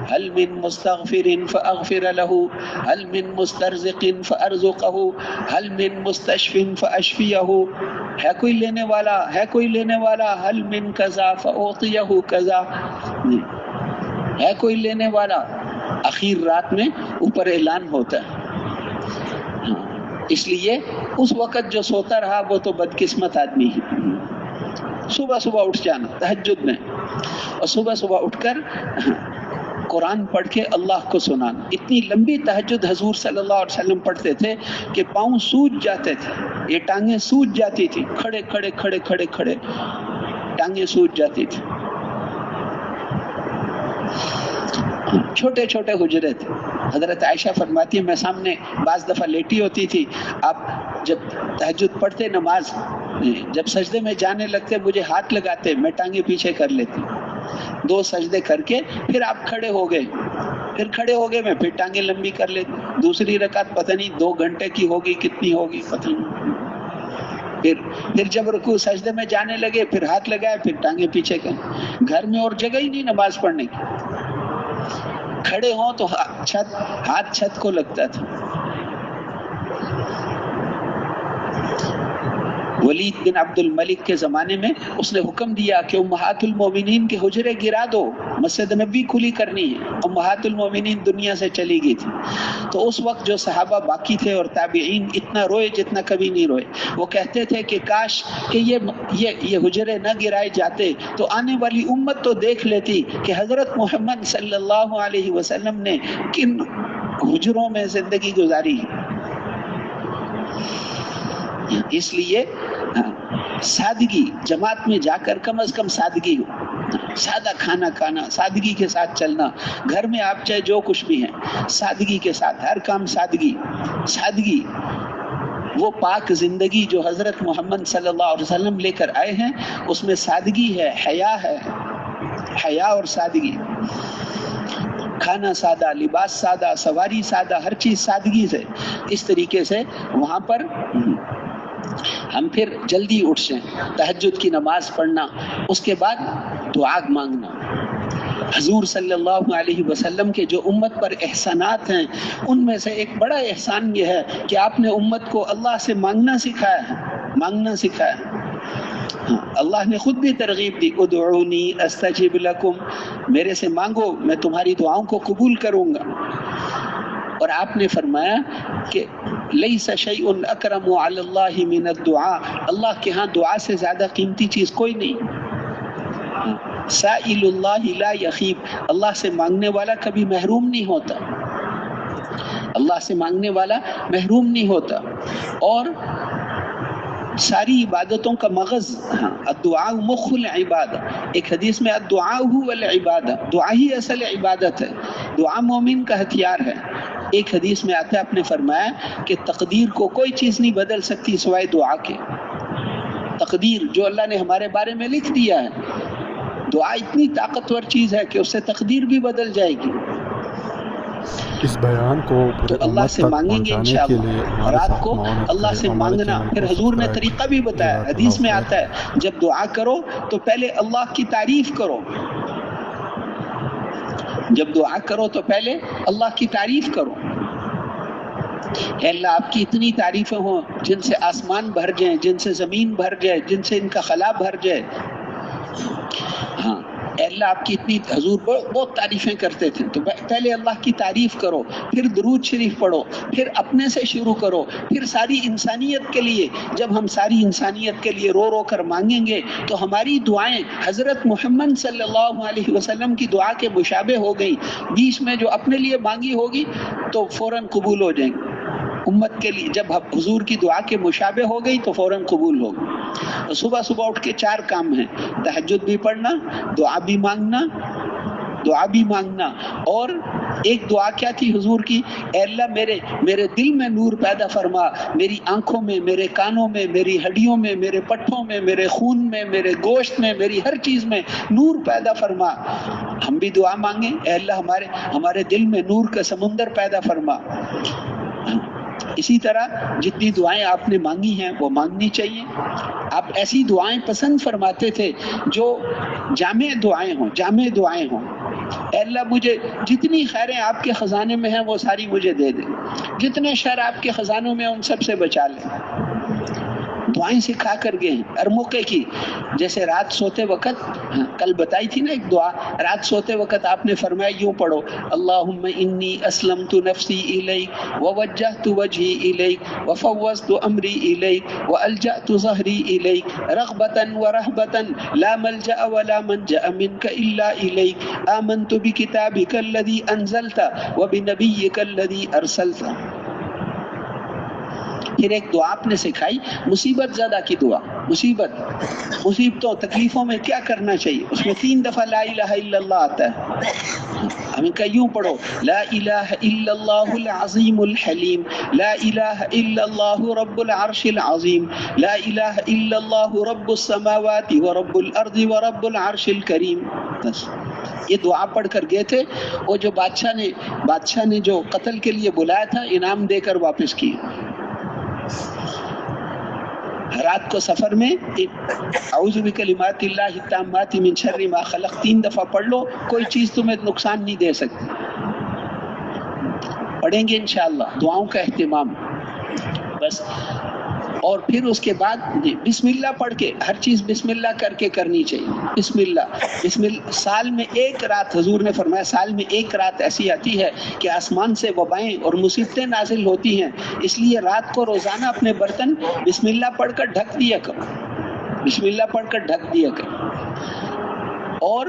هل من مستغفر فاغفر له، هل من مسترزق فارزقه، هل من مستشف فاشفيه، ہے کوئی لینے والا، ہے کوئی لینے والا، هل من كذا فاعطيه كذا، ہے کوئی لینے والا۔ اخیر رات میں اوپر اعلان ہوتا ہے۔ اس لیے اس وقت جو سوتا رہا وہ تو بدقسمت آدمی ہے۔ صبح صبح اٹھ جانا تہجد میں، اور صبح صبح اٹھ کر قرآن پڑھ کے اللہ کو سنانا۔ اتنی لمبی تہجد حضور صلی اللہ علیہ وسلم پڑھتے تھے کہ پاؤں سوج جاتے تھے، یہ ٹانگیں سوج جاتی تھی، کھڑے کھڑے کھڑے کھڑے کھڑے ٹانگیں سوج جاتی تھی۔ چھوٹے چھوٹے حجرے تھے۔ حضرت عائشہ فرماتی ہے میں سامنے بعض دفعہ لیٹی ہوتی تھی، آپ جب تہجد پڑھتے نماز، جب سجدے میں جانے لگتے مجھے ہاتھ لگاتے، میں ٹانگیں پیچھے کر لیتی، 2 سجدے کر کے پھر آپ کھڑے ہو گئے، پھر کھڑے ہو گئے میں پھر ٹانگیں لمبی کر لیتی، دوسری رکعت پتہ نہیں 2 گھنٹے کی ہوگی کتنی ہوگی پتہ نہیں، پھر جب رکوع سجدے میں جانے لگے پھر ہاتھ لگائے، پھر ٹانگیں پیچھے کر۔ گھر میں اور جگہ ہی نہیں نماز پڑھنے کی، کھڑے ہوں تو ہاتھ چھت کو لگتا تھا۔ ولید بن عبد الملک کے زمانے میں اس نے حکم دیا کہ امہات المومنین کے حجرے گرا دو، مسجد نبوی کھلی کرنی ہے۔ امہات المومنین دنیا سے چلی گئی تھی، تو اس وقت جو صحابہ باقی تھے اور تابعین اتنا روئے جتنا کبھی نہیں روئے۔ وہ کہتے تھے کہ کاش کہ یہ حجرے نہ گرائے جاتے تو آنے والی امت تو دیکھ لیتی کہ حضرت محمد صلی اللہ علیہ وسلم نے کن حجروں میں زندگی گزاری۔ اس لیے سادگی، جماعت میں جا کر کم از کم سادگی ہو، سادہ کھانا کھانا، سادگی کے ساتھ چلنا، گھر میں آپ چاہے جو کچھ بھی ہیں سادگی کے ساتھ، ہر کام سادگی۔ وہ پاک زندگی جو حضرت محمد صلی اللہ علیہ وسلم لے کر آئے ہیں اس میں سادگی ہے، حیا اور سادگی، کھانا سادہ، لباس سادہ، سواری سادہ، ہر چیز سادگی سے. اس طریقے سے وہاں پر ہم پھر جلدی اٹھ جائیں، تہجد کی نماز پڑھنا، اس کے بعد دعا مانگنا. حضور صلی اللہ علیہ وسلم کے جو امت پر احسانات ہیں ان میں سے ایک بڑا احسان یہ ہے کہ آپ نے امت کو اللہ سے مانگنا سکھایا ہے. اللہ نے خود بھی ترغیب دی، ادعونی استجب لکم، میرے سے مانگو میں تمہاری دعاؤں کو قبول کروں گا. اور آپ نے فرمایا کہ لیس شیء اکرم علی اللہ من الدعاء، اللہ کے ہاں دعا سے زیادہ قیمتی چیز کوئی نہیں. سائل اللہ لا یخیب، اللہ سے مانگنے والا کبھی محروم نہیں ہوتا، اللہ سے مانگنے والا محروم نہیں ہوتا. اور ساری عبادتوں کا مغز الدعاء مخ العبادہ، ایک حدیث میں الدعاء هو العبادہ، دعا ہی اصل عبادت ہے، دعا مومن کا ہتھیار ہے. ایک حدیث میں آتا ہے، آپ نے فرمایا کہ تقدیر کو کوئی چیز نہیں بدل سکتی سوائے دعا کے. تقدیر جو اللہ نے ہمارے بارے میں لکھ دیا ہے، دعا اتنی طاقتور چیز ہے کہ اس سے تقدیر بھی بدل جائے گی. اس بیان کو تو اللہ سے مانگیں گے انشاءاللہ. رات کو اللہ سے مانگنا، پھر حضور نے طریقہ بھی بتایا، حدیث میں آتا ہے جب دعا کرو تو پہلے اللہ کی تعریف کرو. جب دعا کرو تو پہلے اللہ کی تعریف کرو. اے اللہ آپ کی اتنی تعریفیں ہوں جن سے آسمان بھر جائیں، جن سے زمین بھر جائے، جن سے ان کا خلا بھر جائے. ہاں اے اللہ آپ کی اتنی، حضور بہت تعریفیں کرتے تھے. تو پہلے اللہ کی تعریف کرو، پھر درود شریف پڑھو، پھر اپنے سے شروع کرو، پھر ساری انسانیت کے لیے. جب ہم ساری انسانیت کے لیے رو رو کر مانگیں گے تو ہماری دعائیں حضرت محمد صلی اللہ علیہ وسلم کی دعا کے مشابہ ہو گئی. بیچ میں جو اپنے لیے مانگی ہوگی تو فوراً قبول ہو جائیں گے. امت کے لیے جب حضور کی دعا کے مشابہ ہو گئی تو فوراً قبول ہوگی. صبح صبح اٹھ کے 4 کام ہیں، تہجد بھی پڑھنا، دعا بھی مانگنا. اور ایک دعا کیا تھی حضور کی؟ اے اللہ میرے دل میں نور پیدا فرما، میری آنکھوں میں، میرے کانوں میں، میری ہڈیوں میں، میرے پٹھوں میں، میرے خون میں، میرے گوشت میں، میری ہر چیز میں نور پیدا فرما. ہم بھی دعا مانگیں، اے اللہ ہمارے دل میں نور کا سمندر پیدا فرما. اسی طرح جتنی دعائیں آپ نے مانگی ہیں وہ مانگنی چاہیے. آپ ایسی دعائیں پسند فرماتے تھے جو جامع دعائیں ہوں. اے اللہ مجھے جتنی خیریں آپ کے خزانے میں ہیں وہ ساری مجھے دے دیں، جتنے شر آپ کے خزانوں میں ان سب سے بچا لیں. دعائیں سکھا کر گئے ہیں ہر موقع کی. جیسے رات سوتے وقت، کل بتائی تھی نا ایک دعا، رات سوتے وقت آپ نے فرمایا یوں پڑھو، اللہم انی اسلمت نفسی الیک ووجہت وجہی الیک وفوضت امری الیک والجأت ظہری الیک رغبتا ورہبتا لا ملجأ ولا منجأ منک الا الیک آمنت بکتابک الذی انزلت وبنبیک الذی ارسلت. پھر ایک دعا آپ نے سکھائی مصیبت زدہ کی دعا. مصیبتوں تکلیفوں میں کیا کرنا چاہیے؟ اس میں 3 دفعہ لا الہ الا اللہ آتا ہے. ہمیں کہ یوں پڑھو، لا الہ الا اللہ العظیم الحلیم، لا الہ الا اللہ رب العرش العظیم، لا الہ الا اللہ رب السماوات ورب الارض ورب العرش الکریم. بس یہ دعا پڑھ کر گئے تھے. وہ جو بادشاہ نے جو قتل کے لیے بلایا تھا انعام دے کر واپس کیا. رات کو سفر میں اعوذ بکلمات اللہ التامات من شر ما خلق 3 دفعہ پڑھ لو، کوئی چیز تمہیں نقصان نہیں دے سکتی. پڑھیں گے انشاءاللہ، دعاؤں کا اہتمام بس. اور پھر اس کے بعد بسم اللہ پڑھ کے، ہر چیز بسم اللہ کر کے کرنی چاہیے. بسم اللہ. سال میں 1 رات، حضور نے فرمایا سال میں 1 رات ایسی آتی ہے کہ آسمان سے وبائیں اور مصیبتیں نازل ہوتی ہیں. اس لیے رات کو روزانہ اپنے برتن بسم اللہ پڑھ کر ڈھک دیا کرو. اور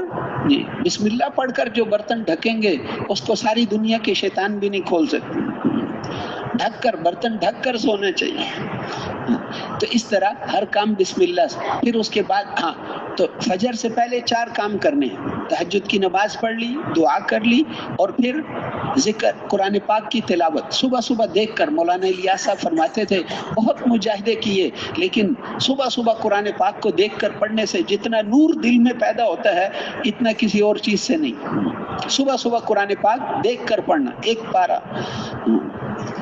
بسم اللہ پڑھ کر جو برتن ڈھکیں گے اس کو ساری دنیا کے شیطان بھی نہیں کھول سکتے. برتن ڈھک کر سونا چاہیے. تو اس طرح ہر کام بسم اللہ سے. پھر اس کے بعد تو فجر سے پہلے 4 کام کرنے ہیں. تہجد کی نماز پڑھ لی، دعا کر لی، اور پھر ذکر قرآن پاک کی تلاوت صبح صبح دیکھ کر. مولانا الیاس صاحب فرماتے تھے بہت مجاہدے کیے، لیکن صبح صبح قرآن پاک کو دیکھ کر پڑھنے سے جتنا نور دل میں پیدا ہوتا ہے اتنا کسی اور چیز سے نہیں. صبح صبح قرآن پاک دیکھ کر پڑھنا، ایک پارہ.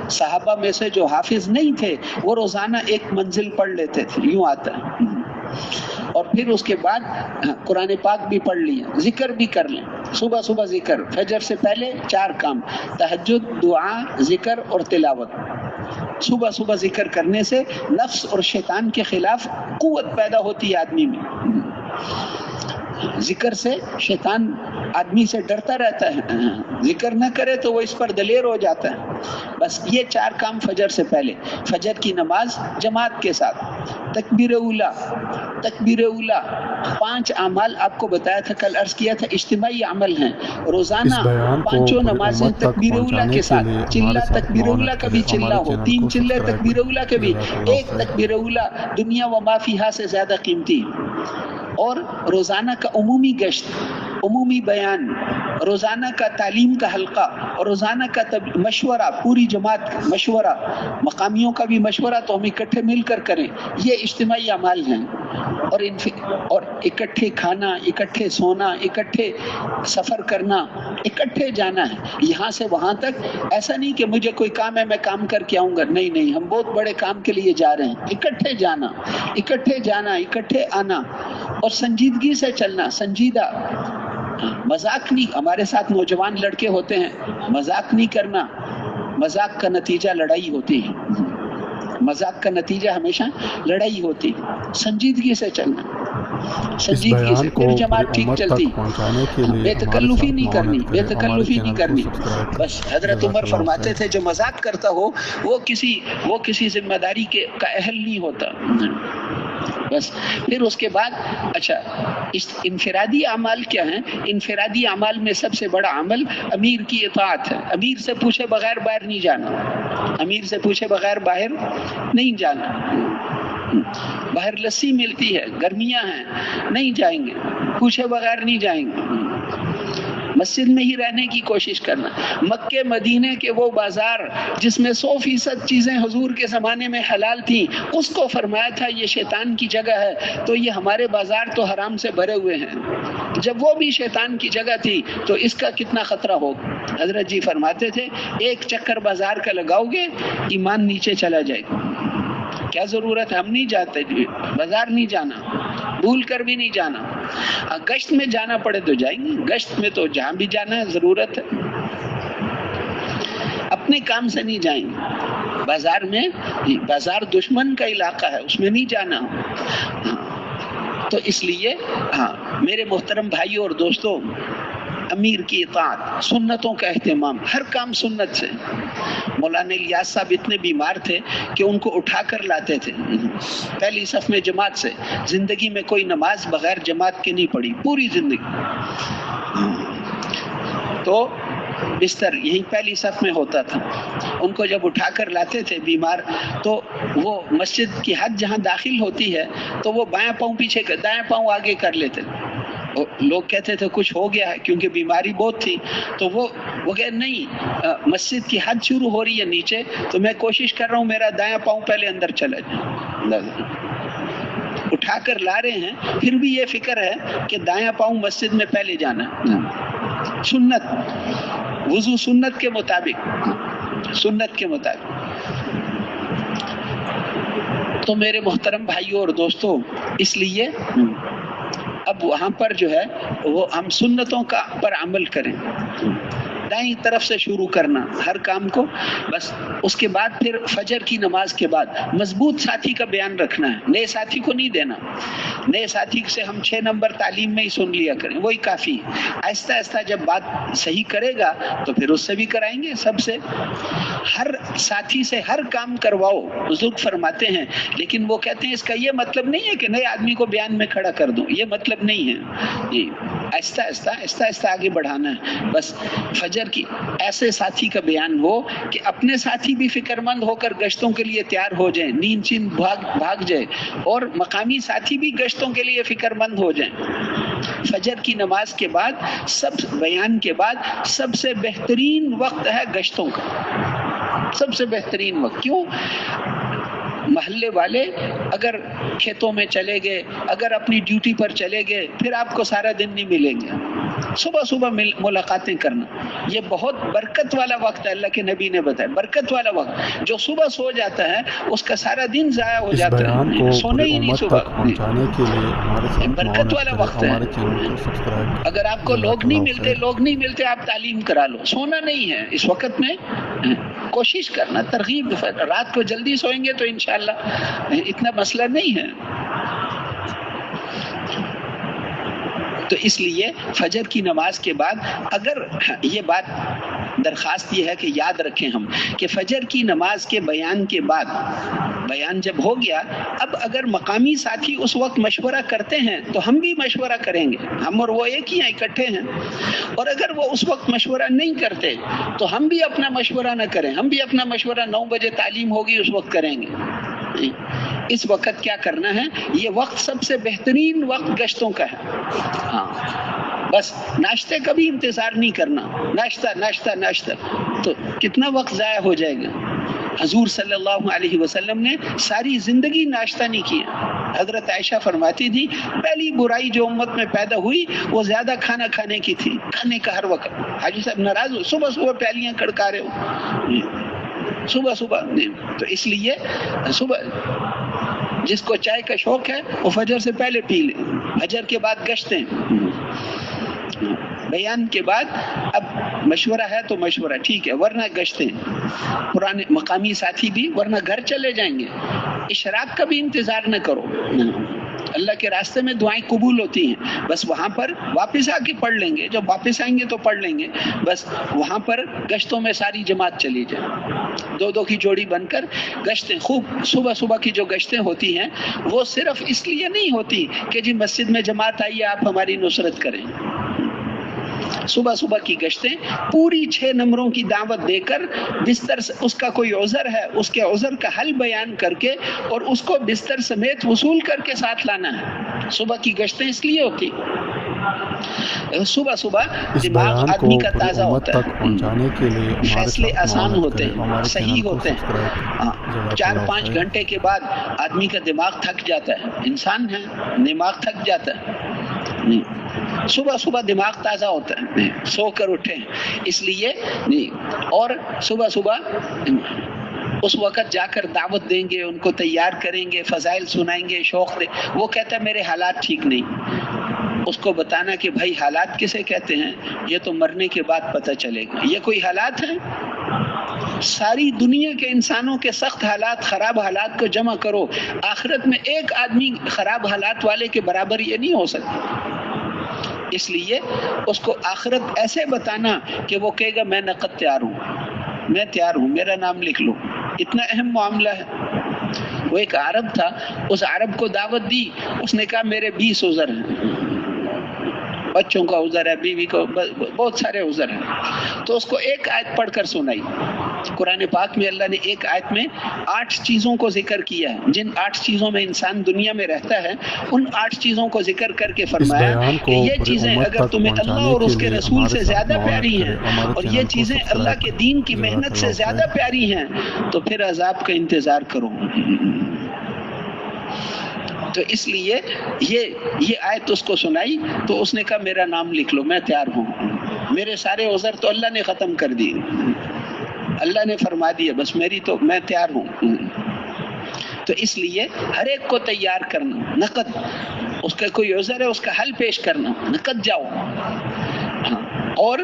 صحابہ میں سے جو حافظ نہیں تھے وہ روزانہ ایک منزل پڑھ لیتے تھے، یوں آتا ہے. اور پھر اس کے بعد قرآن پاک بھی پڑھ لیا، ذکر بھی کر لیں. صبح صبح ذکر، فجر سے پہلے 4 کام: تہجد، دعا، ذکر اور تلاوت. صبح صبح ذکر کرنے سے نفس اور شیطان کے خلاف قوت پیدا ہوتی ہے آدمی میں. ذکر سے شیطان آدمی سے ڈرتا رہتا ہے، ذکر نہ کرے تو وہ اس پر دلیر ہو جاتا ہے. بس یہ 4 کام فجر سے پہلے. فجر کی نماز جماعت کے ساتھ، تکبیر اولا. تکبیر اولا 5 اعمال آپ کو بتایا تھا، کل عرض کیا تھا اجتماعی عمل ہیں. روزانہ 5 نمازیں تکبیر اولا کے ساتھ. چلا تکبیر اولا کا بھی چلا ہو، 3 چلے تکبیر اولا کے بھی. ایک تکبیر اولا دنیا و ما فیہا سے زیادہ قیمتی. اور روزانہ کا عمومی گشت، عمومی بیان، روزانہ کا تعلیم کا حلقہ، اور روزانہ کا مشورہ، پوری جماعت کا مشورہ، مقامیوں کا بھی مشورہ تو ہم اکٹھے مل کر کریں. یہ اجتماعی اعمال ہیں. اور اکٹھے کھانا، اکٹھے سونا، اکٹھے سفر کرنا، اکٹھے جانا ہے یہاں سے وہاں تک. ایسا نہیں کہ مجھے کوئی کام ہے میں کام کر کے آؤں گا، نہیں، ہم بہت بڑے کام کے لیے جا رہے ہیں. اکٹھے جانا، اکٹھے جانا، اکٹھے آنا، اور سنجیدگی سے چلنا. سنجیدہ، مذاق نہیں. ہمارے ساتھ نوجوان لڑکے ہوتے ہیں، مذاق نہیں کرنا. مذاق کا نتیجہ لڑائی ہوتی ہے. مذاق کا نتیجہ ہمیشہ لڑائی ہوتی. سنجیدگی سے چلنا، سنجیدگی سے، پھر جماعت ٹھیک چلتی. بے تکلفی نہیں کرنی، بے تکلفی نہیں کرنی. بس حضرت عمر فرماتے تھے جو مذاق کرتا ہو وہ کسی ذمہ داری کا اہل نہیں ہوتا. بس پھر اس کے بعد اچھا انفرادی اعمال کیا ہیں؟ انفرادی اعمال میں سب سے بڑا عمل امیر کی اطاعت ہے. امیر سے پوچھے بغیر باہر نہیں جانا. امیر سے پوچھے بغیر باہر نہیں جانا. باہر لسی ملتی ہے، گرمیاں ہیں، نہیں جائیں گے، پوچھے بغیر نہیں جائیں گے. مسجد میں ہی رہنے کی کوشش کرنا. مکے مدینے کے وہ بازار جس میں 100% چیزیں حضور کے زمانے میں حلال تھیں، اس کو فرمایا تھا یہ شیطان کی جگہ ہے، تو یہ ہمارے بازار تو حرام سے بھرے ہوئے ہیں. جب وہ بھی شیطان کی جگہ تھی تو اس کا کتنا خطرہ ہوگا. حضرت جی فرماتے تھے ایک چکر بازار کا لگاؤ گے ایمان نیچے چلا جائے گا. کیا ضرورت ہے؟ ہم نہیں جاتے، بازار نہیں جانا، بھول کر بھی نہیں جانا. گشت میں جانا پڑے تو جائیں گے، گشت میں تو جہاں بھی جانا ہے ضرورت ہے. اپنے کام سے نہیں جائیں گے. بازار میں، بازار دشمن کا علاقہ ہے، اس میں نہیں جانا. تو اس لیے میرے محترم بھائیوں اور دوستوں، امیر کی اطاعت، سنتوں کا اہتمام، ہر کام سنت سے. مولانا الیاس صاحب اتنے بیمار تھے کہ ان کو اٹھا کر لاتے تھے پہلی صف میں جماعت سے. زندگی میں کوئی نماز بغیر جماعت کے نہیں پڑھی پوری زندگی. تو بستر یہی پہلی صف میں ہوتا تھا. ان کو جب اٹھا کر لاتے تھے بیمار، تو وہ مسجد کی حد جہاں داخل ہوتی ہے تو وہ بایاں پاؤں پیچھے کر، دایاں پاؤں آگے کر لیتے. لوگ کہتے تھے کچھ ہو گیا ہے کیونکہ بیماری بہت تھی. تو وہ کہ نہیں، مسجد کی حد شروع ہو رہی ہے نیچے، تو میں کوشش کر رہا ہوں میرا دایاں پاؤں پہلے اندر چلا جائے. اٹھا کر لا رہے ہیں پھر بھی یہ فکر ہے کہ دایاں پاؤں مسجد میں پہلے جانا. سنت، وضو سنت کے مطابق، سنت کے مطابق. تو میرے محترم بھائیوں اور دوستوں، اس لیے اب وہاں پر جو ہے وہ ہم سنتوں کا پر عمل کریں. دائیں طرف سے شروع کرنا ہر کام کو. بس اس کے بعد پھر فجر کی نماز کے بعد مضبوط ساتھی کا بیان رکھنا ہے. نئے ساتھی کو نہیں دینا. نئے ساتھی سے ہم 6 نمبر تعلیم میں ہی سن لیا کریں، وہی کافی. آہستہ آہستہ جب بات صحیح کرے گا تو پھر اس سے بھی کرائیں گے. سب سے، ہر ساتھی سے ہر کام کرواؤ. بزرگ فرماتے ہیں، لیکن وہ کہتے ہیں اس کا یہ مطلب نہیں ہے کہ نئے آدمی کو بیان میں کھڑا کر دوں، یہ مطلب نہیں ہے. آہستہ آہستہ آگے بڑھانا ہے. بس فجر کی ایسے ساتھی کا بیان ہو کہ اپنے ساتھی بھی فکر مند ہو کر گشتوں کے لیے تیار ہو جائیں، نیند چین بھاگ جائے، اور مقامی ساتھی بھی گشتوں کے لیے فکر مند ہو جائیں. فجر کی نماز کے بعد بیان کے بعد سب سے بہترین وقت ہے گشتوں کا، سب سے بہترین وقت. کیوں؟ محلے والے اگر کھیتوں میں چلے گئے، اگر اپنی ڈیوٹی پر چلے گئے، پھر آپ کو سارا دن نہیں ملیں گے. صبح ملاقاتیں کرنا یہ بہت برکت والا وقت ہے. اللہ کے نبی نے بتایا برکت والا وقت. جو صبح سو جاتا ہے اس کا سارا دن ضائع ہو جاتا ہے، سونا ہی نہیں صبح. برکت والا وقت ہے. اگر آپ کو لوگ نہیں ملتے آپ تعلیم کرا لو. سونا نہیں ہے اس وقت میں. کوشش کرنا، ترغیب. رات کو جلدی سوئیں گے تو انشاءاللہ اتنا مسئلہ نہیں ہے. تو اس لیے فجر کی نماز کے بعد اگر یہ بات درخواست یہ ہے کہ یاد رکھیں ہم کہ فجر کی نماز کے بیان کے بعد، بیان جب ہو گیا، اب اگر مقامی ساتھی اس وقت مشورہ کرتے ہیں تو ہم بھی مشورہ کریں گے. ہم اور وہ ایک ہی ہیں، اکٹھے ہیں. اور اگر وہ اس وقت مشورہ نہیں کرتے تو ہم بھی اپنا مشورہ نہ کریں. ہم بھی اپنا مشورہ 9 بجے تعلیم ہوگی اس وقت کریں گے. اس وقت کیا کرنا ہے؟ یہ وقت سب سے بہترین وقت گشتوں کا ہے. ہاں بس ناشتے کا بھی انتظار نہیں کرنا. ناشتہ تو کتنا وقت ضائع ہو جائے گا. حضور صلی اللہ علیہ وسلم نے ساری زندگی ناشتہ نہیں کیا. حضرت عائشہ فرماتی تھی پہلی برائی جو امت میں پیدا ہوئی وہ زیادہ کھانا کھانے کی تھی. کھانے کا ہر وقت. حاجی صاحب ناراض ہو، صبح پیالیاں کڑکا رہے ہو صبح. تو اس لیے صبح جس کو چائے کا شوق ہے وہ فجر سے پہلے پی لے. فجر کے بعد گشتیں. بیان کے بعد اب مشورہ ہے تو مشورہ ٹھیک ہے، ورنہ گشتیں. پرانے مقامی ساتھی بھی ورنہ گھر چلے جائیں گے. اشراق کا بھی انتظار نہ کرو. اللہ کے راستے میں دعائیں قبول ہوتی ہیں، بس وہاں پر واپس آ کے پڑھ لیں گے. جب واپس آئیں گے تو پڑھ لیں گے. بس وہاں پر گشتوں میں ساری جماعت چلی جائے، 2 کی جوڑی بن کر گشتیں. خوب صبح کی جو گشتیں ہوتی ہیں وہ صرف اس لیے نہیں ہوتی کہ جی مسجد میں جماعت آئیے آپ ہماری نصرت کریں. صبح کی گشتیں پوری 6 نمبروں کی دعوت دے کر بستر سے اس کا کوئی عذر ہے اس کے عذر کا حل بیان کر کے اور اس کو بستر سمیت وصول کر کے ساتھ لانا ہے. صبح کی گشتیں اس لیے ہوتی. صبح دماغ آدمی کا تازہ ہوتا ہے، فیصلے آسان ہوتے ہیں، صحیح ہوتے ہیں. 4-5 گھنٹے کے بعد آدمی کا دماغ تھک جاتا ہے. انسان ہے، دماغ تھک جاتا ہے. صبح دماغ تازہ ہوتا ہے، سو کر اٹھیں. اس لیے اور صبح اس وقت جا کر دعوت دیں گے، ان کو تیار کریں گے، فضائل سنائیں گے، شوق دیں. وہ کہتا ہے میرے حالات ٹھیک نہیں. اس کو بتانا کہ بھائی حالات کسے کہتے ہیں یہ تو مرنے کے بعد پتہ چلے گا. یہ کوئی حالات ہیں؟ ساری دنیا کے انسانوں کے سخت حالات، خراب حالات کو جمع کرو، آخرت میں ایک آدمی خراب حالات والے کے برابر یہ نہیں ہو سکتا. اس لیے اس کو آخرت ایسے بتانا کہ وہ کہے گا میں نقد تیار ہوں، میرا نام لکھ لو. اتنا اہم معاملہ ہے. وہ ایک عرب تھا، اس عرب کو دعوت دی، اس نے کہا میرے 20 عذر ہیں، بچوں کا عذر ہے، بیوی کو، بہت سارے عذر ہیں. تو اس کو ایک آیت پڑھ کر سنائی. قرآن پاک میں اللہ نے ایک آیت میں 8 چیزوں کو ذکر کیا ہے. جن 8 چیزوں میں انسان دنیا میں رہتا ہے ان 8 چیزوں کو ذکر کر کے فرمایا کہ یہ چیزیں اگر تمہیں اللہ اور اس کے رسول سے زیادہ پیاری ہیں اور یہ چیزیں اللہ کے دین کی محنت سے زیادہ پیاری ہیں تو پھر عذاب کا انتظار کرو. تو اس لیے یہ آیت اس کو سنائی تو اس نے کہا میرا نام لکھ لو، میں تیار ہوں. میرے سارے عذر تو اللہ نے ختم کر دیے، اللہ نے فرما دیا، بس میں تیار ہوں. تو اس لیے ہر ایک کو تیار کرنا. نقد اس کا کوئی عذر ہے اس کا حل پیش کرنا، نقد جاؤ. اور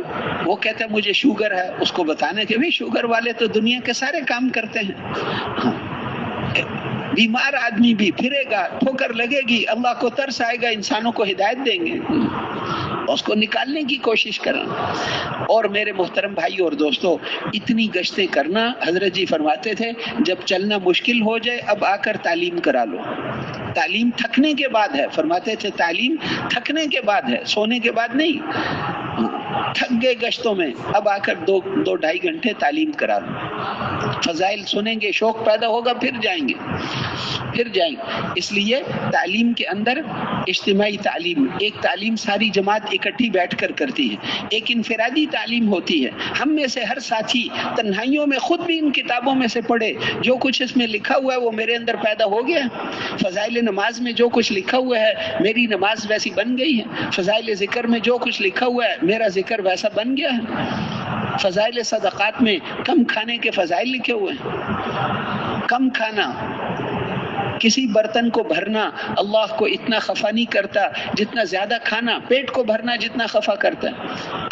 وہ کہتا ہے مجھے شوگر ہے، اس کو بتانا کہ بھی شوگر والے تو دنیا کے سارے کام کرتے ہیں. بیمار آدمی بھی پھرے گا، ٹھوکر لگے گی، اللہ کو ترس آئے گا، انسانوں کو ہدایت دیں گے، اس کو نکالنے کی کوشش کرنا. اور میرے محترم بھائی اور دوستو، اتنی گشتیں کرنا، حضرت جی فرماتے تھے جب چلنا مشکل ہو جائے اب آ کر تعلیم کرا لو. تعلیم تھکنے کے بعد ہے، فرماتے تھے تعلیم تھکنے کے بعد ہے، سونے کے بعد نہیں۔ تھک گئے گشتوں میں، اب آ کر دو ڈھائی گھنٹے تعلیم کرا لو، فضائل سنیں گے، شوق پیدا ہوگا، پھر جائیں گے۔ اس لیے تعلیم کے اندر اجتماعی تعلیم، ایک تعلیم ساری جماعت اکٹھی بیٹھ کر کرتی ہے، ایک انفرادی تعلیم ہوتی ہے۔ ہم میں سے ہر ساتھی تنہائیوں میں خود بھی ان کتابوں میں سے پڑھے، جو کچھ اس میں لکھا ہوا ہے وہ میرے اندر پیدا ہو گیا ہے۔ فضائل نماز میں جو کچھ لکھا ہوا ہے میری نماز ویسی بن گئی ہے۔ فضائل ذکر میں جو کچھ لکھا ہوا ہے میرا ذکر ویسا بن گیا ہے۔ فضائل صدقات میں کم کھانے کے فضائل لکھے ہوئے ہیں، کم کھانا، کسی برتن کو بھرنا اللہ کو اتنا خفا نہیں کرتا جتنا زیادہ کھانا، پیٹ کو بھرنا جتنا خفا کرتا ہے۔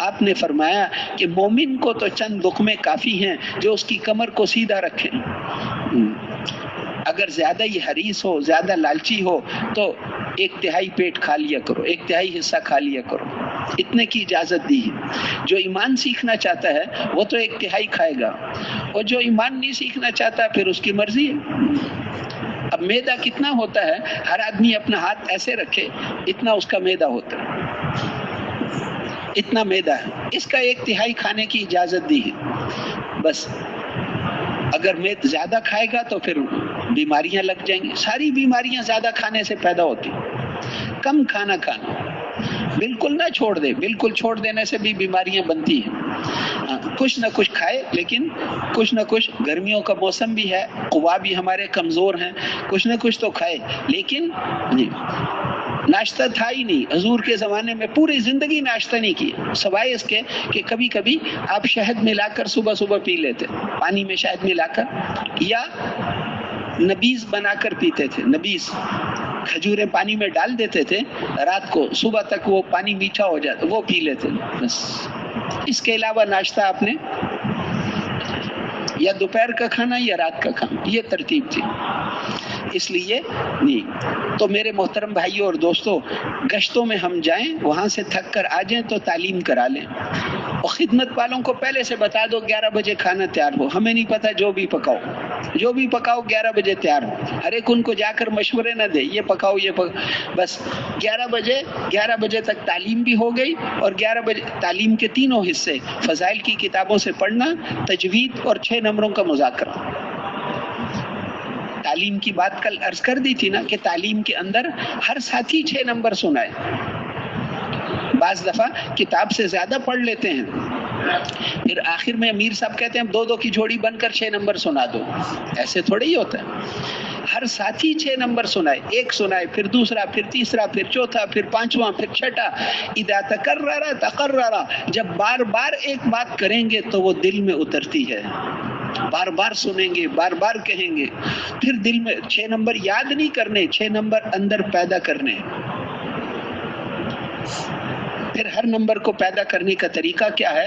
آپ نے فرمایا کہ مومن کو تو چند لقمے کافی ہیں جو اس کی کمر کو سیدھا رکھیں۔ اگر زیادہ یہ حریص ہو، زیادہ لالچی ہو تو 1/3 پیٹ کھا لیا کرو، 1/3 حصہ کھا لیا کرو، اتنے کی اجازت دی ہے۔ جو ایمان سیکھنا چاہتا ہے وہ تو 1/3 کھائے گا، اور جو ایمان نہیں سیکھنا چاہتا پھر اس کی مرضی ہے۔ اب میدا کتنا ہوتا ہے، ہر آدمی اپنا ہاتھ ایسے رکھے، اتنا اس کا میدا ہوتا ہے، اتنا میدا ہے، اس کا 1/3 کھانے کی اجازت دی ہے۔ بس اگر میدا زیادہ کھائے گا تو پھر بیماریاں لگ جائیں گی، ساری بیماریاں زیادہ کھانے سے پیدا ہوتی ہیں۔ کم کھانا کھانا، بالکل نہ چھوڑ دے، بالکل چھوڑ دینے سے بھی بیماریاں بنتی ہیں۔ کچھ نہ کچھ کھائے، لیکن کچھ نہ کچھ، گرمیوں کا موسم بھی ہے، قوا بھی ہمارے کمزور ہیں، کچھ نہ کچھ تو کھائے، لیکن ناشتہ تھا ہی نہیں حضور کے زمانے میں، پوری زندگی ناشتہ نہیں کیا، سوائے اس کے کہ کبھی کبھی آپ شہد ملا کر صبح صبح پی لیتے، پانی میں شہد ملا کر، یا نبیز بنا کر پیتے تھے۔ نبیز کھجوریں پانی میں ڈال دیتے تھے، رات کو صبح تک وہ پانی میٹھا ہو جاتا، وہ پی لیتے بس۔ اس کے علاوہ ناشتہ آپ نے یا دوپہر کا کھانا یا رات کا کھانا، یہ ترتیب تھی۔ اس لیے نہیں تو میرے محترم بھائیوں اور دوستوں، گشتوں میں ہم جائیں، وہاں سے تھک کر آ جائیں تو تعلیم کرا لیں، اور خدمت والوں کو پہلے سے بتا دو 11 بجے کھانا تیار ہو، ہمیں نہیں پتا، جو بھی پکاؤ 11 بجے تیار ہو۔ ہر ایک ان کو جا کر مشورے نہ دے، یہ پکاؤ یہ پکاؤ، بس 11 بجے تک تعلیم بھی ہو گئی، اور 11 بجے تعلیم کے تینوں حصے، فضائل کی کتابوں سے پڑھنا، تجوید اور 6 نمبروں کا مذاکرہ۔ تعلیم کی بات کل عرض کر دی تھی نا کہ تعلیم کے اندر ہر ساتھی 6 نمبر سنائے، بعض دفعہ کتاب سے زیادہ پڑھ لیتے ہیں، پھر آخر میں امیر صاحب کہتے ہیں 2 کی جوڑی بن کر 6 نمبر سنا دو، ایسے تھوڑے ہی ہوتا ہے۔ ہر ساتھی 6 نمبر سنائے، ایک سنائے، پھر دوسرا، پھر تیسرا، پھر چوتھا، پھر 5واں، پھر 6ٹا۔ اذا تقرر، جب بار بار ایک بات کریں گے تو وہ دل میں اترتی ہے، بار بار سنیں گے، بار بار کہیں گے، پھر دل میں 6 نمبر یاد نہیں کرنے، 6 نمبر اندر پیدا کرنے۔ پھر ہر نمبر کو پیدا کرنے کا طریقہ کیا ہے؟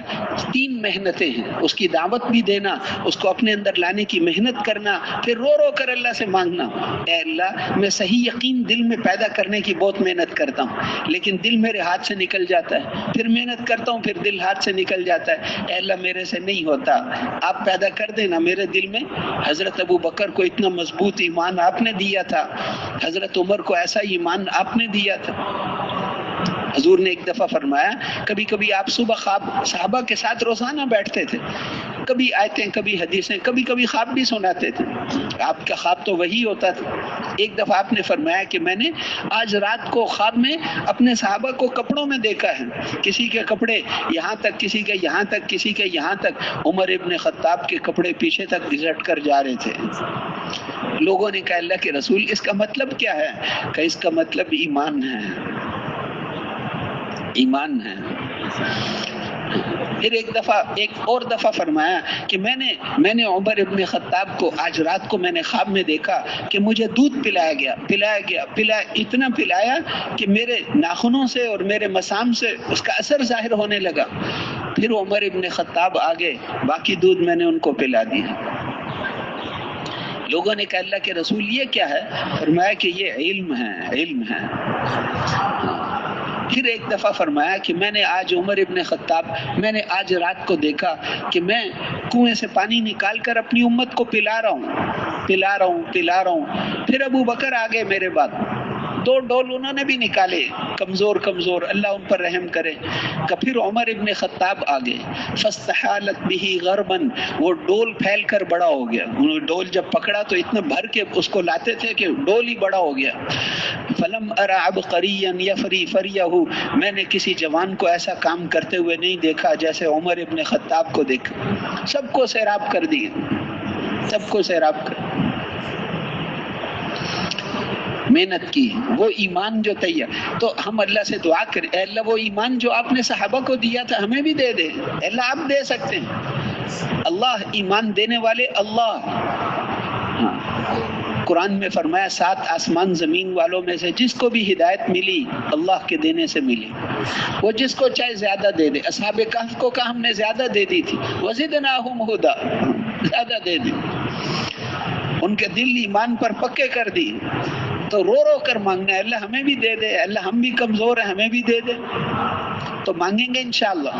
3 محنتیں ہیں، اس کی دعوت بھی دینا، اس کو اپنے اندر لانے کی محنت کرنا، پھر رو رو کر اللہ سے مانگنا، اے اللہ میں صحیح یقین دل میں پیدا کرنے کی بہت محنت کرتا ہوں، لیکن دل میرے ہاتھ سے نکل جاتا ہے، پھر محنت کرتا ہوں، پھر دل ہاتھ سے نکل جاتا ہے، اے اللہ میرے سے نہیں ہوتا، آپ پیدا کر دینا میرے دل میں۔ حضرت ابو بکر کو اتنا مضبوط ایمان آپ نے دیا تھا، حضرت عمر کو ایسا ایمان آپ نے دیا تھا۔ حضور نے ایک دفعہ فرمایا، کبھی کبھی آپ صبح خواب صحابہ کے ساتھ روزانہ بیٹھتے تھے، کبھی آیتیں، کبھی حدیثیں، کبھی کبھی خواب بھی سناتے تھے، آپ کا خواب تو وہی ہوتا تھا۔ ایک دفعہ آپ نے فرمایا کہ میں نے آج رات کو خواب میں اپنے صحابہ کو کپڑوں میں دیکھا ہے، کسی کے کپڑے یہاں تک، کسی کے یہاں تک، کسی کے یہاں تک، عمر ابن خطاب کے کپڑے پیچھے تک گھسٹ کر جا رہے تھے۔ لوگوں نے کہا اللہ کے رسول اس کا مطلب کیا ہے؟ کہ اس کا مطلب ایمان ہے، ایمان ہے۔ پھر ایک اور دفعہ فرمایا کہ میں نے عمر ابن خطاب کو آج رات کو میں نے خواب میں دیکھا کہ مجھے دودھ پلایا، اتنا پلایا کہ میرے ناخنوں سے اور میرے مسام سے اس کا اثر ظاہر ہونے لگا۔ پھر عمر ابن خطاب آگے، باقی دودھ میں نے ان کو پلا دیا۔ لوگوں نے کہا اللہ کے رسول یہ کیا ہے؟ فرمایا کہ یہ علم ہے۔ پھر ایک دفعہ فرمایا کہ میں نے آج عمر ابن خطاب، میں نے آج رات کو دیکھا کہ میں کنویں سے پانی نکال کر اپنی امت کو پلا رہا ہوں، پلا رہا ہوں. پھر ابو بکر آ گئے میرے بعد, 2 ڈول انہوں نے بھی نکالے, کمزور, اللہ ان پر رحم کرے. پھر عمر ابن خطاب آ گئے, فاستحالت به غربا, وہ ڈول پھیل کر بڑا ہو گیا. انہوں نے ڈول جب پکڑا تو اتنا بھر کے اس کو لاتے تھے کہ ڈول ہی بڑا ہو گیا. فلم ارى عبقريا يفري فريه, میں نے کسی جوان کو ایسا کام کرتے ہوئے نہیں دیکھا جیسے عمر ابن خطاب کو دیکھا. سب کو سیراب کر دیے, سب کو سیراب کر, محنت کی, وہ ایمان جو تیار. تو ہم اللہ سے دعا کریں, اے اللہ وہ ایمان جو آپ نے صحابہ کو دیا تھا ہمیں بھی دے دے. اے اللہ آپ دے سکتے ہیں, اللہ ایمان دینے والے اللہ. قرآن میں فرمایا 7 آسمان زمین والوں میں سے جس کو بھی ہدایت ملی اللہ کے دینے سے ملی, وہ جس کو چاہے زیادہ دے دے. اصحاب کہف کو کہا ہم نے زیادہ دے دی تھی, وزدناہم ہدا, زیادہ دے دی, ان کے دل ایمان پر پکے کر دی. تو رو کر مانگنا ہے, اللہ ہمیں بھی دے دے, اللہ ہم بھی کمزور ہیں ہمیں بھی دے دے. تو مانگیں گے انشاءاللہ.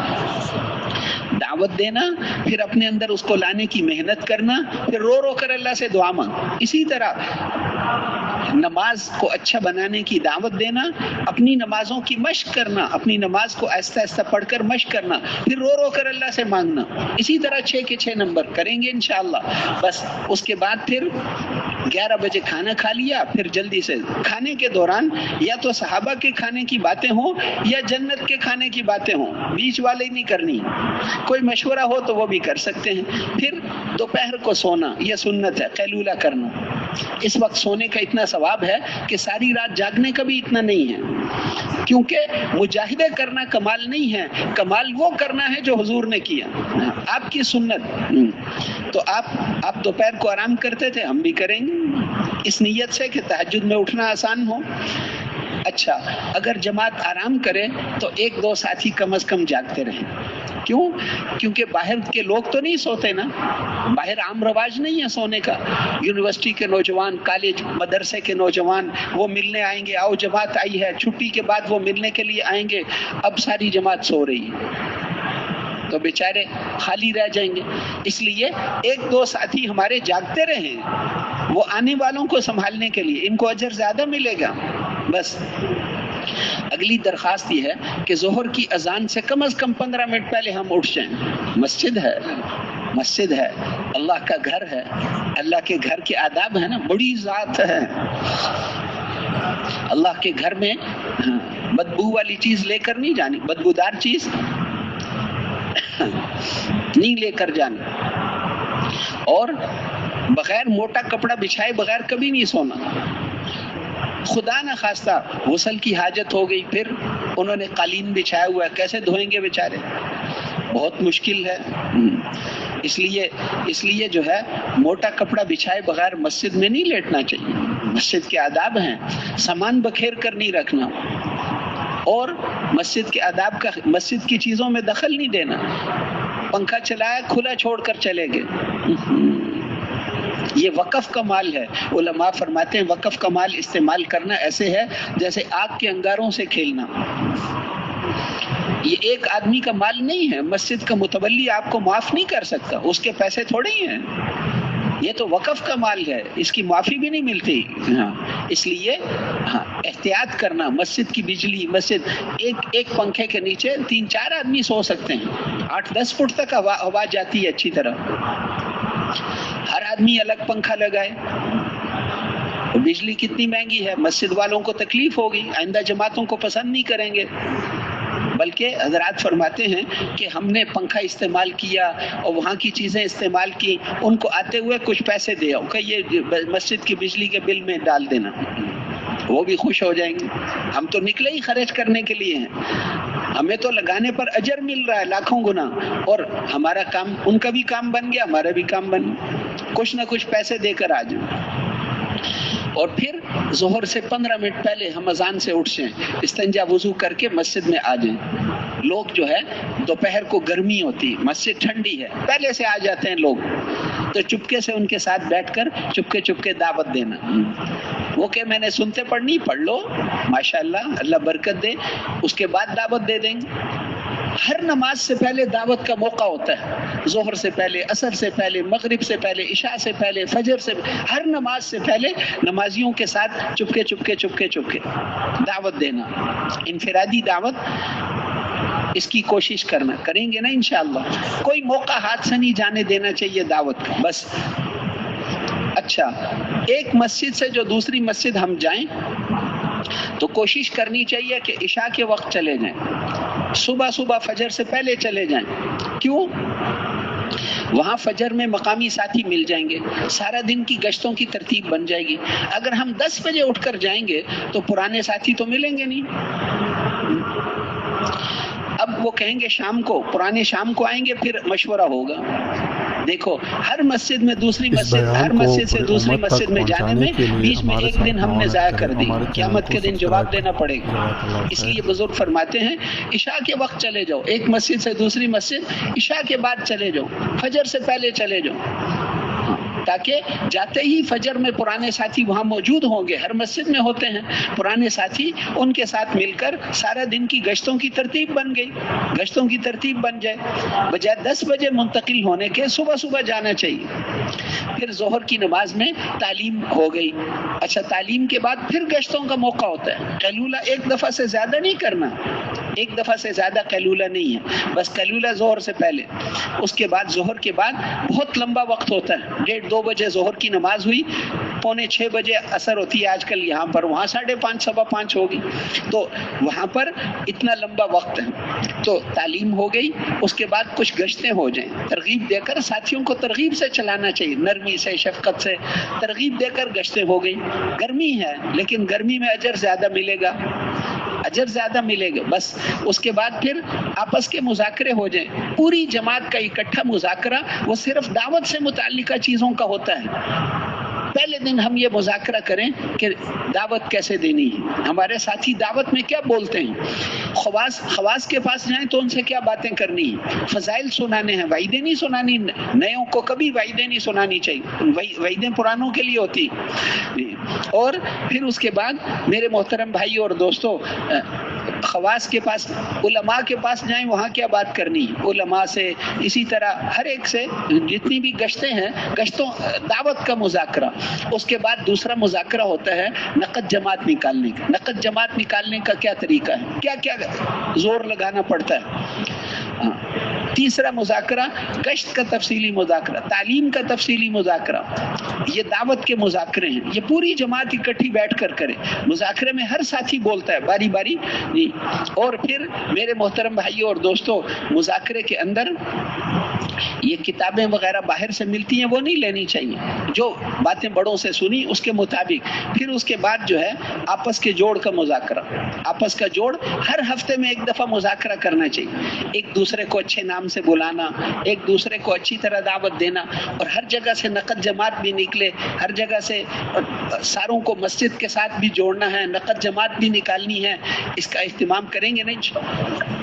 دعوت دینا, پھر اپنے اندر اس کو لانے کی محنت کرنا, پھر رو کر اللہ سے دعا مانگ. اسی طرح نماز کو اچھا بنانے کی دعوت دینا, اپنی نمازوں کی مشق کرنا, اپنی نماز کو آہستہ آہستہ پڑھ کر مشق کرنا, پھر رو کر اللہ سے مانگنا. اسی طرح 6 کے 6 نمبر کریں گے انشاءاللہ. بس اس کے بعد پھر 11 بجے کھانا کھا لیا, پھر جلدی سے کھانے کے دوران یا تو صحابہ کے کھانے کی باتیں ہوں یا جنت کے کھانے کی باتیں ہوں, بیچ والے نہیں کرنی. کوئی مشورہ ہو تو وہ بھی کر سکتے ہیں. پھر دوپہر کو سونا, یہ سنت ہے, قیلولہ کرنا. اس وقت سونے کا اتنا ثواب ہے کہ ساری رات جاگنے کا بھی اتنا نہیں ہے, کیونکہ مجاہدے کرنا کمال نہیں ہے, کمال وہ کرنا ہے جو حضور نے کیا, آپ کی سنت. تو آپ دوپہر کو آرام کرتے تھے, ہم بھی کریں گے اس نیت سے کہ تہجد میں اٹھنا آسان ہو. اچھا, اگر جماعت آرام کرے تو 1-2 ساتھی کم از کم جاگتے رہیں. کیوں؟ کیونکہ باہر کے لوگ تو نہیں سوتے نا, باہر عام رواج نہیں ہے سونے کا. یونیورسٹی کے نوجوان, کالج مدرسے کے نوجوان وہ ملنے آئیں گے, آؤ جماعت آئی ہے, چھٹی کے بعد وہ ملنے کے لیے آئیں گے. اب ساری جماعت سو رہی ہے تو بیچارے خالی رہ جائیں گے. اس لیے 1-2 ساتھی ہمارے جاگتے رہیں, وہ آنے والوں کو سنبھالنے کے لیے, ان کو اجر زیادہ ملے گا. بس اگلی درخواست یہ ہے کہ ظہر کی اذان سے کم از کم 15 منٹ پہلے ہم اٹھ جائیں. مسجد ہے, اللہ کا گھر ہے, اللہ کے گھر کے آداب ہے نا, بڑی ذات ہے. اللہ کے گھر میں بدبو والی چیز لے کر نہیں جانی, بدبودار چیز نہیں لے کر جانی, اور بغیر موٹا کپڑا بچھائے بغیر کبھی نہیں سونا. خدا نہ خواستہ غسل کی حاجت ہو گئی, پھر انہوں نے قالین بچھایا ہوا ہے, کیسے دھوئیں گے بیچارے, بہت مشکل ہے. اس لیے جو ہے موٹا کپڑا بچھائے بغیر مسجد میں نہیں لیٹنا چاہیے. مسجد کے آداب ہیں, سامان بکھیر کر نہیں رکھنا, اور مسجد کے آداب کا مسجد کی چیزوں میں دخل نہیں دینا. پنکھا چلایا کھلا چھوڑ کر چلے گئے, یہ وقف کا مال ہے. علماء فرماتے ہیں وقف کا مال استعمال کرنا ایسے ہے جیسے آگ کے انگاروں سے کھیلنا. یہ ایک آدمی کا مال نہیں ہے, مسجد کا متولی آپ کو معاف نہیں کر سکتا, اس کے پیسے تھوڑے ہی ہیں, یہ تو وقف کا مال ہے, اس کی معافی بھی نہیں ملتی. اس لیے احتیاط کرنا. مسجد کی بجلی, مسجد ایک پنکھے کے نیچے 3-4 آدمی سو سکتے ہیں, 8-10 فٹ تک ہوا جاتی ہے اچھی طرح. ہر آدمی الگ پنکھا لگائے. بجلی کتنی مہنگی ہے, مسجد والوں کو تکلیف ہوگی, آئندہ جماعتوں کو پسند نہیں کریں گے. بلکہ حضرات فرماتے ہیں کہ ہم نے پنکھا استعمال کیا اور وہاں کی چیزیں استعمال کی, ان کو آتے ہوئے کچھ پیسے دے آؤ کہ یہ مسجد کی بجلی کے بل میں ڈال دینا, وہ بھی خوش ہو جائیں گے. ہم تو نکلے ہی خرچ کرنے کے لیے ہیں, ہمیں تو لگانے پر اجر مل رہا ہے لاکھوں گنا, اور ہمارا کام, ان کا بھی کام بن گیا, ہمارا بھی کام بن گیا. کچھ نہ کچھ پیسے دے کر آ جائیں. اور پھر ظہر سے 15 منٹ پہلے ہم اذان سے اٹھ جائیں, استنجا وضو کر کے مسجد میں آ جائیں. لوگ جو ہے دوپہر کو گرمی ہوتی, مسجد ٹھنڈی ہے, پہلے سے آ جاتے ہیں لوگ, تو چپکے سے ان کے ساتھ بیٹھ کر چپکے دعوت دینا. وہ کہ میں نے سنتے پڑھنی, پڑھ لو ماشاءاللہ, اللہ برکت دے, اس کے بعد دعوت دے دیں گے. ہر نماز سے پہلے دعوت کا موقع ہوتا ہے، ظہر سے پہلے، عصر سے پہلے، مغرب سے پہلے، عشاء سے پہلے، فجر سے پہلے، ہر نماز سے پہلے نمازیوں کے ساتھ چپکے چپکے چپکے چپکے دعوت دینا، انفرادی دعوت، اس کی کوشش کرنا، کریں گے نا انشاءاللہ۔ کوئی موقع ہاتھ سے نہیں جانے دینا چاہیے دعوت کا، بس۔ اچھا، ایک مسجد سے جو دوسری مسجد ہم جائیں تو کوشش کرنی چاہیے کہ عشاء کے وقت چلے جائیں، صبح صبح فجر سے پہلے چلے جائیں۔ کیوں؟ وہاں فجر میں مقامی ساتھی مل جائیں گے، سارا دن کی گشتوں کی ترتیب بن جائے گی۔ اگر ہم 10 بجے اٹھ کر جائیں گے تو پرانے ساتھی تو ملیں گے نہیں، اب وہ کہیں گے شام کو، پرانے شام کو آئیں گے، پھر مشورہ ہوگا۔ دیکھو، ہر مسجد میں دوسری مسجد، ہر مسجد سے دوسری مسجد میں جانے میں بیچ میں ایک دن ہم نے ضائع کر دی، قیامت کے دن جواب دینا پڑے گا۔ اس لیے بزرگ فرماتے ہیں عشاء کے وقت چلے جاؤ، ایک مسجد سے دوسری مسجد، عشاء کے بعد چلے جاؤ، فجر سے پہلے چلے جاؤ، تاکہ جاتے ہی فجر میں پرانے ساتھی وہاں موجود ہوں گے، ہر مسجد میں ہوتے ہیں پرانے ساتھی، ان کے ساتھ مل کر سارا دن کی گشتوں کی ترتیب بن گئی، گشتوں کی ترتیب بن جائے۔ بجائے 10 بجے منتقل ہونے کے صبح صبح جانا چاہیے۔ پھر ظہر کی نماز میں تعلیم ہو گئی۔ اچھا، تعلیم کے بعد پھر گشتوں کا موقع ہوتا ہے۔ قیلولہ ایک دفعہ سے زیادہ نہیں کرنا، ایک دفعہ سے زیادہ قیلولہ نہیں ہے، بس قیلولہ ظہر سے پہلے، اس کے بعد ظہر کے بعد بہت لمبا وقت ہوتا ہے، 1:30-2 بجے ظہر کی نماز ہوئی، 5:45 بجے عصر ہوتی ہے آج کل یہاں پر، وہاں 5:30 5:15 ہوگی، تو وہاں پر اتنا لمبا وقت ہے۔ تو تعلیم ہو گئی، اس کے بعد کچھ گشتیں ہو جائیں، ترغیب دے کر ساتھیوں کو ترغیب سے چلانا چاہیے، نرمی سے، شفقت سے ترغیب دے کر گشتیں ہو گئی۔ گرمی ہے لیکن گرمی میں اجر زیادہ ملے گا، اجر زیادہ ملے گا، بس۔ اس کے بعد پھر آپس کے مذاکرے ہو جائیں، پوری جماعت کا اکٹھا مذاکرہ، وہ صرف دعوت سے متعلقہ چیزوں کا ہوتا ہے۔ پہلے دن ہم یہ مذاکرہ کریں کہ دعوت کیسے دینی ہے، ہمارے ساتھی دعوت میں کیا بولتے ہیں، خواص کے پاس جائیں تو ان سے کیا باتیں کرنی ہیں، فضائل سنانے ہیں، وعیدیں نہیں سنانی، نیوں کو کبھی وعیدیں نہیں سنانی چاہیے، وعیدیں پرانوں کے لیے ہوتی۔ اور پھر اس کے بعد میرے محترم بھائی اور دوستو، خواص کے پاس، علماء کے پاس جائیں، وہاں کیا بات کرنی ہے علماء سے، اسی طرح ہر ایک سے جتنی بھی گشتیں ہیں، گشتوں دعوت کا مذاکرہ۔ اس کے بعد دوسرا مذاکرہ ہوتا ہے نقد جماعت نکالنے کا۔ نقد جماعت نکالنے کا کیا طریقہ ہے، کیا کیا زور لگانا پڑتا ہے۔ تیسرا مذاکرہ گشت کا تفصیلی مذاکرہ، تعلیم کا تفصیلی مذاکرہ، یہ دعوت کے مذاکرے ہیں، یہ پوری جماعت اکٹھی بیٹھ کر کرے۔ مذاکرے میں ہر ساتھی بولتا ہے باری باری جی۔ اور پھر میرے محترم بھائیوں اور دوستوں، مذاکرے کے اندر یہ کتابیں وغیرہ باہر سے ملتی ہیں وہ نہیں لینی چاہیے، جو باتیں بڑوں سے سنی اس کے مطابق۔ پھر اس کے بعد جو ہے آپس کے جوڑ کا مذاکرہ، آپس کا جوڑ ہر ہفتے میں ایک دفعہ مذاکرہ کرنا چاہیے، ایک دوسرے کو اچھے نام سے بلانا، ایک دوسرے کو اچھی طرح دعوت دینا، اور ہر جگہ سے نقد جماعت بھی نکلے، ہر جگہ سے ساروں کو مسجد کے ساتھ بھی جوڑنا ہے، نقد جماعت بھی نکالنی ہے، اس کا اہتمام کریں گے نا انشاءاللہ۔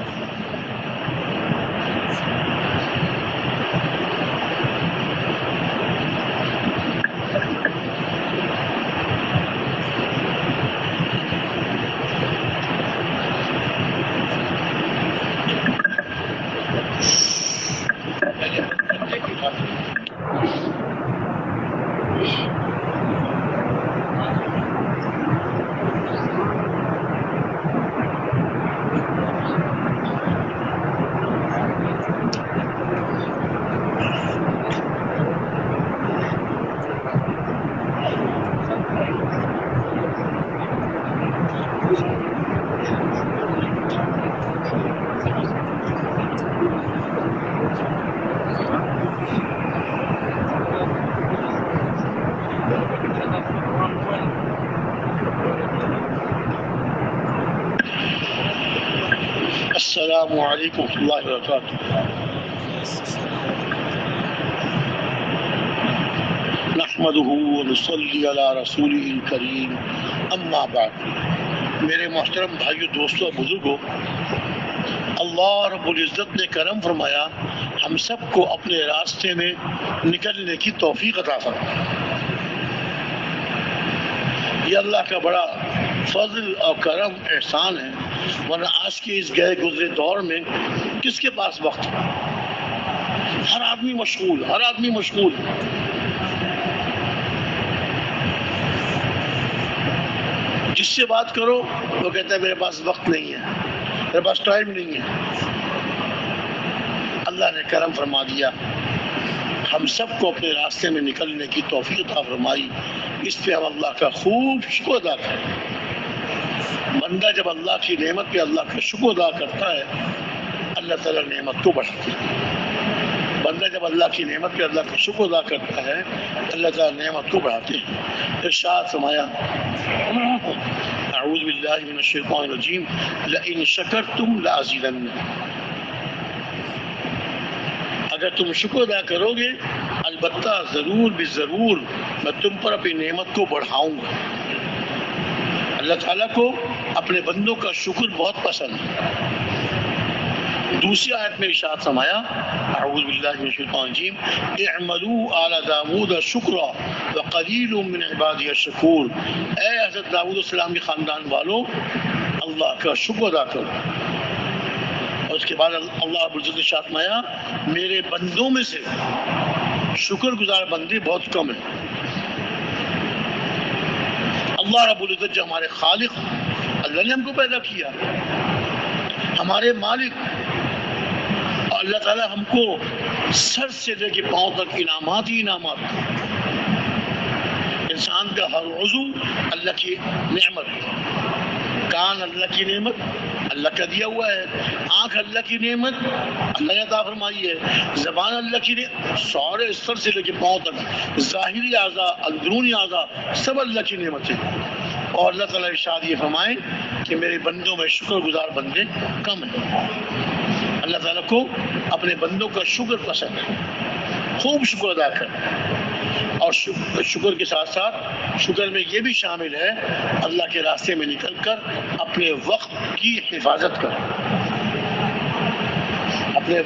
السلام علیکم ورحمۃ اللہ وبرکاتہ۔ نحمدہ ونصلی علی رسولہ الکریم، اما بعد۔ میرے محترم بھائیو، دوستو، بزرگوں، اللہ رب العزت نے کرم فرمایا، ہم سب کو اپنے راستے میں نکلنے کی توفیق عطا فرمایا۔ یہ اللہ کا بڑا فضل اور کرم احسان ہے، ورنہ آج کے اس گئے گزرے دور میں کس کے پاس وقت ہے؟ ہر آدمی مشغول، ہر آدمی مشغول۔ جس سے بات کرو وہ کہتا ہے میرے پاس وقت نہیں ہے، میرے پاس ٹائم نہیں ہے۔ اللہ نے کرم فرما دیا، ہم سب کو اپنے راستے میں نکلنے کی توفیق عطا فرمائی، اس پہ ہم اللہ کا خوب شکر ادا کریں۔ بندہ جب اللہ کی نعمت پہ اللہ کا شکر ادا کرتا ہے، اللہ تعالیٰ نعمت کو بڑھاتے ہیں۔ بندہ جب اللہ کی نعمت پہ اللہ کا شکر ادا کرتا ہے، اللہ تعالیٰ نعمت کو بڑھاتے ہیں۔ ارشاد فرمایا اعوذ باللہ من الشیطان الرجیم لئن شکرتم لازیدنکم، اگر تم شکر ادا کرو گے البتہ ضرور ضرور میں تم پر اپنی نعمت کو بڑھاؤں گا۔ اللہ تعالیٰ کو اپنے بندوں کا شکر بہت پسند ہے۔ دوسری آیت میں ارشاد فرمایا اعوذ باللہ من الشیطان الرجیم اعملوا آل داود شکرا وقلیل من عبادی الشکور، اے حضرت داؤد علیہ السلام کے خاندان والوں اللہ کا شکر ادا کرو۔ اور اس کے بعد اللہ رب العزت نے ارشاد فرمایا میرے بندوں میں سے شکر گزار بندے بہت کم ہیں۔ اللہ رب العزت جو ہمارے خالق، اللہ نے ہم کو پیدا کیا، ہمارے مالک، اللہ تعالیٰ ہم کو سر سے لے کے پاؤں تک انعامات ہی انعامات۔ انسان کا ہر عضو اللہ کی نعمت، کان اللہ کی نعمت اللہ کا دیا ہوا ہے، آنکھ اللہ کی نعمت اللہ نے عطا فرمائی ہے، زبان اللہ کی نعمت، سارے سر سے لے کے پاؤں تک ظاہری اعضاء اندرونی اعضاء سب اللہ کی نعمت ہے۔ اور اللہ تعالیٰ ارشاد یہ فرمائے کہ میرے بندوں میں شکر گزار بندے کم ہیں۔ اللہ تعالیٰ کو اپنے بندوں کا شکر پسند ہے، خوب شکر ادا کر۔ اور شکر کے ساتھ ساتھ شکر میں یہ بھی شامل ہے اللہ کے راستے میں نکل کر اپنے وقت کی حفاظت کر، اپنے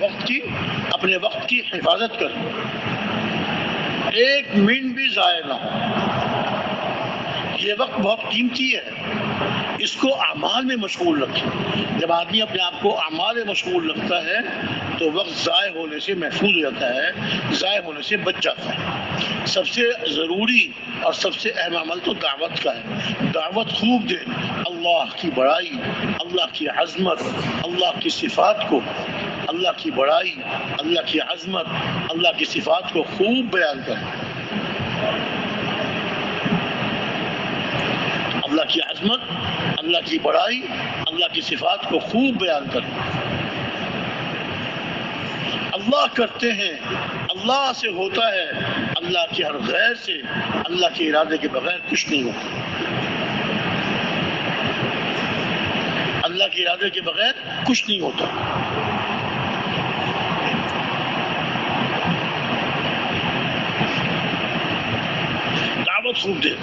وقت کی حفاظت کر، ایک منٹ بھی ضائع نہ ہو۔ یہ وقت بہت قیمتی ہے، اس کو اعمال میں مشغول رکھیں۔ جب آدمی اپنے آپ کو اعمال میں مشغول رکھتا ہے تو وقت ضائع ہونے سے محفوظ ہو جاتا ہے، ضائع ہونے سے بچ جاتا ہے۔ سب سے ضروری اور سب سے اہم عمل تو دعوت کا ہے۔ دعوت خوب دیں، اللہ کی بڑائی، اللہ کی عظمت، اللہ کی صفات کو، اللہ کی بڑائی، اللہ کی عظمت، اللہ کی صفات کو خوب بیان کریں۔ اللہ کی عظمت، اللہ کی بڑائی، اللہ کی صفات کو خوب بیان کریں۔ اللہ کرتے ہیں، اللہ سے ہوتا ہے، اللہ کے ہر غیر سے، اللہ کے ارادے کے بغیر کچھ نہیں ہوتا۔ اللہ کے ارادے کے بغیر کچھ نہیں ہوتا۔ دعوت خوب دے،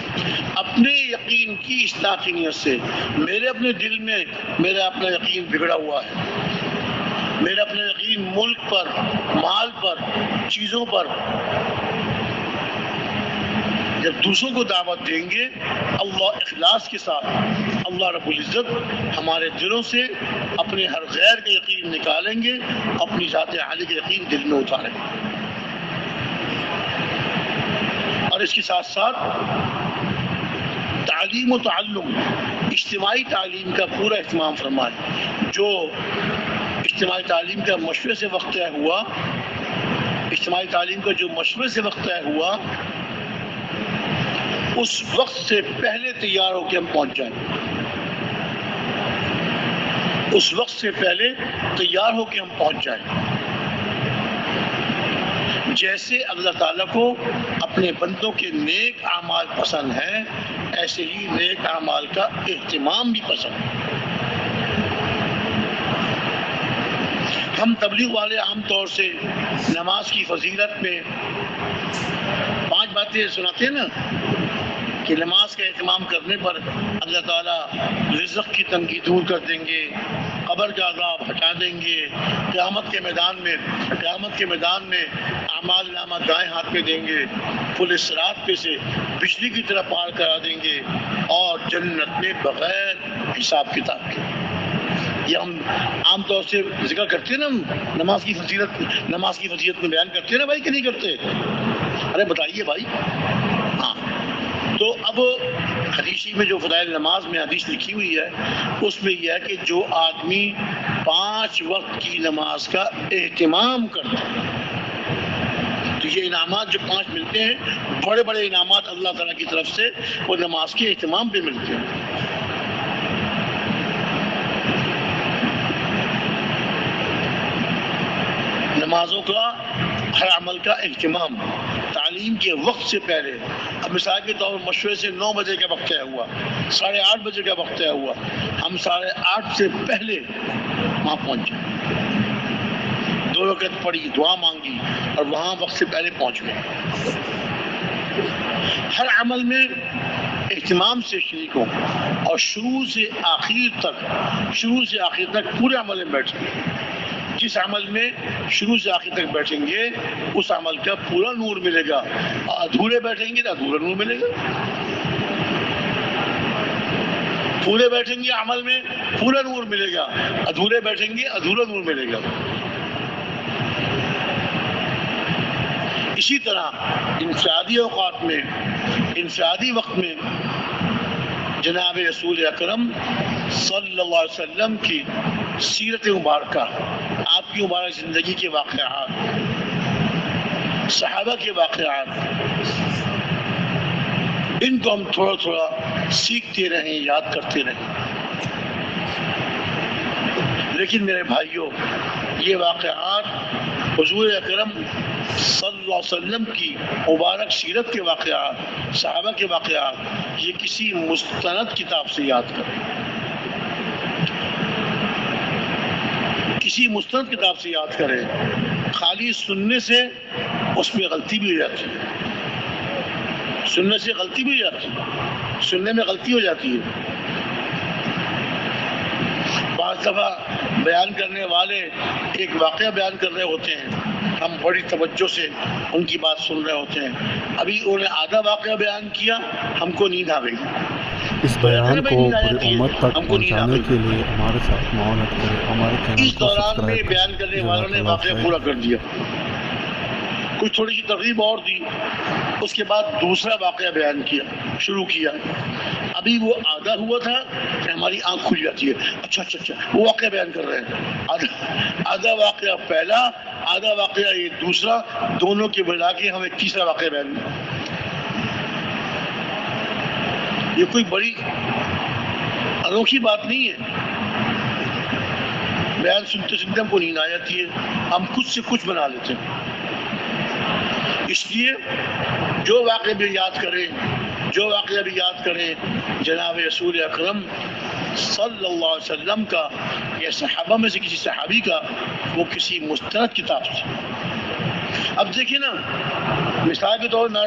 اپنے یقین کی اصلاح کی نیت سے۔ میرے اپنے دل میں میرا اپنا یقین بگڑا ہوا ہے، میرا اپنا یقین ملک پر، مال پر، چیزوں پر۔ جب دوسروں کو دعوت دیں گے اللہ اخلاص کے ساتھ، اللہ رب العزت ہمارے دلوں سے اپنے ہر غیر کے یقین نکالیں گے، اپنی ذات عالی کے یقین دل میں اتاریں گے۔ اور اس کے ساتھ ساتھ تعلیم و تعلم، اجتماعی تعلیم کا پورا اہتمام فرمائیں۔ جو اجتماعی تعلیم کا مشورے سے وقت طے ہوا، اجتماعی تعلیم کا جو مشورے سے وقت طے ہوا، اس وقت سے پہلے تیار ہو کے ہم پہنچ جائیں، اس وقت سے پہلے تیار ہو کے ہم پہنچ جائیں۔ جیسے اللہ تعالیٰ کو اپنے بندوں کے نیک اعمال پسند ہیں، ایسے ہی نیک اعمال کا اہتمام بھی پسند ہے۔ ہم تبلیغ والے عام طور سے نماز کی فضیلت میں 5 باتیں سناتے ہیں نا کہ نماز کا اہتمام کرنے پر اللہ تعالیٰ رزق کی تنگی دور کر دیں گے، قبر کا عذاب ہٹا دیں گے، قیامت کے میدان میں اعمال نامہ دائیں ہاتھ پہ دیں گے، پل صراط پہ سے بجلی کی طرح پار کرا دیں گے، اور جنت میں بغیر حساب کتاب کے۔ یہ ہم عام طور سے ذکر کرتے ہیں نا، ہم نماز کی فضیلت میں بیان کرتے ہیں نا بھائی، کہ نہیں کرتے؟ ارے بتائیے بھائی۔ ہاں، تو اب حدیث میں جو فضائل نماز میں حدیث لکھی ہوئی ہے اس میں یہ ہے کہ جو آدمی 5 وقت کی نماز کا اہتمام کرتا ہے، تو یہ انعامات جو 5 ملتے ہیں، بڑے بڑے انعامات اللہ تعالیٰ کی طرف سے وہ نماز کے اہتمام پہ ملتے ہیں۔ نمازوں کا، ہر عمل کا اہتمام تعلیم کے وقت سے پہلے۔ اب مثال کے طور پر مشورے سے 9 بجے کا وقت طے ہوا، 8:30 بجے کا وقت طے ہوا، ہم 8:30 سے پہلے وہاں پہنچے، 2 رکعت پڑھی، دعا مانگی اور وہاں وقت سے پہلے پہنچ گئے۔ ہر عمل میں اہتمام سے شریک ہوں اور شروع سے آخر تک پورے عمل میں بیٹھیں۔ جس عمل میں شروع سے آخر تک بیٹھیں گے اس عمل کا پورا نور ملے گا، ادھورے بیٹھیں گے تو ادھورا نور ملے گا، پورے بیٹھیں گے عمل میں پورا نور ملے گا، ادھورے بیٹھیں گے ادھورا نور ملے گا۔ اسی طرح انفرادی اوقات میں، انفرادی وقت میں جناب رسول اکرم صلی اللہ علیہ وسلم کی سیرت مبارکہ، آپ کی مبارک زندگی کے واقعات، صحابہ کے واقعات، ان کو ہم تھوڑا تھوڑا سیکھتے رہیں، یاد کرتے رہیں۔ لیکن میرے بھائیوں، یہ واقعات حضور اکرم صلی اللہ علیہ وسلم کی مبارک سیرت کے واقعات، صحابہ کے واقعات، یہ کسی مستند کتاب سے یاد کریں، کسی مستند کتاب سے یاد کریں۔ خالی سننے سے اس میں غلطی بھی ہو جاتی ہے، سننے سے غلطی بھی ہو جاتی ہے، سننے میں غلطی ہو جاتی ہے۔ بعض دفعہ بیان کرنے والے ایک واقعہ بیان کر رہے ہوتے ہیں، ہم بڑی توجہ سے ان کی بات سن رہے ہوتے ہیں، ابھی انہوں نے آدھا واقعہ بیان کیا، ہم کو نیند آ گئی۔ اس بیان کو پوری امت تک پہنچانے کے لیے ہمارے ساتھ معاونت کریں، ہمارے چینل اس کو دوران میں سبسکرائب بیان کرنے والوں نے واقعہ پورا کر دیا، کچھ تھوڑی سی تقریب اور دی، اس کے بعد دوسرا واقعہ بیان کیا، شروع کیا۔ ابھی وہ آدھا ہوا تھا کہ ہماری آنکھ کھل جاتی ہے، اچھا وہ واقعہ بیان کر رہے ہیں، آدھا واقعہ پہلا، آدھا واقعہ یہ دوسرا، دونوں کے ملا کے ہمیں تیسرا واقعہ بیان کیا۔ یہ کوئی بڑی انوکھی بات نہیں ہے، بیان سنتے سنتے ہم کو نیند آ جاتی ہے، ہم کچھ سے کچھ بنا لیتے ہیں۔ اس لیے جو واقعہ بھی یاد کریں جناب رسول اکرم صلی اللہ علیہ وسلم کا یا صحابہ میں سے کسی صحابی کا، وہ کسی مستند کتاب سے۔ اب دیکھیں نا، مثال کے طور پر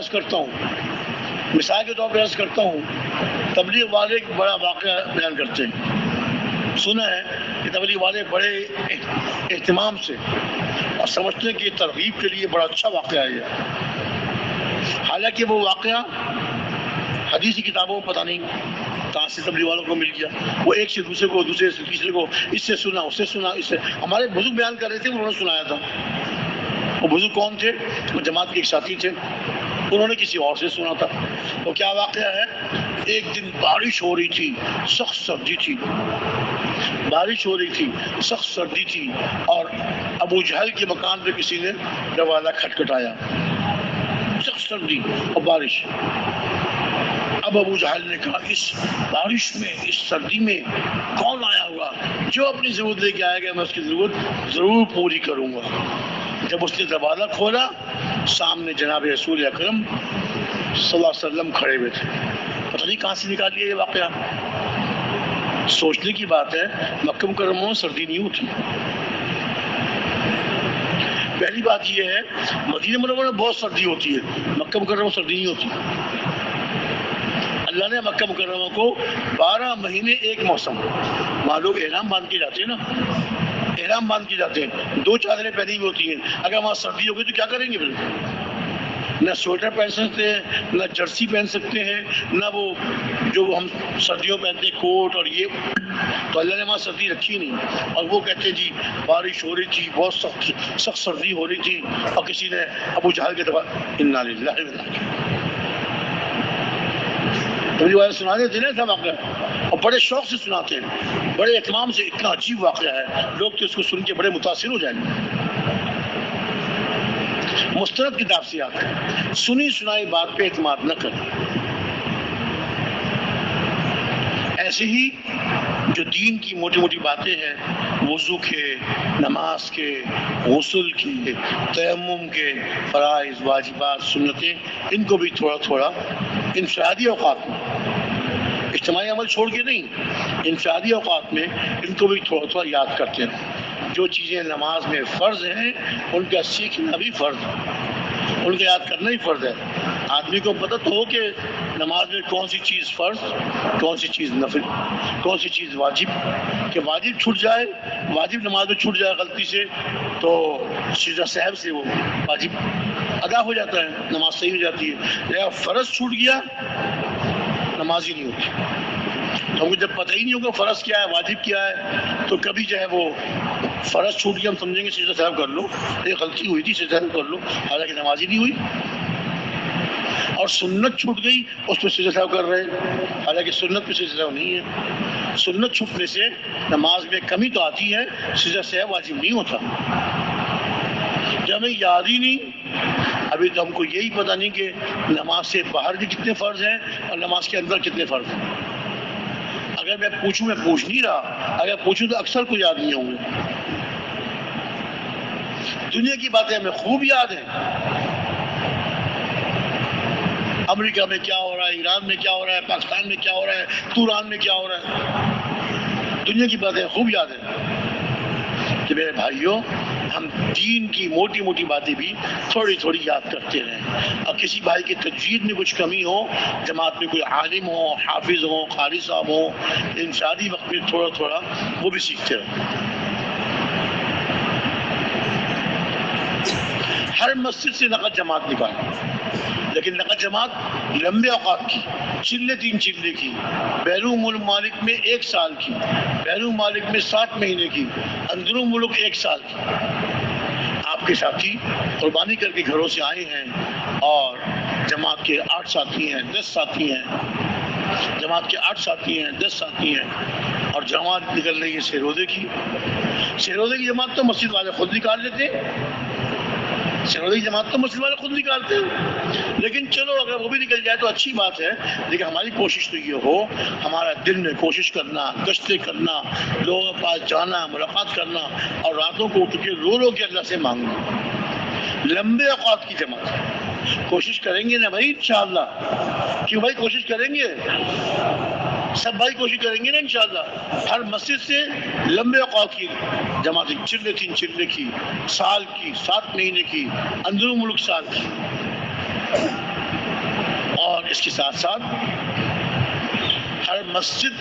عرض کرتا ہوں، تبلیغ والے ایک بڑا واقعہ بیان کرتے ہیں، سنا ہے کہ تبلیغ والے بڑے اہتمام سے اور سمجھتے ہیں کہ یہ ترغیب کے لیے بڑا اچھا واقعہ ہے، حالانکہ وہ واقعہ حدیثی کتابوں میں پتہ نہیں کہاں سے تبلیغ والوں کو مل گیا، وہ ایک سے دوسرے کو، دوسرے سے تیسرے کو، اس سے سنا، اس سے سنا، اس سے ہمارے بزرگ بیان کر رہے تھے، انہوں نے سنایا تھا۔ وہ بزرگ کون تھے؟ وہ جماعت کے ایک ساتھی تھے، انہوں نے کسی اور سے سنا تھا۔ وہ کیا واقعہ ہے؟ ایک دن بارش ہو رہی تھی، سخت سردی تھی، اور ابو جہل کے مکان پہ کسی نے دروازہ کھٹکھٹایا، سخت سردی اور بارش۔ اب ابو جہل نے کہا، اس بارش میں، اس سردی میں کون آیا ہوا؟ جو اپنی ضرورت لے کے آئے گا میں اس کی ضرورت ضرور پوری کروں گا۔ جب اس نے دروازہ کھولا، سامنے جناب رسول اکرم صلی اللہ علیہ وسلم کھڑے ہوئے تھے۔ پتہ نہیں کہاں سے نکال لیا یہ واقعہ، سوچنے کی بات ہے۔ مکہ مکرمہ میں سردی نہیں ہوتی، پہلی بات یہ ہے، مدینہ منورہ میں بہت سردی ہوتی ہے، مکہ مکرمہ میں سردی نہیں ہوتی۔ اللہ نے مکہ مکرمہ کو 12 مہینے ایک موسم، وہاں لوگ احرام باندھ کے جاتے ہیں نا، احرام باندھ کے جاتے ہیں، 2 چادریں پہنی ہوئی ہوتی ہیں، اگر وہاں سردی ہوگی تو کیا کریں گے پھر؟ نہ سویٹر پہن سکتے ہیں، نہ جرسی پہن سکتے ہیں، نہ وہ جو ہم سردیوں پہنتے ہیں کوٹ اور یہ، تو اللہ نے وہاں سردی رکھی نہیں، اور وہ کہتے ہیں جی بارش ہو رہی تھی، بہت سخت سردی ہو رہی تھی، اور کسی نے ابو جہل کے دفعہ انا للہ و انا الیہ راجعون سنا دیتے ہیں نا واقعہ، اور بڑے شوق سے سناتے ہیں، بڑے اہتمام سے، اتنا عجیب واقعہ ہے، لوگ تو اس کو سن کے بڑے متاثر ہو جائیں گے۔ مستند کتاب سے آتا ہے، سنی سنائی بات پہ اعتماد نہ کریں۔ ایسے ہی جو دین کی موٹی موٹی باتیں ہیں، وضو کے، نماز کے، غسل کے، تیمم کے، فرائض، واجبات، سنتیں، ان کو بھی تھوڑا تھوڑا انفرادی اوقات میں، اجتماعی عمل چھوڑ کے نہیں، انفرادی اوقات میں ان کو بھی تھوڑا تھوڑا یاد کرتے ہیں۔ جو چیزیں نماز میں فرض ہیں ان کا سیکھنا بھی فرض ہے، ان کو یاد کرنا ہی فرض ہے۔ آدمی کو پتہ تو ہو کہ نماز میں کون سی چیز فرض، کون سی چیز نفل، کون سی چیز واجب، کہ واجب چھوٹ جائے، واجب نماز میں چھوٹ جائے غلطی سے تو سجدہ سہو سے وہ واجب ادا ہو جاتا ہے، نماز صحیح ہو جاتی ہے۔ یا فرض چھوٹ گیا نماز ہی نہیں ہوتی۔ تو ہم کو جب پتہ ہی نہیں ہوگا فرض کیا ہے، واجب کیا ہے، تو کبھی جو ہے وہ فرض چھوٹ گیا ہم سمجھیں گے سجدہ سہو کر لو، یہ غلطی ہوئی تھی سجدہ سہو کر لو، حالانکہ نماز ہی نہیں ہوئی۔ اور سنت چھوٹ گئی اس پہ سجدہ سہو کر رہے، حالانکہ سنت پہ سجدہ سہو نہیں ہے۔ سنت چھوٹنے سے نماز میں کمی تو آتی ہے، سجدہ سہو واجب نہیں ہوتا۔ جب ہمیں یاد ہی نہیں، ابھی تو ہم کو یہی پتہ نہیں کہ نماز سے باہر بھی کتنے فرض ہیں اور نماز کے اندر کتنے فرض ہیں۔ اگر میں پوچھوں، میں پوچھ نہیں رہا، اگر پوچھوں تو اکثر کو یاد نہیں ہوں گے۔ دنیا کی باتیں ہمیں خوب یاد ہیں، امریکہ میں کیا ہو رہا ہے، ایران میں کیا ہو رہا ہے، پاکستان میں کیا ہو رہا ہے، توران میں کیا ہو رہا ہے، دنیا کی باتیں خوب یاد ہیں۔ کہ میرے بھائیوں، ہم دین کی موٹی موٹی باتیں بھی تھوڑی تھوڑی یاد کرتے رہیں، اور کسی بھائی کی تجوید میں کچھ کمی ہو، جماعت میں کوئی عالم ہو، حافظ ہو، قاری صاحب ہو، انفرادی وقت میں تھوڑا تھوڑا وہ بھی سیکھتے رہیں۔ ہر مسجد سے نقد جماعت نکالیں، لیکن نقد جماعت لمبے اوقات کی، چلے 3 چلے کی، بیرون ملک میں 1 سال کی، بیرون ملک میں 60 مہینے کی، اندرون ملک 1 سال کی۔ آپ کے ساتھی قربانی کر کے گھروں سے آئے ہیں، اور جماعت کے 8 ساتھی ہیں، 10 ساتھی ہیں، جماعت کے 8 ساتھی ہیں، 10 ساتھی ہیں، اور جماعت نکل رہی ہے سیروزے کی۔ سیروزے کی جماعت تو مسجد والے خود نکال لیتے ہیں، سیروزے کی جماعت تو مسجد والے خود نکالتے ہیں، لیکن چلو اگر وہ بھی نکل جائے تو اچھی بات ہے، لیکن ہماری کوشش تو یہ ہو، ہمارا دن میں کوشش کرنا، گشتیں کرنا، لوگوں کے پاس جانا، ملاقات کرنا، اور راتوں کو اٹھ کے رو رو کے اللہ سے مانگنا۔ لمبے اوقات کی جماعت کوشش کریں گے نا بھائی، انشاءاللہ، کیوں بھائی کوشش کریں گے، سب بھائی کوشش کریں گے نا انشاءاللہ۔ ہر مسجد سے لمبے اوقات کی جماعت، چلے 3 چلے کی، سال کی، 7 مہینے کی، اندرون ملک سال کی، اور اس کے ساتھ ساتھ ہر مسجد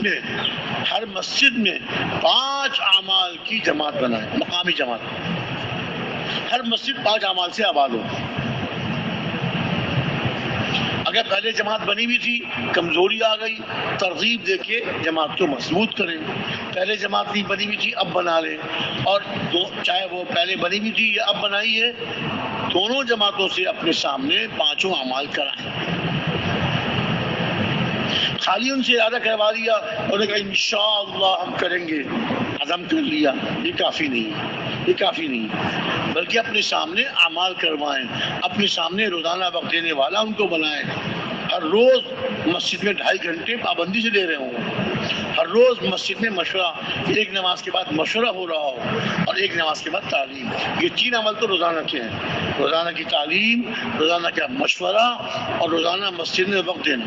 میں 5 اعمال کی جماعت بنائیں، مقامی جماعت، ہر مسجد 5 اعمال سے آباد ہو۔ اگر پہلے جماعت بنی ہوئی تھی، کمزوری آ گئی، ترغیب دے کے جماعت کو مضبوط کریں۔ پہلے جماعت نہیں بنی ہوئی تھی، اب بنا لیں، اور چاہے وہ پہلے بنی ہوئی تھی یا اب بنائی ہے، دونوں جماعتوں سے اپنے سامنے 5 اعمال کرائیں۔ خالی ان سے ارادہ کروا لیا، انہوں نے کہا انشاءاللہ ہم کریں گے، عزم کر لیا، یہ کافی نہیں ہے، یہ کافی نہیں ہے، بلکہ اپنے سامنے اعمال کروائیں، اپنے سامنے روزانہ وقت دینے والا ان کو بنائیں۔ ہر روز مسجد میں 2.5 گھنٹے پابندی سے دے رہے ہوں، ہر روز مسجد میں مشورہ، ایک نماز کے بعد مشورہ ہو رہا ہو، اور ایک نماز کے بعد تعلیم۔ یہ 3 عمل تو روزانہ کے ہیں، روزانہ کی تعلیم، روزانہ کا مشورہ، اور روزانہ مسجد میں وقت دینا۔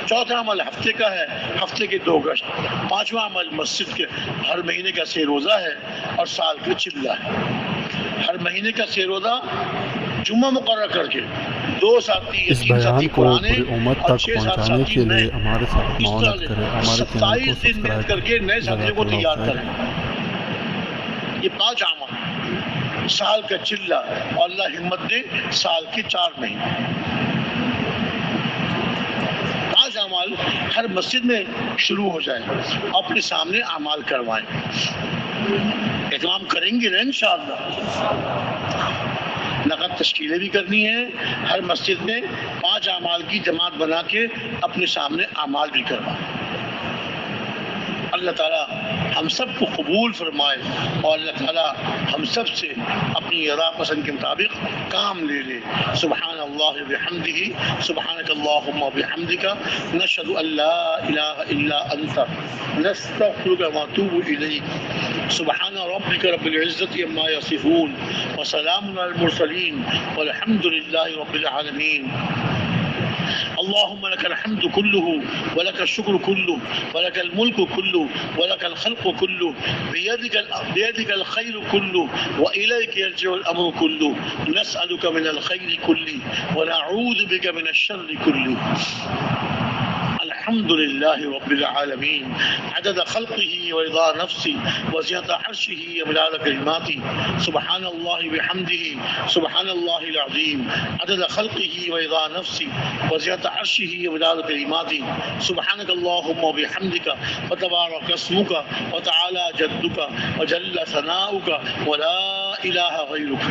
4تھا عمل ہفتے کا ہے، ہفتے کے 2 گشت۔ 5واں عمل مسجد کے ہر مہینے کا 6 روزہ ہے، اور سال کا چلہ ہے۔ ہر مہینے کا 6 روزہ جمعہ مقرر کر کے 2 ساتھی یا اس 3 بیان ساتھی کو پرانے پوری امت اور تک 6-7 پہنچانے ساتھی کے نئے، لیے ہمارے ساتھ اس طرح معاونت سے کریں، ہمارے چینل کو 27 دن محنت کر سبسکرائب کے نئے ساتھیوں کو جزاک تیار اللہ کریں۔ خیر۔ یہ 5 اعمال سال کا چلہ، اور اللہ ہمت دے سال کے 4 مہینے 5 اعمال ہر مسجد میں شروع ہو جائیں، اپنے سامنے اعمال کروائیں۔ اہتمام کریں گے نا انشاءاللہ۔ نقد تشکیلیں بھی کرنی ہیں، ہر مسجد میں 5 اعمال کی جماعت بنا کے اپنے سامنے اعمال بھی کروائیں۔ اللہ تعالیٰ ہم سب کو قبول فرمائے، اور اللہ تعالیٰ ہم سب سے اپنی رضا پسند کے مطابق کام لے لے۔ سبحان اللہ وبحمدہ، سبحانک اللہم وبحمدک، نشہد ان لا الہ الا انت، نستغفرک ونتوب الیک۔ سبحان ربک رب العزت عما یصفون، وسلام علی المرسلین، والحمد للہ رب العالمین۔ اللهم لك الحمد كله، ولك الشكر كله، ولك الملك كله، ولك الخلق كله، بيدك الخير كله، وإليك يرجع الأمر كله، نسألك من الخير كله ونعوذ بك من الشر كله۔ الحمد لله رب العالمين، عدد خلقه ورضا نفسه وزنة عرشه ومداد كلماته، سبحان الله بحمده، سبحان الله العظيم، عدد خلقه ورضا نفسه وزنة عرشه ومداد كلماته، سبحانك اللهم وبحمدك، وتبارك اسمك، وتعالى جدك، وجل ثناؤك، ولا إله غيرك۔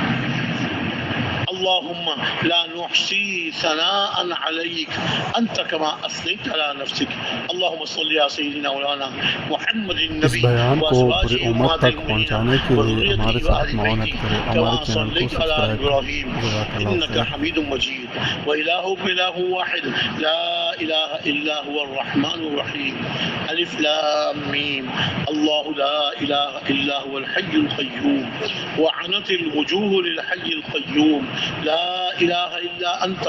اللهم لا نحصي ثناء عليك أنت كما أثنيت على نفسك۔ اللهم صل على سيدنا مولانا محمد اس النبي بیان کو پوری وأزواجه امت أمهات تک پہنچانے کے لیے المؤمنين ہمارے وذريته ساتھ وآل معاونت بيته کریں، كما ہمارے چینل کو صليت على سبسکرائب إبراهيم جزاک اللہ إنك خیر۔ حميد مجيد، وإلهكم إله واحد لا إله إلا هو الرحمن الرحيم۔ ألف لام ميم، الله لا إله إلا هو الحي القيوم، وعنت الوجوه للحي القيوم، لا إله إلا أنت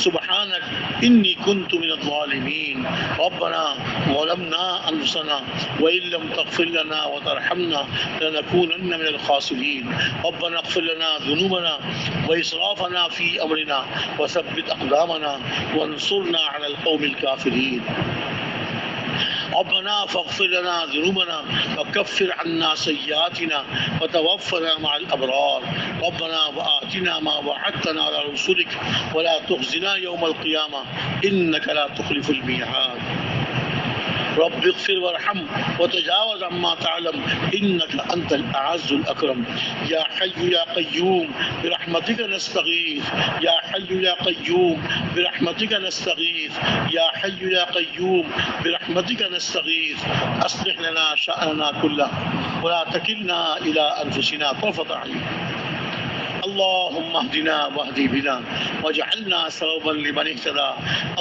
سبحانك إني كنت من الظالمين۔ ربنا ظلمنا أنفسنا وإن لم تغفر لنا وترحمنا لنكونن من الخاسرين۔ ربنا اغفر لنا ذنوبنا وإسرافنا في أمرنا وثبت أقدامنا وانصرنا على القوم الكافرين۔ ربنا فاغفر لنا ذنوبنا وكفر عنا سيئاتنا وتوفنا مع الأبرار۔ ربنا وآتنا ما وعدتنا على رسلك ولا تخزنا يوم القيامة إنك لا تخلف الميعاد۔ رب اغفر وارحم وتجاوز عما تعلم إنك أنت الأعز الأكرم۔ يا حي يا قيوم برحمتك نستغيث، يا حي يا قيوم برحمتك نستغيث، يا حي يا قيوم برحمتك نستغيث۔ أصلح لنا شأننا كله ولا تكلنا إلى أنفسنا طرفة عين۔ اللهم اهدنا واهد بنا واجعلنا سببا لمن اهتدى۔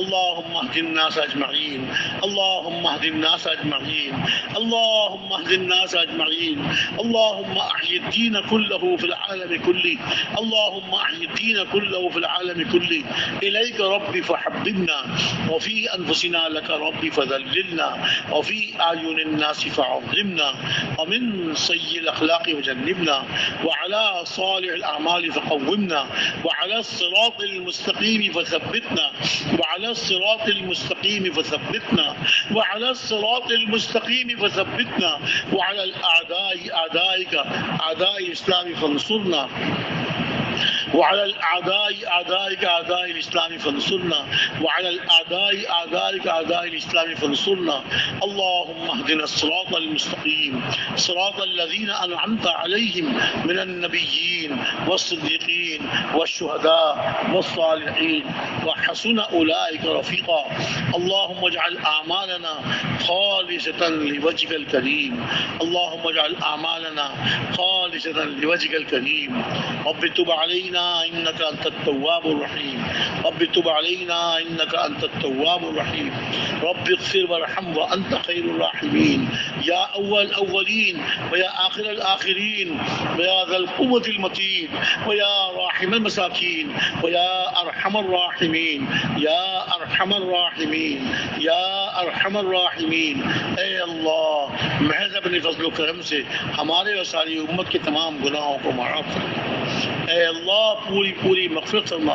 اللهم اهد الناس اجمعين، اللهم اهد الناس اجمعين، اللهم اهد الناس اجمعين، اللهم احيي الدين كله في العالم كله، اللهم احيي الدين كله في العالم كله۔ اليك ربي فحببنا، وفي انفسنا لك ربي فذللنا، وفي اعين الناس فعظمنا، ومن سيء الاخلاق وجنبنا، وعلى صالح الاعمال فقومنا، وعلى الصراط المستقيم فثبتنا، وعلى الصراط المستقيم فثبتنا، وعلى الصراط المستقيم فثبتنا، وعلى الأعداء أعدائك أعداء الإسلام فانصرنا، وعلى الأعداء أعدائك أعداء الإسلام فانصرنا، وعلى الأعداء أعدائك أعداء الإسلام فانصرنا۔ اللهم اهدنا الصراط المستقيم، صراط الذين أنعمت عليهم من النبيين والصديقين والشهداء والصالحين وحسن أولئك رفيقا۔ اللهم اجعل أعمالنا خالصة لوجهك الكريم، اللهم اجعل أعمالنا خالصة لوجهك الكريم۔ رب تب علينا إنك أنت التواب الرحيم، رب تب علينا إنك أنت التواب الرحيم۔ رب اغفر وارحم وأنت خير الراحمين، يا أول الأولين ويا آخر الآخرين، ويا ذا القوة المتين، ويا راحم المساكين، ويا أرحم الراحمين، يا أرحم الراحمين، يا أرحم الراحمين۔ اے اللہ محض اپنے فضل و کرم سے ہمارے اور ساری امت کے تمام گناہوں کو معاف فرما۔ اے اللہ پوری پوری مغفرت فرما۔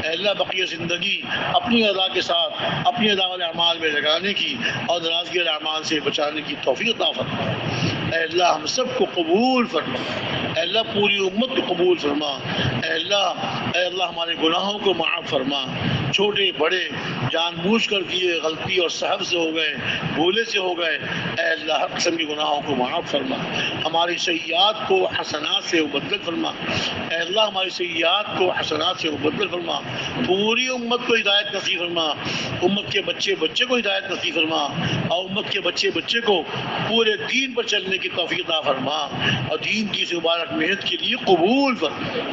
اے اللہ بقیہ زندگی اپنی ادا کے ساتھ اپنی ادا والے اعمال میں لگانے کی اور ناراضگی والے اعمال سے بچانے کی توفیق عطا فرما۔ اے اللہ ہم سب کو قبول فرما۔ اے اللہ پوری امت کو قبول فرما۔ اے اللہ ہمارے گناہوں کو معاف فرما، چھوٹے بڑے جان بوجھ کر کیے غلطی اور سہو سے ہو گئے، بھولے سے ہو گئے، اے اللہ ہر قسم کے گناہوں کو معاف فرما، ہماری سیئات کو حسنات سے مبدل فرما۔ اے اللہ ہماری سیئات کو حسنات سے مبدل فرما، پوری امت کو ہدایت نصیب فرما، امت کے بچے بچے کو ہدایت نصیب فرما، اور امت کے بچے بچے کو پورے دین پر چلنے کی توفیق عطا فرما، اور دین کی اس مبارک محنت کے لیے قبول فرما۔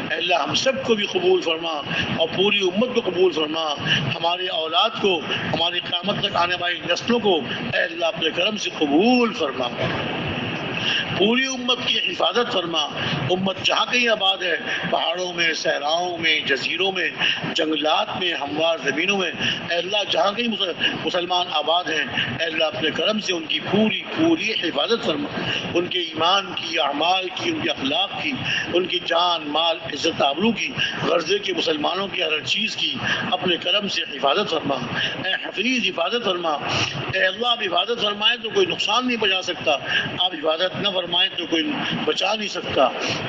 اے اللہ ہم سب کو بھی قبول فرما اور پوری امت کو قبول فرما، ہماری اولاد کو، ہماری قیامت تک آنے والی نسلوں کو اے اللہ اپنے کرم سے قبول فرما، پوری امت کی حفاظت فرما۔ امت جہاں کہیں آباد ہے، پہاڑوں میں، صحراؤں میں، جزیروں میں، جنگلات میں، ہموار زمینوں میں، اے اللہ جہاں کہیں مسلمان آباد ہیں، اے اللہ اپنے کرم سے ان کی پوری پوری حفاظت فرما، ان کے ایمان کی، اعمال کی، ان کے اخلاق کی، ان کی جان مال عزت آبرو کی، غرضے کے مسلمانوں کی ہر چیز کی اپنے کرم سے حفاظت فرما۔ اے حفیظ حفاظت فرما۔ اے اللہ آپ حفاظت فرمائیں تو کوئی نقصان نہیں پہنچا سکتا، آپ حفاظت نہ فرمائیں تو کوئی بچا نہیں سکتا۔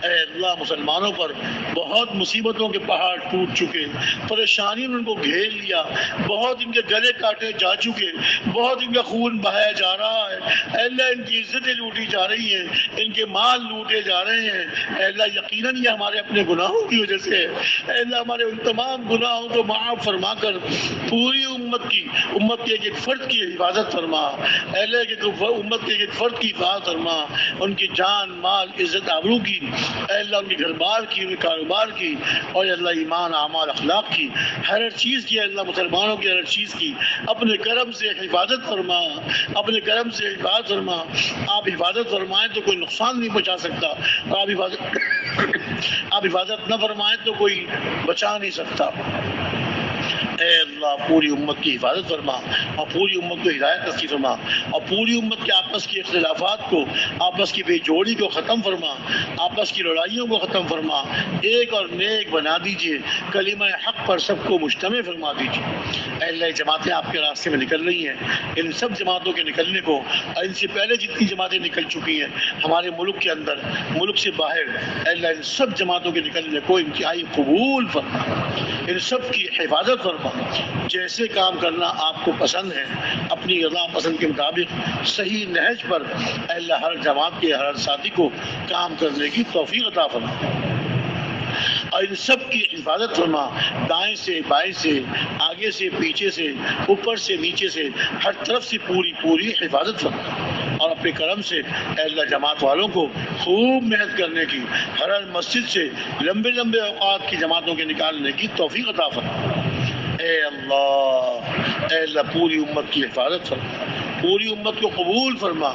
اے اللہ مسلمانوں پر بہت مصیبتوں کے پہاڑ ٹوٹ چکے، پریشانی نے ان کو گھیر لیا، بہت ان کے گلے کاٹے جا چکے، بہت ان کا خون بہایا جا رہا ہے۔ اے اللہ ان کی عزتیں لوٹی جا رہی ہیں، ان کے مال لوٹے جا رہے ہیں۔ اے اللہ یقیناً یہ ہمارے اپنے گناہوں کی وجہ سے ہے۔ اے اللہ ہمارے ان تمام گناہوں کو معاف فرما کر پوری امت کے ایک فرد کی حفاظت فرما۔ اے اللہ امت کے ایک فرد کی حفاظت فرما، ان کی جان مال عزت آبرو کی، اے اللہ ان کے گھر بار کی، ان کے کاروبار کی، اور اے اللہ ایمان اعمال اخلاق کی، ہر چیز کی، اے اللہ مسلمانوں کی ہر چیز کی اپنے کرم سے حفاظت فرما، اپنے کرم سے حفاظت فرما۔ آپ حفاظت فرمائیں تو کوئی نقصان نہیں پہنچا سکتا، آپ حفاظت نہ فرمائیں تو کوئی بچا نہیں سکتا۔ اے اللہ پوری امت کی حفاظت فرما اور پوری امت کو ہدایت نصیب فرما، اور پوری امت کے آپس کی اختلافات کو، آپس کی بے جوڑی کو ختم فرما، آپس کی لڑائیوں کو ختم فرما، ایک اور نیک بنا دیجیے، کلمہ حق پر سب کو مجتمع فرما دیجیے۔ اے اللہ جماعتیں آپ کے راستے میں نکل رہی ہیں، ان سب جماعتوں کے نکلنے کو، اور ان سے پہلے جتنی جماعتیں نکل چکی ہیں ہمارے ملک کے اندر، ملک سے باہر، اے اللہ ان سب جماعتوں کے نکلنے کو انتہائی قبول فرما، ان سب کی حفاظت فرما۔ جیسے کام کرنا آپ کو پسند ہے، اپنی رضا پسند کے مطابق صحیح نہج پر اے اللہ ہر جماعت کے ہر ساتھی کو کام کرنے کی توفیق عطا فرما، اور ان سب کی حفاظت فرما، دائیں سے بائیں سے، آگے سے پیچھے سے، اوپر سے نیچے سے، ہر طرف سے پوری پوری حفاظت فرما، اور اپنے کرم سے اے اللہ جماعت والوں کو خوب محنت کرنے کی، ہر مسجد سے لمبے لمبے اوقات کی جماعتوں کے نکالنے کی توفیق عطا فرما۔ اے اللہ پوری امت کی حفاظت فرما، پوری امت کو قبول فرما،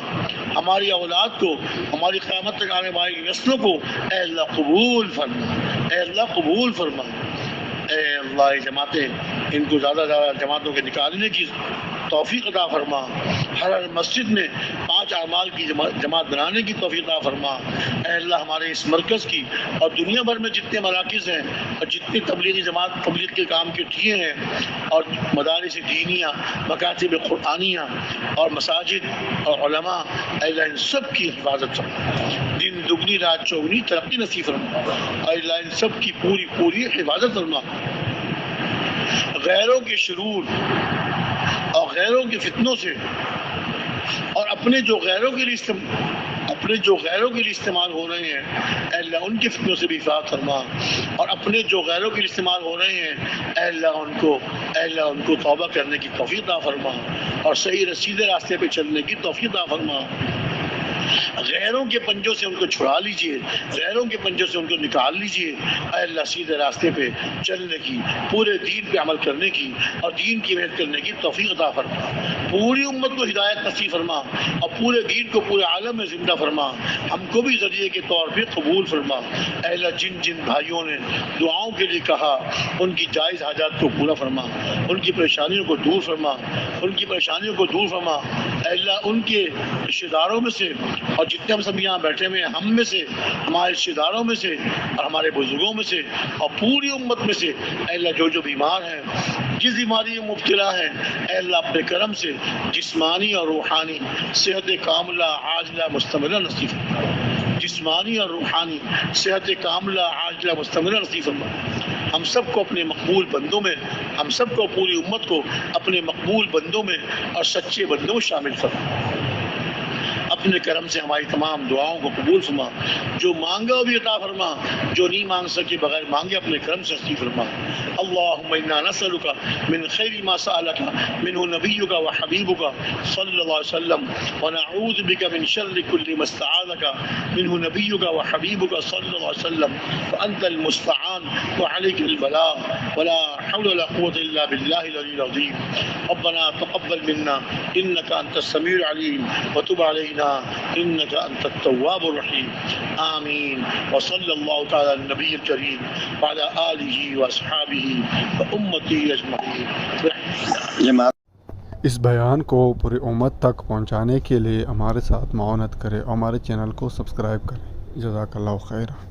ہماری اولاد کو، ہماری قیامت تک آنے والی نسلوں کو اے اللہ قبول فرما، اے اللہ قبول فرما۔ اے اللہ جماعتیں ان کو زیادہ زیادہ جماعتوں کے نکالنے کی توفیق عطا فرما، ہر مسجد میں 5 اعمال کی جماعت بنانے کی توفیق عطا فرما۔ اے اللہ ہمارے اس مرکز کی اور دنیا بھر میں جتنے مراکز ہیں اور جتنے تبلیغی جماعت تبلیغ کے کام کے کیے ہیں، اور مدارس دینیہ، مکاتب قرآنیہ اور مساجد اور علماء، اے اللہ ان سب کی حفاظت فرما، دن دگنی رات چوگنی ترقی نصیب فرما، اے اللہ ان سب کی پوری پوری حفاظت فرما، غیروں کے شرور اور غیروں کے فتنوں سے، اور اپنے جو غیروں کے لیے استعمال ہو رہے ہیں اے اللہ ان کے فتنوں سے بھی حفاظت فرما، اور اپنے جو غیروں کے لیے استعمال ہو رہے ہیں اے اللہ ان کو توبہ کرنے کی توفیق عطا فرما، اور صحیح رسیدے راستے پہ چلنے کی توفیق عطا فرما۔ غیروں کے پنجوں سے ان کو چھڑا لیجئے، غیروں کے پنجوں سے ان کو نکال لیجئے۔ اے اللہ سیدھے راستے پہ چلنے کی، پورے دین پہ عمل کرنے کی اور دین کی محنت کرنے کی توفیق عطا فرما، پوری امت کو ہدایت نصیب فرما اور پورے دین کو پورے عالم میں زندہ فرما، ہم کو بھی ذریعے کے طور پہ قبول فرما۔ اے اللہ جن جن بھائیوں نے دعاؤں کے لیے کہا ان کی جائز حاجات کو پورا فرما، ان کی پریشانیوں کو دور فرما، ان کی پریشانیوں کو دور فرما۔ اے اللہ ان کے رشتہ داروں میں سے اور جتنے ہم سب یہاں بیٹھے ہوئے ہیں ہم میں سے، ہمارے رشتہ داروں میں سے اور ہمارے بزرگوں میں سے اور پوری امت میں سے، اے اللہ جو جو بیمار ہیں، جس بیماری میں مبتلا ہے، اے اللہ اپنے کرم سے جسمانی اور روحانی صحت کاملہ عاجلہ مستمرہ نصیب فرما، جسمانی اور روحانی صحت کاملہ عاجلہ مستمرہ نصیب فرما۔ ہم سب کو اپنے مقبول بندوں میں، ہم سب کو پوری امت کو اپنے مقبول بندوں میں اور سچے بندوں میں شامل فرما۔ اپنے کرم سے ہماری تمام دعاؤں کو قبول فرما، جو مانگا وہ بھی عطا فرما، جو نہیں مانگ سکے بغیر مانگے اپنے کرم سے نصیب فرما۔ اللہم انا نسألک من خیر ما سألک منہ نبیک و حبیبک صلی اللہ علیہ وسلم ونعوذ بک من شر کل ما استعاذک منہ نبیک و حبیبک صلی اللہ علیہ وسلم فانت المستعان وعلیک البلاغ ولا حول ولا قوة الا باللہ العلی العظیم۔ ربنا تقبل منا انک انت السمیع العلیم وتب علینا انك انت التواب الرحيم آمين وصلى الله تعالى على النبي الكريم وعلى آله وأصحابه وأمته أجمعين۔ اس بیان کو پوری امت تک پہنچانے کے لیے ہمارے ساتھ معاونت کریں اور ہمارے چینل کو سبسکرائب کریں۔ جزاک اللہ خیر۔